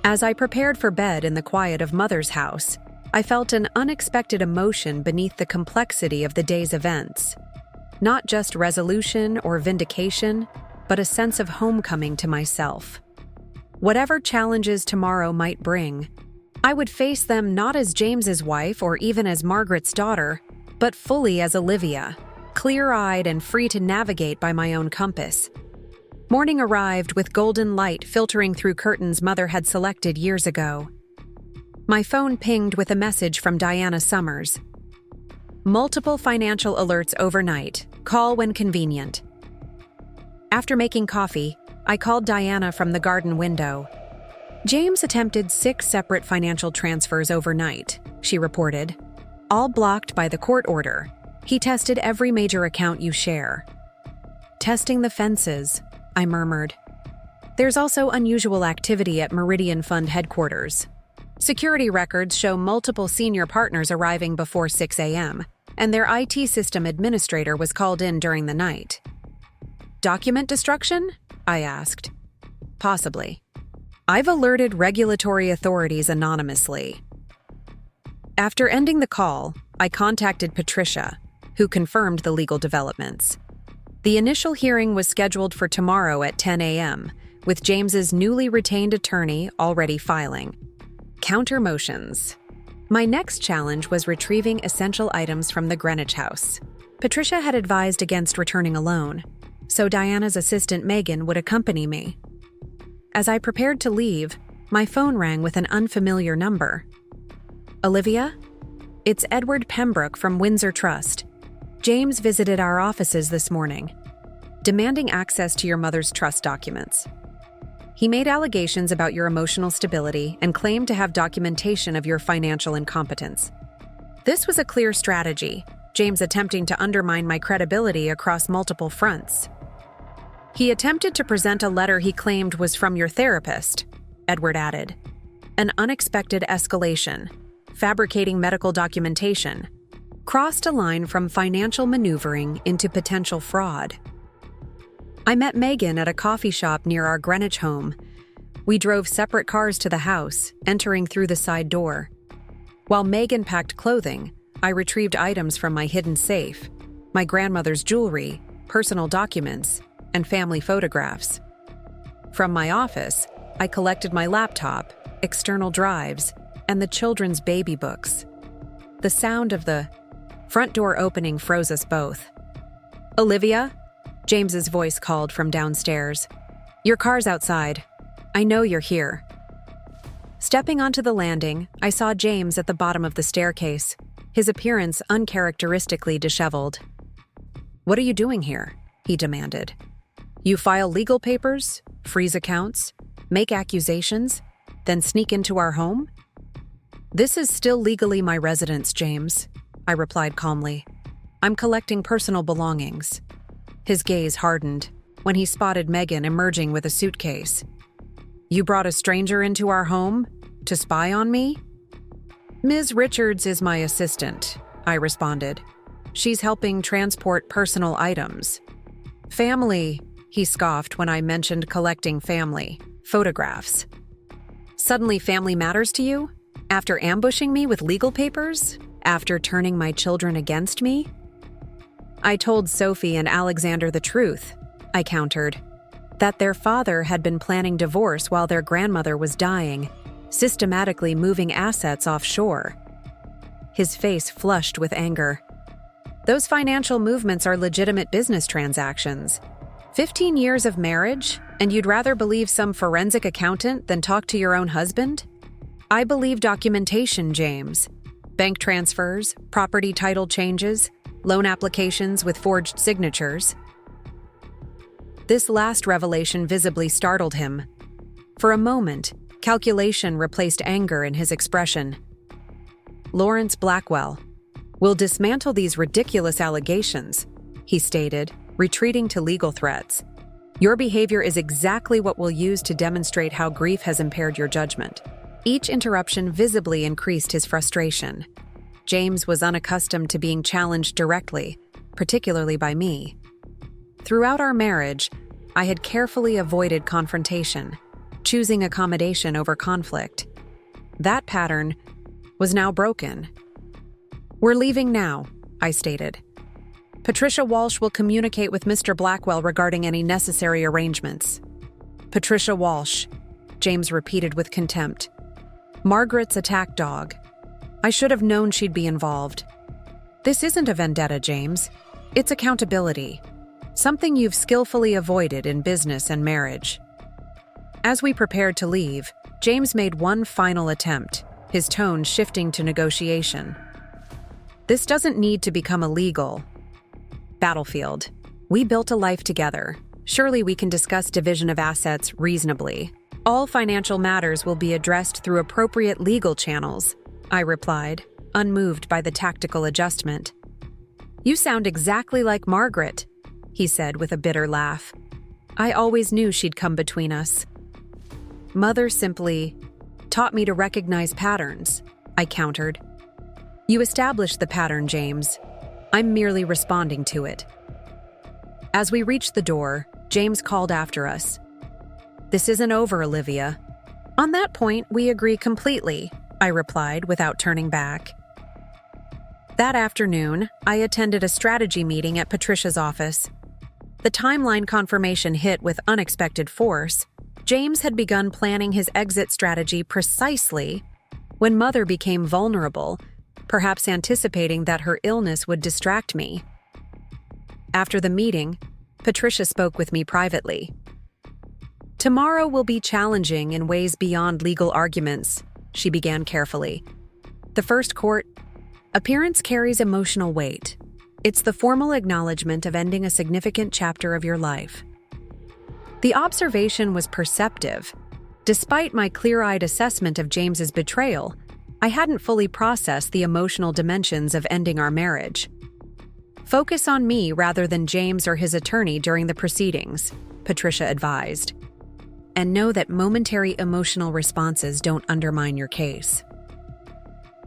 As I prepared for bed in the quiet of Mother's house, I felt an unexpected emotion beneath the complexity of the day's events. Not just resolution or vindication, but a sense of homecoming to myself. Whatever challenges tomorrow might bring, I would face them not as James's wife or even as Margaret's daughter, but fully as Olivia, clear-eyed and free to navigate by my own compass. Morning arrived with golden light filtering through curtains Mother had selected years ago. My phone pinged with a message from Diana Summers. Multiple financial alerts overnight. Call when convenient. After making coffee, I called Diana from the garden window. James attempted 6 separate financial transfers overnight, she reported. All blocked by the court order. He tested every major account you share. Testing the fences, I murmured. There's also unusual activity at Meridian Fund headquarters. Security records show multiple senior partners arriving before 6 a.m., and their IT system administrator was called in during the night. Document destruction? I asked. Possibly. I've alerted regulatory authorities anonymously. After ending the call, I contacted Patricia, who confirmed the legal developments. The initial hearing was scheduled for tomorrow at 10 a.m., with James's newly retained attorney already filing. Counter motions. My next challenge was retrieving essential items from the Greenwich house. Patricia had advised against returning alone, so Diana's assistant Megan would accompany me. As I prepared to leave, my phone rang with an unfamiliar number. Olivia? It's Edward Pembroke from Windsor Trust. James visited our offices this morning, demanding access to your mother's trust documents. He made allegations about your emotional stability and claimed to have documentation of your financial incompetence. This was a clear strategy, James attempting to undermine my credibility across multiple fronts. He attempted to present a letter he claimed was from your therapist, Edward added. An unexpected escalation, fabricating medical documentation, crossed a line from financial maneuvering into potential fraud. I met Megan at a coffee shop near our Greenwich home. We drove separate cars to the house, entering through the side door. While Megan packed clothing, I retrieved items from my hidden safe, my grandmother's jewelry, personal documents, and family photographs. From my office, I collected my laptop, external drives, and the children's baby books. The sound of the front door opening froze us both. "Olivia?" James's voice called from downstairs. "Your car's outside. I know you're here." Stepping onto the landing, I saw James at the bottom of the staircase, his appearance uncharacteristically disheveled. "What are you doing here?" he demanded. "You file legal papers, freeze accounts, make accusations, then sneak into our home?" "This is still legally my residence, James," I replied calmly. "I'm collecting personal belongings." His gaze hardened when he spotted Megan emerging with a suitcase. "You brought a stranger into our home to spy on me?" "Ms. Richards is my assistant," I responded. "She's helping transport personal items." "Family," he scoffed when I mentioned collecting family photographs. "Suddenly family matters to you? After ambushing me with legal papers? After turning my children against me?" "I told Sophie and Alexander the truth," I countered, "that their father had been planning divorce while their grandmother was dying, systematically moving assets offshore." His face flushed with anger. "Those financial movements are legitimate business transactions. 15 years of marriage, and you'd rather believe some forensic accountant than talk to your own husband? I believe documentation, James. Bank transfers, property title changes, loan applications with forged signatures." This last revelation visibly startled him. For a moment, calculation replaced anger in his expression. "Lawrence Blackwell will dismantle these ridiculous allegations," he stated, retreating to legal threats. "Your behavior is exactly what we'll use to demonstrate how grief has impaired your judgment." Each interruption visibly increased his frustration. James was unaccustomed to being challenged directly, particularly by me. Throughout our marriage, I had carefully avoided confrontation, choosing accommodation over conflict. That pattern was now broken. "We're leaving now," I stated. "Patricia Walsh will communicate with Mr. Blackwell regarding any necessary arrangements." "Patricia Walsh," James repeated with contempt. "Margaret's attack dog. I should have known she'd be involved." "This isn't a vendetta, James. It's accountability. Something you've skillfully avoided in business and marriage." As we prepared to leave, James made one final attempt, his tone shifting to negotiation. "This doesn't need to become a legal battlefield. We built a life together. Surely we can discuss division of assets reasonably. All financial matters will be addressed through appropriate legal channels," I replied, unmoved by the tactical adjustment. "You sound exactly like Margaret," he said with a bitter laugh. "I always knew she'd come between us." "Mother simply taught me to recognize patterns," I countered. "You established the pattern, James. I'm merely responding to it." As we reached the door, James called after us. "This isn't over, Olivia." "On that point, we agree completely," I replied without turning back. That afternoon, I attended a strategy meeting at Patricia's office. The timeline confirmation hit with unexpected force. James had begun planning his exit strategy precisely when Mother became vulnerable, perhaps anticipating that her illness would distract me. After the meeting, Patricia spoke with me privately. "Tomorrow will be challenging in ways beyond legal arguments," she began carefully. "The first court appearance carries emotional weight. It's the formal acknowledgement of ending a significant chapter of your life. The observation was perceptive. Despite my clear-eyed assessment of James's betrayal, I hadn't fully processed the emotional dimensions of ending our marriage. Focus on me rather than James or his attorney during the proceedings, Patricia advised. And know that momentary emotional responses don't undermine your case.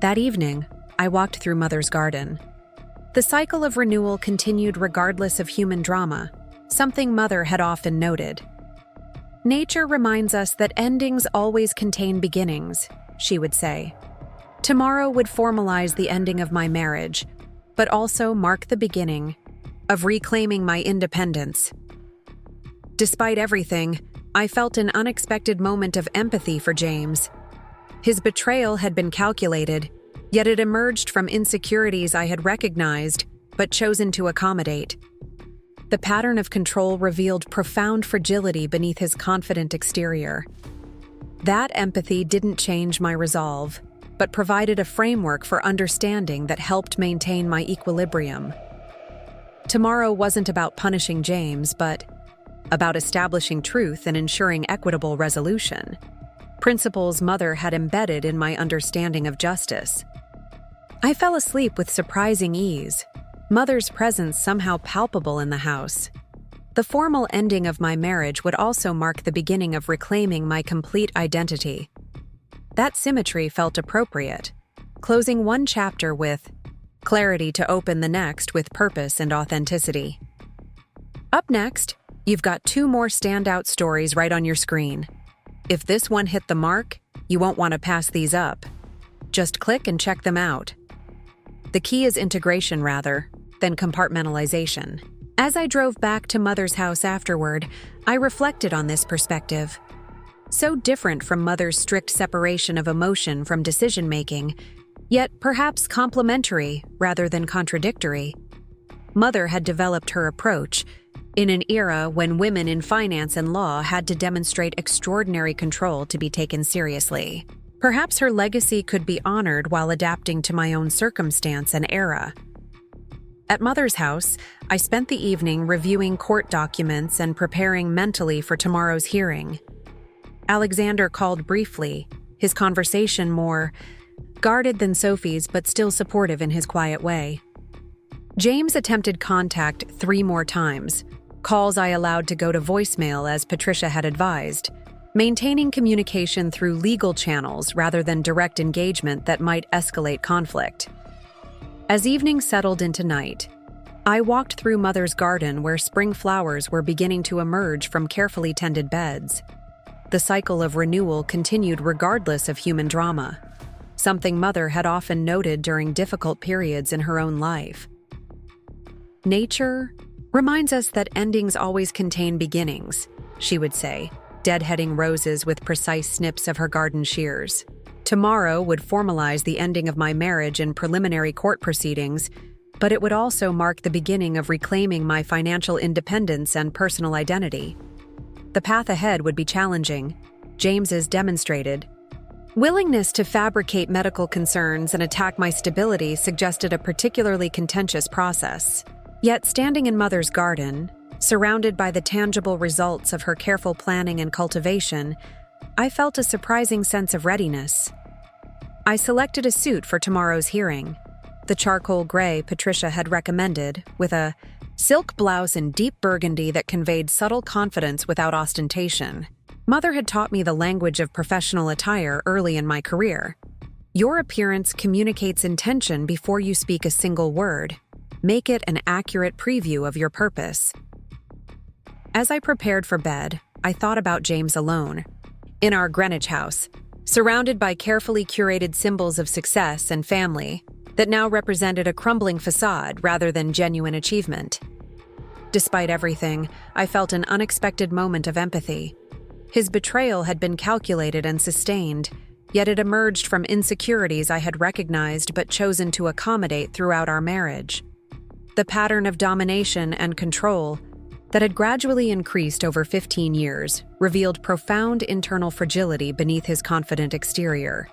That evening, I walked through Mother's garden. The cycle of renewal continued regardless of human drama, something Mother had often noted. Nature reminds us that endings always contain beginnings, she would say. Tomorrow would formalize the ending of my marriage, but also mark the beginning of reclaiming my independence. Despite everything, I felt an unexpected moment of empathy for James. His betrayal had been calculated, yet it emerged from insecurities I had recognized but chosen to accommodate. The pattern of control revealed profound fragility beneath his confident exterior. That empathy didn't change my resolve, but provided a framework for understanding that helped maintain my equilibrium. Tomorrow wasn't about punishing James, but about establishing truth and ensuring equitable resolution, principles Mother had embedded in my understanding of justice. I fell asleep with surprising ease, Mother's presence somehow palpable in the house. The formal ending of my marriage would also mark the beginning of reclaiming my complete identity. That symmetry felt appropriate, closing one chapter with clarity to open the next with purpose and authenticity. Up next, you've got 2 more standout stories right on your screen. If this one hit the mark, you won't want to pass these up. Just click and check them out. The key is integration rather than compartmentalization. As I drove back to Mother's house afterward, I reflected on this perspective. So different from Mother's strict separation of emotion from decision-making, yet perhaps complementary rather than contradictory. Mother had developed her approach in an era when women in finance and law had to demonstrate extraordinary control to be taken seriously. Perhaps her legacy could be honored while adapting to my own circumstance and era. At Mother's house, I spent the evening reviewing court documents and preparing mentally for tomorrow's hearing. Alexander called briefly, his conversation more guarded than Sophie's but still supportive in his quiet way. James attempted contact 3 more times, calls I allowed to go to voicemail as Patricia had advised, maintaining communication through legal channels rather than direct engagement that might escalate conflict. As evening settled into night, I walked through Mother's garden where spring flowers were beginning to emerge from carefully tended beds. The cycle of renewal continued regardless of human drama, something Mother had often noted during difficult periods in her own life. Nature reminds us that endings always contain beginnings, she would say, deadheading roses with precise snips of her garden shears. Tomorrow would formalize the ending of my marriage in preliminary court proceedings, but it would also mark the beginning of reclaiming my financial independence and personal identity. The path ahead would be challenging. James's demonstrated willingness to fabricate medical concerns and attack my stability suggested a particularly contentious process. Yet standing in Mother's garden, surrounded by the tangible results of her careful planning and cultivation, I felt a surprising sense of readiness. I selected a suit for tomorrow's hearing, the charcoal gray Patricia had recommended, with a silk blouse in deep burgundy that conveyed subtle confidence without ostentation. Mother had taught me the language of professional attire early in my career. Your appearance communicates intention before you speak a single word. Make it an accurate preview of your purpose. As I prepared for bed, I thought about James alone, in our Greenwich house, surrounded by carefully curated symbols of success and family that now represented a crumbling facade rather than genuine achievement. Despite everything, I felt an unexpected moment of empathy. His betrayal had been calculated and sustained, yet it emerged from insecurities I had recognized but chosen to accommodate throughout our marriage. The pattern of domination and control that had gradually increased over 15 years revealed profound internal fragility beneath his confident exterior.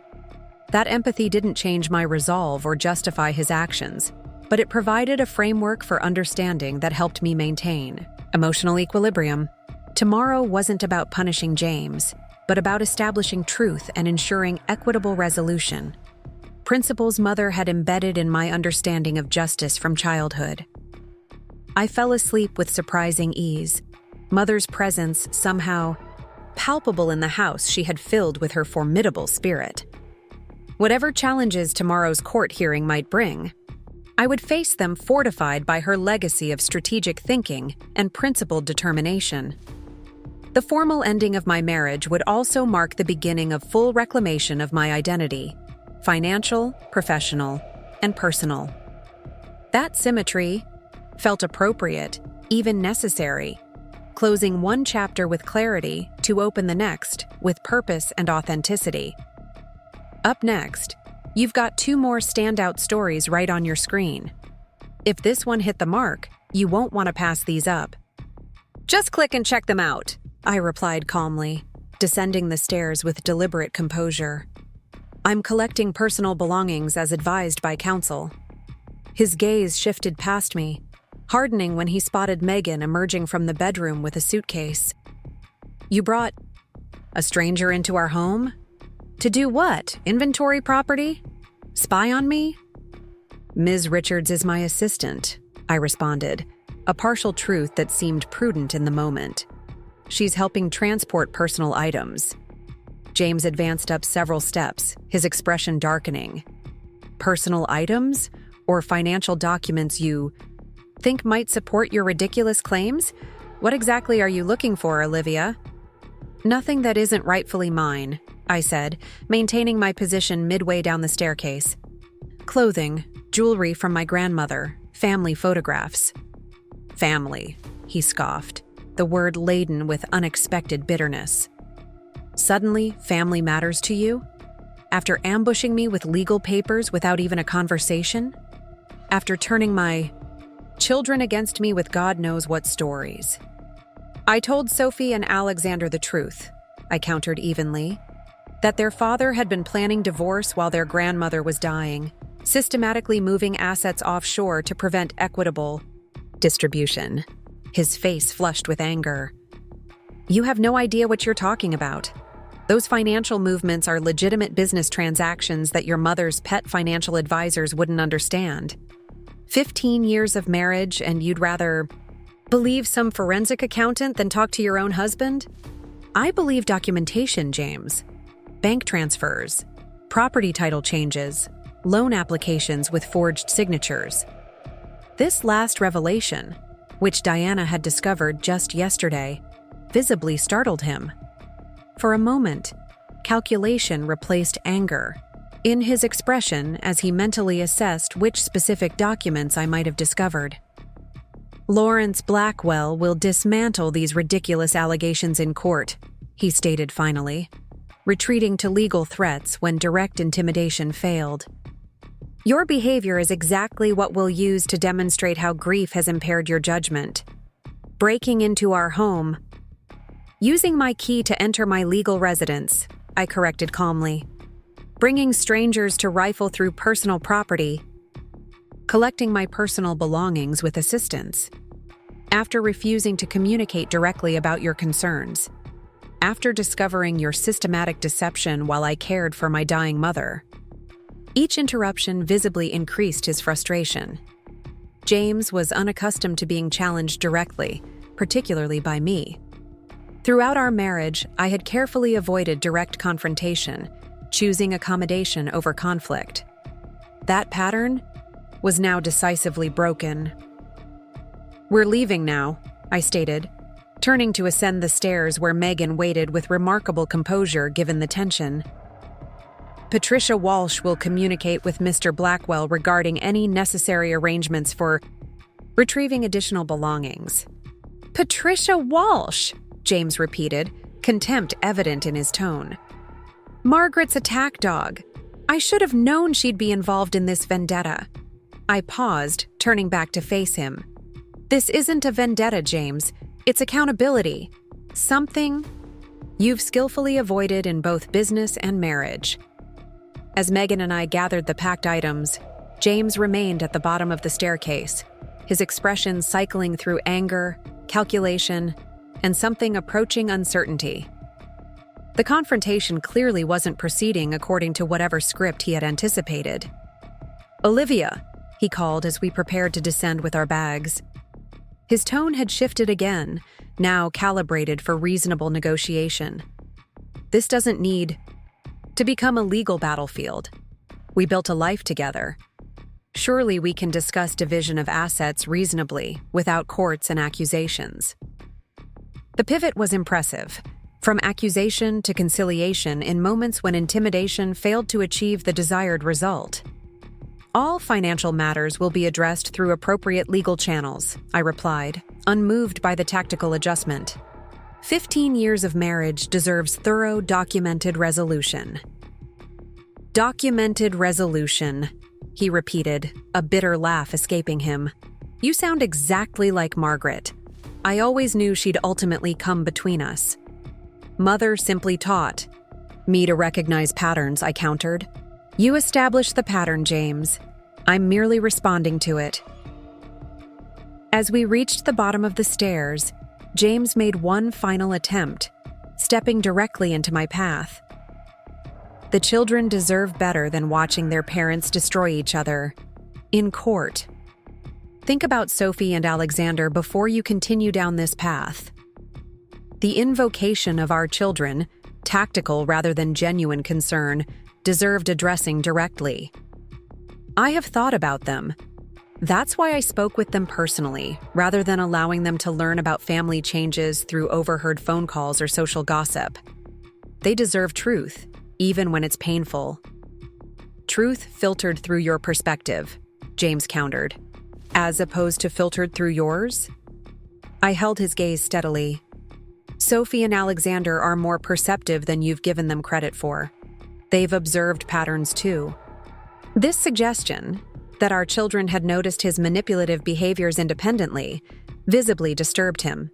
That empathy didn't change my resolve or justify his actions, but it provided a framework for understanding that helped me maintain emotional equilibrium. Tomorrow wasn't about punishing James, but about establishing truth and ensuring equitable resolution. Principles Mother had embedded in my understanding of justice from childhood. I fell asleep with surprising ease, Mother's presence somehow palpable in the house she had filled with her formidable spirit. Whatever challenges tomorrow's court hearing might bring, I would face them fortified by her legacy of strategic thinking and principled determination. The formal ending of my marriage would also mark the beginning of full reclamation of my identity, financial, professional, and personal. That symmetry felt appropriate, even necessary, closing one chapter with clarity to open the next with purpose and authenticity. Up next, you've got 2 more standout stories right on your screen. If this one hit the mark, you won't want to pass these up. Just click and check them out, I replied calmly, descending the stairs with deliberate composure. I'm collecting personal belongings as advised by counsel. His gaze shifted past me, hardening when he spotted Megan emerging from the bedroom with a suitcase. You brought a stranger into our home? To do what? Inventory property? Spy on me? Ms. Richards is my assistant, I responded, a partial truth that seemed prudent in the moment. She's helping transport personal items. James advanced up several steps, his expression darkening. Personal items? Or financial documents you think might support your ridiculous claims? What exactly are you looking for, Olivia? Nothing that isn't rightfully mine, I said, maintaining my position midway down the staircase. Clothing, jewelry from my grandmother, family photographs. Family, he scoffed, the word laden with unexpected bitterness. Suddenly, family matters to you? After ambushing me with legal papers without even a conversation? After turning my children against me with God knows what stories? I told Sophie and Alexander the truth, I countered evenly, that their father had been planning divorce while their grandmother was dying, systematically moving assets offshore to prevent equitable distribution. His face flushed with anger. You have no idea what you're talking about. Those financial movements are legitimate business transactions that your mother's pet financial advisors wouldn't understand. 15 years of marriage and you'd rather believe some forensic accountant than talk to your own husband? I believe documentation, James. Bank transfers, property title changes, loan applications with forged signatures. This last revelation, which Diana had discovered just yesterday, visibly startled him. For a moment, calculation replaced anger in his expression as he mentally assessed which specific documents I might have discovered. Lawrence Blackwell will dismantle these ridiculous allegations in court, he stated finally, retreating to legal threats when direct intimidation failed. Your behavior is exactly what we'll use to demonstrate how grief has impaired your judgment. Breaking into our home, using my key to enter my legal residence, I corrected calmly. Bringing strangers to rifle through personal property, collecting my personal belongings with assistance. After refusing to communicate directly about your concerns. After discovering your systematic deception while I cared for my dying mother. Each interruption visibly increased his frustration. James was unaccustomed to being challenged directly, particularly by me. Throughout our marriage, I had carefully avoided direct confrontation, choosing accommodation over conflict. That pattern was now decisively broken. We're leaving now, I stated, turning to ascend the stairs where Megan waited with remarkable composure given the tension. Patricia Walsh will communicate with Mr. Blackwell regarding any necessary arrangements for retrieving additional belongings. Patricia Walsh, James repeated, contempt evident in his tone. Margaret's attack dog. I should have known she'd be involved in this vendetta. I paused, turning back to face him. This isn't a vendetta, James. It's accountability. Something you've skillfully avoided in both business and marriage. As Megan and I gathered the packed items, James remained at the bottom of the staircase, his expression cycling through anger, calculation, and something approaching uncertainty. The confrontation clearly wasn't proceeding according to whatever script he had anticipated. "Olivia," he called as we prepared to descend with our bags. His tone had shifted again, now calibrated for reasonable negotiation. "This doesn't need to become a legal battlefield. We built a life together. Surely we can discuss division of assets reasonably, without courts and accusations." The pivot was impressive. From accusation to conciliation in moments when intimidation failed to achieve the desired result. "All financial matters will be addressed through appropriate legal channels," I replied, unmoved by the tactical adjustment. 15 years of marriage deserves thorough, documented resolution. "Documented resolution," he repeated, a bitter laugh escaping him. "You sound exactly like Margaret. I always knew she'd ultimately come between us." "Mother simply taught me to recognize patterns," I countered. "You established the pattern, James. I'm merely responding to it." As we reached the bottom of the stairs, James made one final attempt, stepping directly into my path. "The children deserve better than watching their parents destroy each other. In court. Think about Sophie and Alexander before you continue down this path. The invocation of our children, tactical rather than genuine concern, deserved addressing directly. I have thought about them. That's why I spoke with them personally, rather than allowing them to learn about family changes through overheard phone calls or social gossip. They deserve truth, even when it's painful." "Truth filtered through your perspective," James countered. "As opposed to filtered through yours?" I held his gaze steadily. "Sophie and Alexander are more perceptive than you've given them credit for. They've observed patterns too." This suggestion, that our children had noticed his manipulative behaviors independently, visibly disturbed him.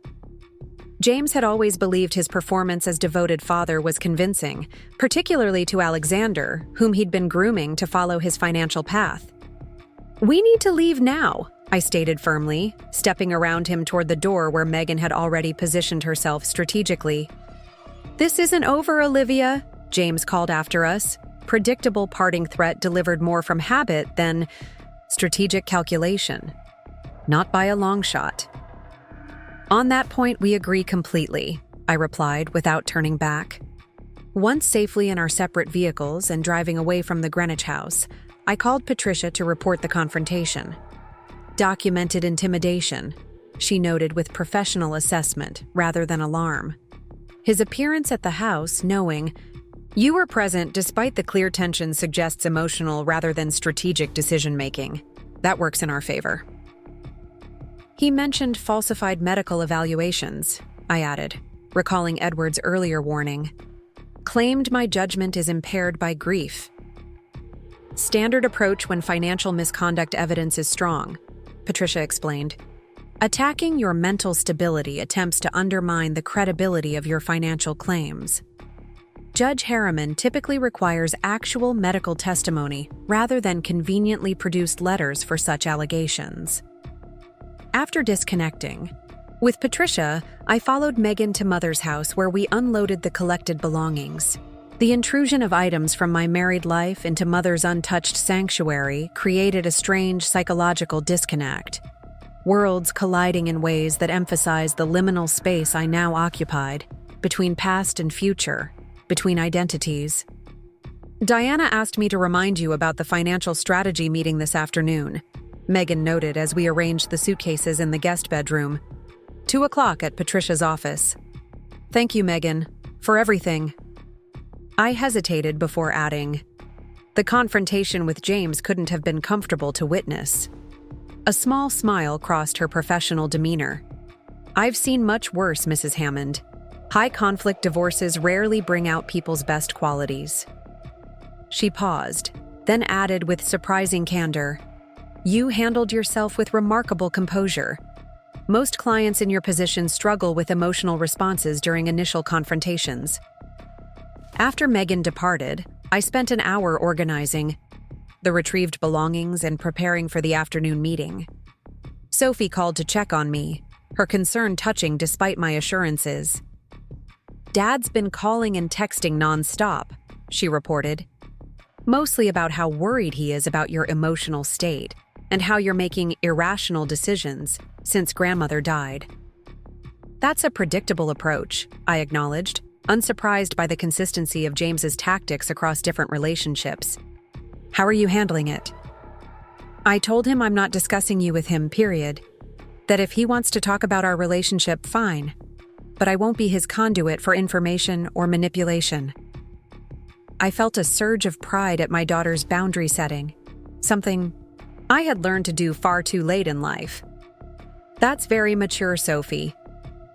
James had always believed his performance as devoted father was convincing, particularly to Alexander, whom he'd been grooming to follow his financial path. "We need to leave now," I stated firmly, stepping around him toward the door where Megan had already positioned herself strategically. "This isn't over, Olivia," James called after us. Predictable parting threat delivered more from habit than strategic calculation. Not by a long shot. "On that point, we agree completely," I replied without turning back. Once safely in our separate vehicles and driving away from the Greenwich house, I called Patricia to report the confrontation. "Documented intimidation," she noted with professional assessment rather than alarm. His appearance at the house, knowing, "You were present despite the clear tension," suggests emotional rather than strategic decision-making. That works in our favor. "He mentioned falsified medical evaluations," I added, recalling Edward's earlier warning. "Claimed my judgment is impaired by grief. Standard approach when financial misconduct evidence is strong," Patricia explained. "Attacking your mental stability attempts to undermine the credibility of your financial claims. Judge Harriman typically requires actual medical testimony rather than conveniently produced letters for such allegations." After disconnecting, with Patricia, I followed Megan to Mother's house where we unloaded the collected belongings. The intrusion of items from my married life into Mother's untouched sanctuary created a strange psychological disconnect. Worlds colliding in ways that emphasized the liminal space I now occupied, between past and future, between identities. "Diana asked me to remind you about the financial strategy meeting this afternoon," Megan noted as we arranged the suitcases in the guest bedroom. 2:00 at Patricia's office. "Thank you, Megan, for everything." I hesitated before adding, "The confrontation with James couldn't have been comfortable to witness." A small smile crossed her professional demeanor. "I've seen much worse, Mrs. Hammond. High-conflict divorces rarely bring out people's best qualities." She paused, then added with surprising candor, "You handled yourself with remarkable composure. Most clients in your position struggle with emotional responses during initial confrontations." After Megan departed, I spent an hour organizing the retrieved belongings and preparing for the afternoon meeting. Sophie called to check on me, her concern touching despite my assurances. "Dad's been calling and texting nonstop," she reported. "Mostly about how worried he is about your emotional state and how you're making irrational decisions since grandmother died." "That's a predictable approach," I acknowledged, unsurprised by the consistency of James's tactics across different relationships. "How are you handling it?" "I told him I'm not discussing you with him, period. That if he wants to talk about our relationship, fine. But I won't be his conduit for information or manipulation." I felt a surge of pride at my daughter's boundary setting, something I had learned to do far too late in life. "That's very mature, Sophie.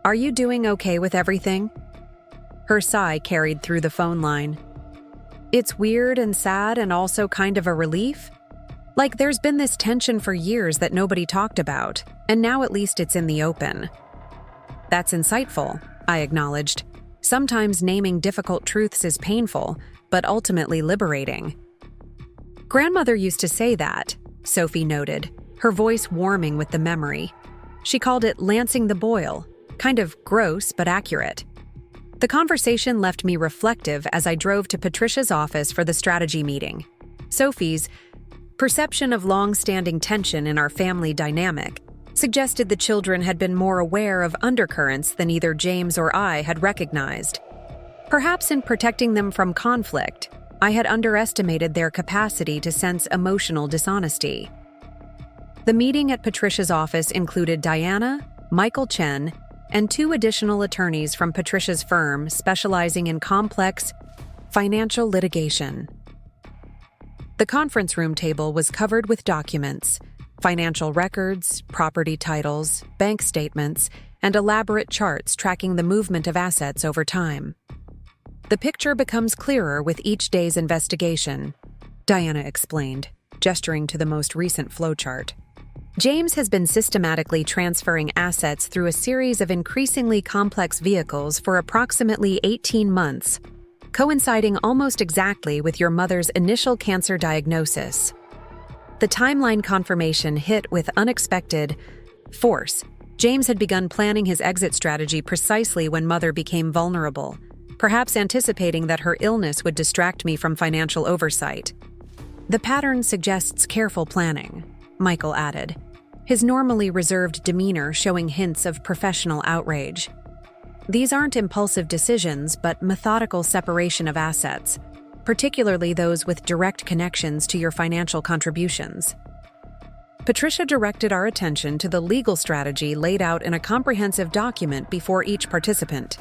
Are you doing okay with everything?" Her sigh carried through the phone line. "It's weird and sad and also kind of a relief. Like there's been this tension for years that nobody talked about, and now at least it's in the open." "That's insightful," I acknowledged. "Sometimes naming difficult truths is painful, but ultimately liberating." "Grandmother used to say that," Sophie noted, her voice warming with the memory. She called it lancing the boil, kind of gross but accurate. The conversation left me reflective as I drove to Patricia's office for the strategy meeting. Sophie's perception of long-standing tension in our family dynamic suggested the children had been more aware of undercurrents than either James or I had recognized. Perhaps in protecting them from conflict, I had underestimated their capacity to sense emotional dishonesty. The meeting at Patricia's office included Diana, Michael Chen, and 2 additional attorneys from Patricia's firm specializing in complex financial litigation. The conference room table was covered with documents, financial records, property titles, bank statements, and elaborate charts tracking the movement of assets over time. "The picture becomes clearer with each day's investigation," Diana explained, gesturing to the most recent flowchart. "James has been systematically transferring assets through a series of increasingly complex vehicles for approximately 18 months, coinciding almost exactly with your mother's initial cancer diagnosis. The timeline confirmation hit with unexpected force. James had begun planning his exit strategy precisely when Mother became vulnerable, perhaps anticipating that her illness would distract me from financial oversight. The pattern suggests careful planning," Michael added, his normally reserved demeanor showing hints of professional outrage. "These aren't impulsive decisions, but methodical separation of assets, particularly those with direct connections to your financial contributions." Patricia directed our attention to the legal strategy laid out in a comprehensive document before each participant.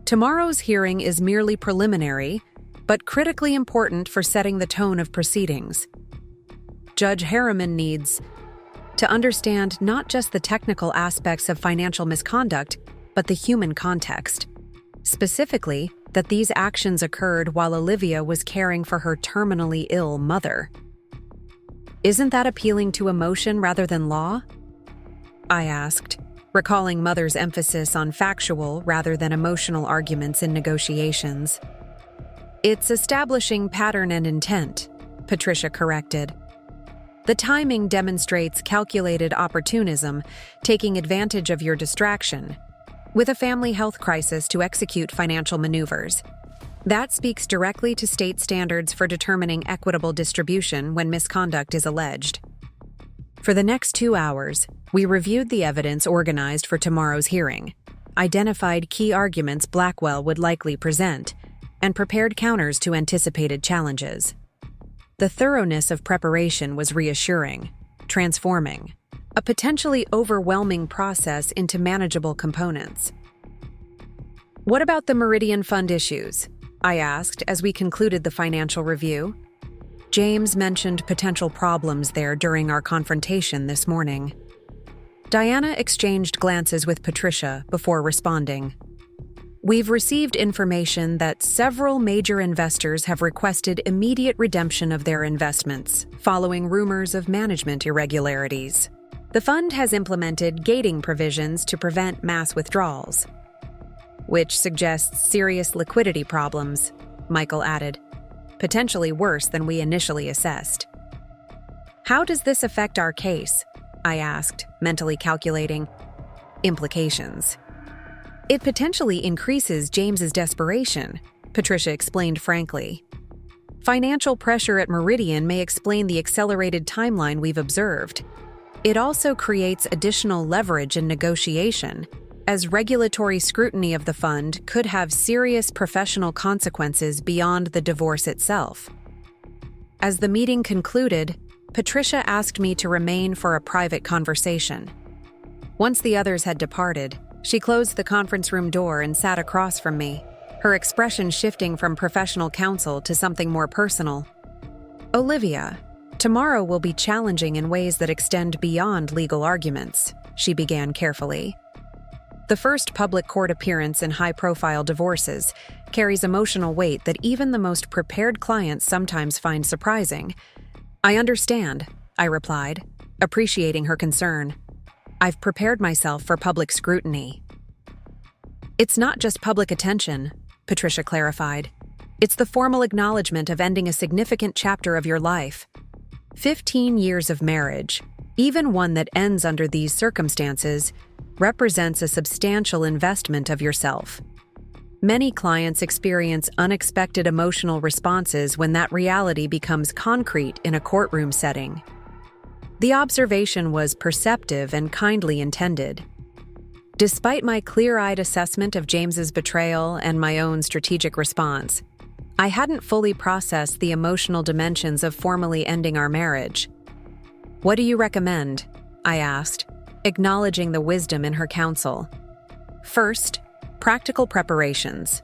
"Tomorrow's hearing is merely preliminary, but critically important for setting the tone of proceedings. Judge Harriman needs to understand not just the technical aspects of financial misconduct, but the human context. Specifically, that these actions occurred while Olivia was caring for her terminally ill mother." "Isn't that appealing to emotion rather than law?" I asked, recalling Mother's emphasis on factual rather than emotional arguments in negotiations. "It's establishing pattern and intent," Patricia corrected. "The timing demonstrates calculated opportunism, taking advantage of your distraction, with a family health crisis to execute financial maneuvers. That speaks directly to state standards for determining equitable distribution when misconduct is alleged." For the next 2 hours, we reviewed the evidence organized for tomorrow's hearing, identified key arguments Blackwell would likely present, and prepared counters to anticipated challenges. The thoroughness of preparation was reassuring, transforming a potentially overwhelming process into manageable components. "What about the Meridian Fund issues?" I asked as we concluded the financial review. James mentioned potential problems there during our confrontation this morning. Diana exchanged glances with Patricia before responding. "We've received information that several major investors have requested immediate redemption of their investments, following rumors of management irregularities. The fund has implemented gating provisions to prevent mass withdrawals, which suggests serious liquidity problems," Michael added, "potentially worse than we initially assessed." "How does this affect our case?" I asked, mentally calculating implications. It potentially increases James's desperation, Patricia explained frankly. Financial pressure at Meridian may explain the accelerated timeline we've observed. It also creates additional leverage in negotiation, as regulatory scrutiny of the fund could have serious professional consequences beyond the divorce itself. As the meeting concluded, Patricia asked me to remain for a private conversation. Once the others had departed, she closed the conference room door and sat across from me, her expression shifting from professional counsel to something more personal. "Olivia, tomorrow will be challenging in ways that extend beyond legal arguments," she began carefully. The first public court appearance in high-profile divorces carries emotional weight that even the most prepared clients sometimes find surprising. "I understand," I replied, appreciating her concern. "I've prepared myself for public scrutiny." "It's not just public attention," Patricia clarified. "It's the formal acknowledgement of ending a significant chapter of your life. 15 years of marriage, even one that ends under these circumstances, represents a substantial investment of yourself. Many clients experience unexpected emotional responses when that reality becomes concrete in a courtroom setting." The observation was perceptive and kindly intended. Despite my clear-eyed assessment of James's betrayal and my own strategic response, I hadn't fully processed the emotional dimensions of formally ending our marriage. "What do you recommend?" I asked, acknowledging the wisdom in her counsel. "First, practical preparations.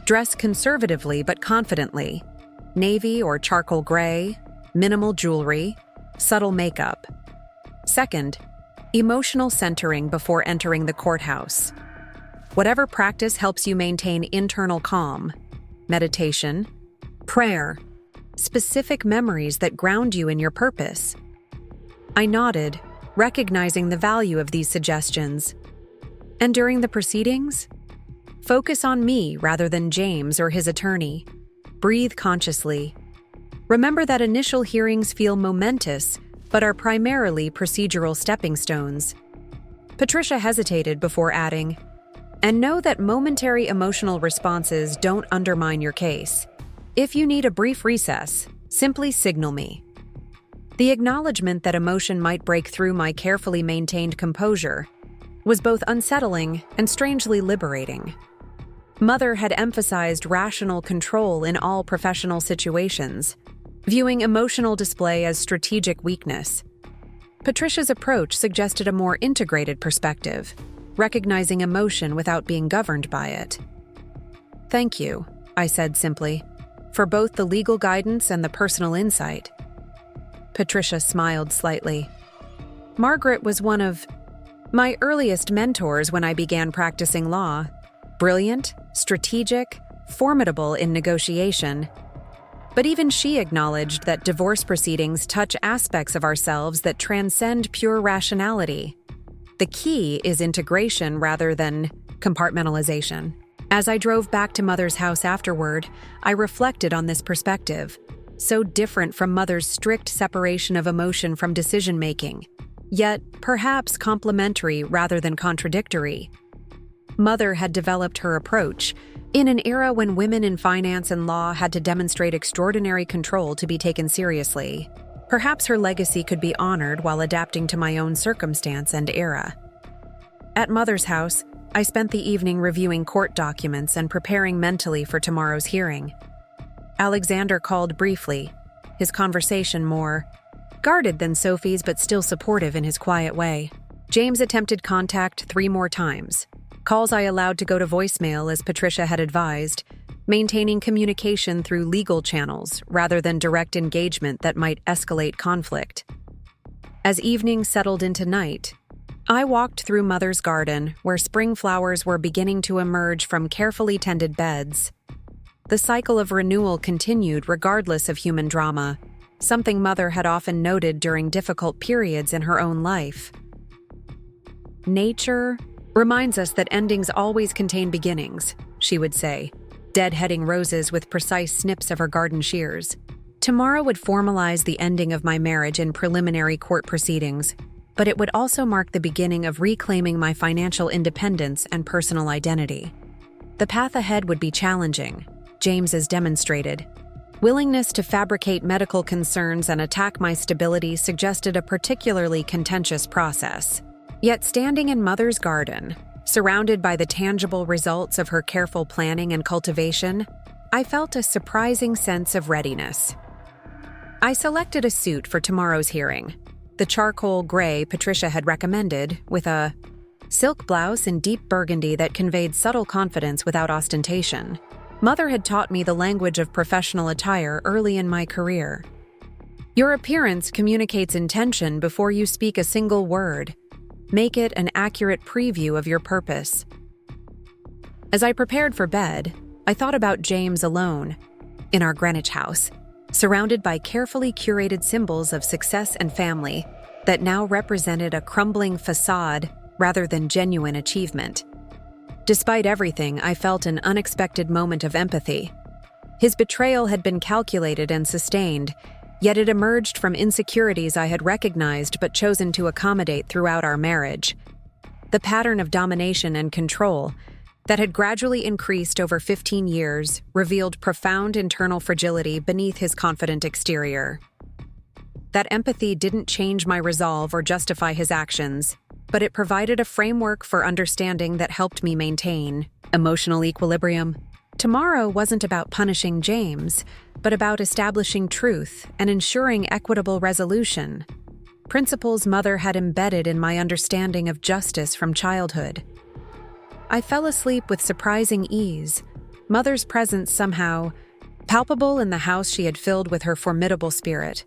Dress conservatively but confidently. Navy or charcoal gray, minimal jewelry, subtle makeup. Second, emotional centering before entering the courthouse. Whatever practice helps you maintain internal calm. Meditation, prayer, specific memories that ground you in your purpose." I nodded, recognizing the value of these suggestions. "And during the proceedings? Focus on me rather than James or his attorney. Breathe consciously. Remember that initial hearings feel momentous, but are primarily procedural stepping stones." Patricia hesitated before adding, "And know that momentary emotional responses don't undermine your case. If you need a brief recess, simply signal me." The acknowledgement that emotion might break through my carefully maintained composure was both unsettling and strangely liberating. Mother had emphasized rational control in all professional situations, viewing emotional display as strategic weakness. Patricia's approach suggested a more integrated perspective, recognizing emotion without being governed by it. "Thank you," I said simply, "for both the legal guidance and the personal insight." Patricia smiled slightly. "Margaret was one of my earliest mentors when I began practicing law. Brilliant, strategic, formidable in negotiation. But even she acknowledged that divorce proceedings touch aspects of ourselves that transcend pure rationality. The key is integration rather than compartmentalization." As I drove back to Mother's house afterward, I reflected on this perspective, so different from Mother's strict separation of emotion from decision-making, yet perhaps complementary rather than contradictory. Mother had developed her approach in an era when women in finance and law had to demonstrate extraordinary control to be taken seriously. Perhaps her legacy could be honored while adapting to my own circumstance and era. At Mother's house, I spent the evening reviewing court documents and preparing mentally for tomorrow's hearing. Alexander called briefly, his conversation more guarded than Sophie's but still supportive in his quiet way. James attempted contact 3 more times. Calls I allowed to go to voicemail as Patricia had advised, maintaining communication through legal channels rather than direct engagement that might escalate conflict. As evening settled into night, I walked through Mother's garden where spring flowers were beginning to emerge from carefully tended beds. The cycle of renewal continued regardless of human drama, something Mother had often noted during difficult periods in her own life. "Nature reminds us that endings always contain beginnings," she would say, deadheading roses with precise snips of her garden shears. Tomorrow would formalize the ending of my marriage in preliminary court proceedings, but it would also mark the beginning of reclaiming my financial independence and personal identity. The path ahead would be challenging, James has demonstrated. Willingness to fabricate medical concerns and attack my stability suggested a particularly contentious process. Yet standing in Mother's garden, surrounded by the tangible results of her careful planning and cultivation, I felt a surprising sense of readiness. I selected a suit for tomorrow's hearing, the charcoal gray Patricia had recommended, with a silk blouse in deep burgundy that conveyed subtle confidence without ostentation. Mother had taught me the language of professional attire early in my career. Your appearance communicates intention before you speak a single word. Make it an accurate preview of your purpose. As I prepared for bed, I thought about James alone, in our Greenwich house, surrounded by carefully curated symbols of success and family that now represented a crumbling facade rather than genuine achievement. Despite everything, I felt an unexpected moment of empathy. His betrayal had been calculated and sustained, yet it emerged from insecurities I had recognized but chosen to accommodate throughout our marriage. The pattern of domination and control that had gradually increased over 15 years revealed profound internal fragility beneath his confident exterior. That empathy didn't change my resolve or justify his actions, but it provided a framework for understanding that helped me maintain emotional equilibrium. Tomorrow wasn't about punishing James, but about establishing truth and ensuring equitable resolution, principles Mother had embedded in my understanding of justice from childhood. I fell asleep with surprising ease, Mother's presence somehow palpable in the house she had filled with her formidable spirit.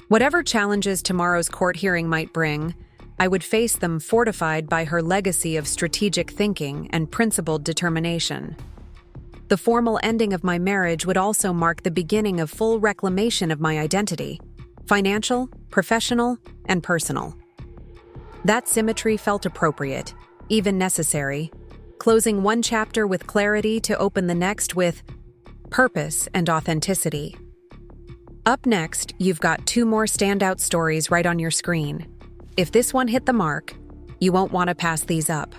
Whatever challenges tomorrow's court hearing might bring, I would face them fortified by her legacy of strategic thinking and principled determination. The formal ending of my marriage would also mark the beginning of full reclamation of my identity, financial, professional, and personal. That symmetry felt appropriate, even necessary, closing one chapter with clarity to open the next with purpose and authenticity. Up next, you've got 2 more standout stories right on your screen. If this one hit the mark, you won't want to pass these up.